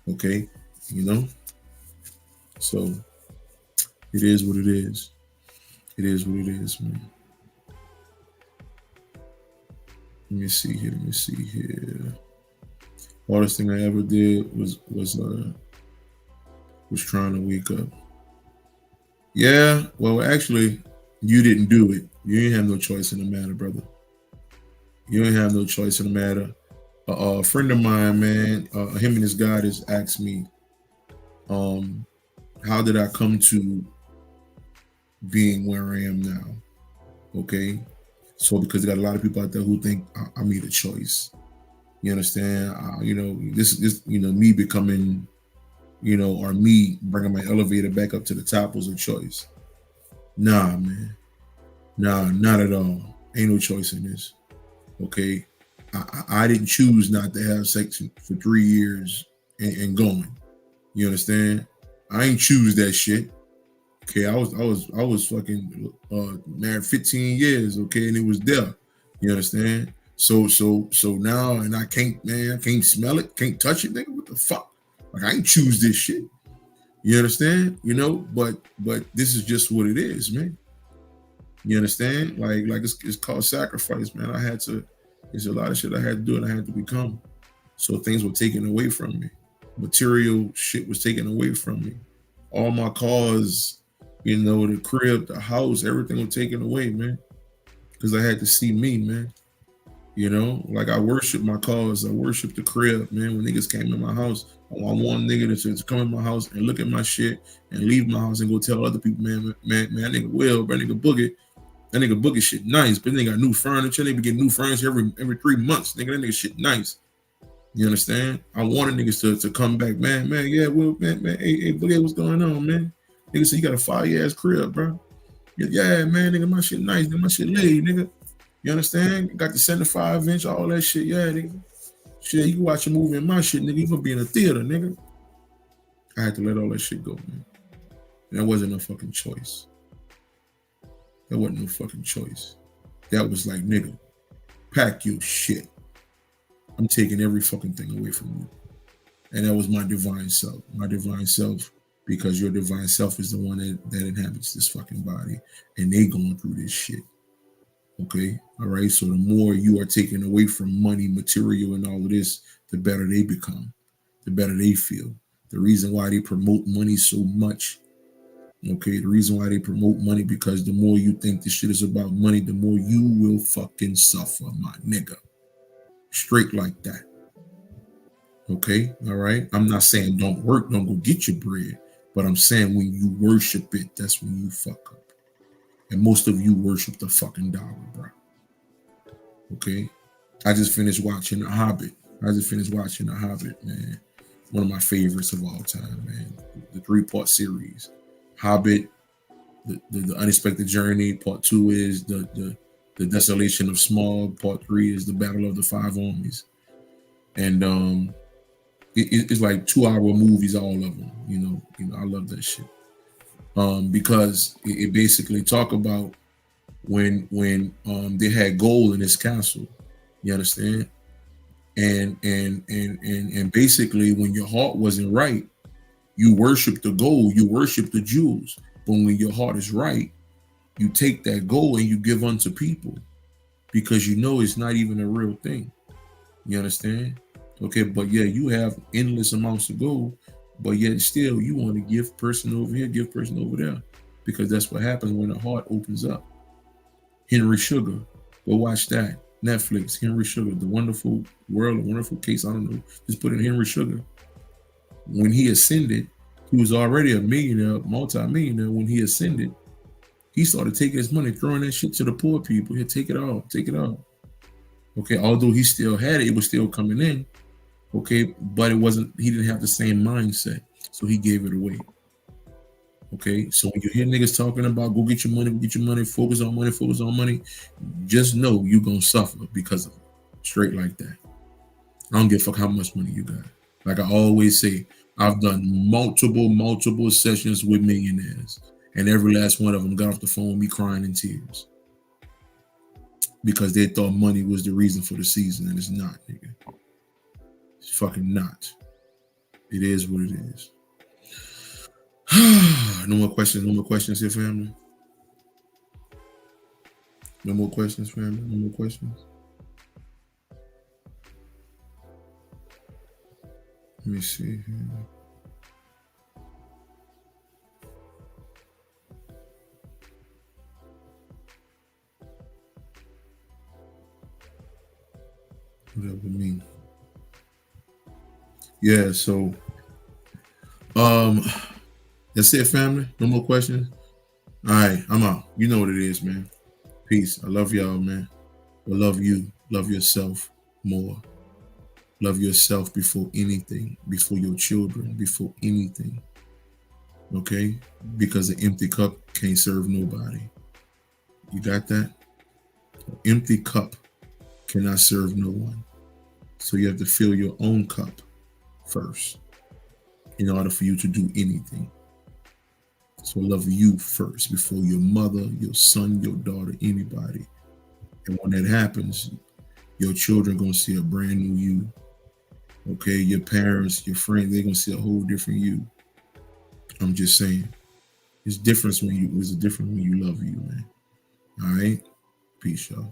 Okay, so it is what it is. It is what it is, man. Let me see here. Hardest thing I ever did was trying to wake up. Yeah, well, actually, you didn't do it. You didn't have no choice in the matter, brother. You didn't have no choice in the matter. A friend of mine, man, him and his God has asked me, how did I come to being where I am now? Okay, so because there got a lot of people out there who think I made a choice. You understand? This me becoming, or me bringing my elevator back up to the top was a choice. Nah, man. Nah, not at all. Ain't no choice in this. Okay, I didn't choose not to have sex for 3 years and going. You understand? I ain't choose that shit. Okay, I was fucking married 15 years. Okay, and it was there. You understand? So now, and I can't smell it, can't touch it, nigga. What the fuck? Like I ain't choose this shit. You understand? But this is just what it is, man. You understand? Like it's called sacrifice, man. There's a lot of shit I had to do and I had to become. So things were taken away from me. Material shit was taken away from me. All my cars, the crib, the house, everything was taken away, man. Because I had to see me, man. Like I worship my cars, I worship the crib, man. When niggas came in my house, I want nigga to come in my house and look at my shit and leave my house and go tell other people, man, that nigga Will, that nigga Boogie. That nigga Boogie shit nice, but they got new furniture. They be getting new furniture every 3 months. Nigga, that nigga shit nice. You understand? I wanted niggas to come back, man, yeah, Will, man, hey, Boogie, what's going on, man? Nigga said you got a fire ass crib, bro. Yeah, man, nigga, my shit nice, nigga, my shit laid, nigga. You understand? Got the 75-inch, all that shit, yeah, nigga. Shit, you can watch a movie in my shit, nigga. You gonna be in a theater, nigga. I had to let all that shit go, man. And that wasn't no fucking choice. That wasn't no fucking choice. That was like, nigga, pack your shit. I'm taking every fucking thing away from you. And that was my divine self. My divine self, because your divine self is the one that inhabits this fucking body. And they going through this shit. Okay? All right? So the more you are taken away from money, material, and all of this, the better they become. The better they feel. The reason why they promote money so much. Okay, the reason why they promote money, because the more you think this shit is about money, the more you will fucking suffer, my nigga. Straight like that. Okay, all right. I'm not saying don't work, don't go get your bread, but I'm saying when you worship it, that's when you fuck up. And most of you worship the fucking dollar, bro. Okay, I just finished watching The Hobbit. Man. One of my favorites of all time, man. The 3-part series. Hobbit, the Unexpected Journey. Part 2 is the Desolation of Smaug. Part 3 is the Battle of the Five Armies. And it's like 2-hour movies, all of them. I love that shit. Because it basically talk about when they had gold in this castle. You understand? And basically when your heart wasn't right, you worship the gold, you worship the jewels. But when your heart is right, you take that gold and you give unto people because it's not even a real thing. You understand? Okay, but yeah, you have endless amounts of gold, but yet still you want to give person over here, give person over there, because that's what happens when the heart opens up. Henry Sugar, go watch that. Netflix, Henry Sugar, The Wonderful World, A Wonderful Case. I don't know. Just put in Henry Sugar. When he ascended, he was already a millionaire, multi-millionaire. When he ascended, he started taking his money, throwing that shit to the poor people. Here, take it all, take it all. Okay, although he still had it, it was still coming in. Okay, but he didn't have the same mindset, so he gave it away. Okay, so when you hear niggas talking about go get your money, focus on money, just know you're gonna suffer because of it. Straight like that. I don't give a fuck how much money you got. Like I always say, I've done multiple sessions with millionaires, and every last one of them got off the phone with me crying in tears because they thought money was the reason for the season, and it's not, nigga. It's fucking not. It is what it is. No more questions here, family. No more questions, family. No more questions. Let me see here. What that would mean? Yeah, so That's it, family. No more questions. All right, I'm out. You know what it is, man. Peace. I love y'all, man. I love you. Love yourself more. Love yourself before anything, before your children, before anything. Okay? Because an empty cup can't serve nobody. You got that? An empty cup cannot serve no one. So you have to fill your own cup first in order for you to do anything. So love you first before your mother, your son, your daughter, anybody. And when that happens, your children gonna see a brand new you. Okay, your parents, your friends, they're gonna see a whole different you. I'm just saying. It's different when you love you, man. All right. Peace, y'all.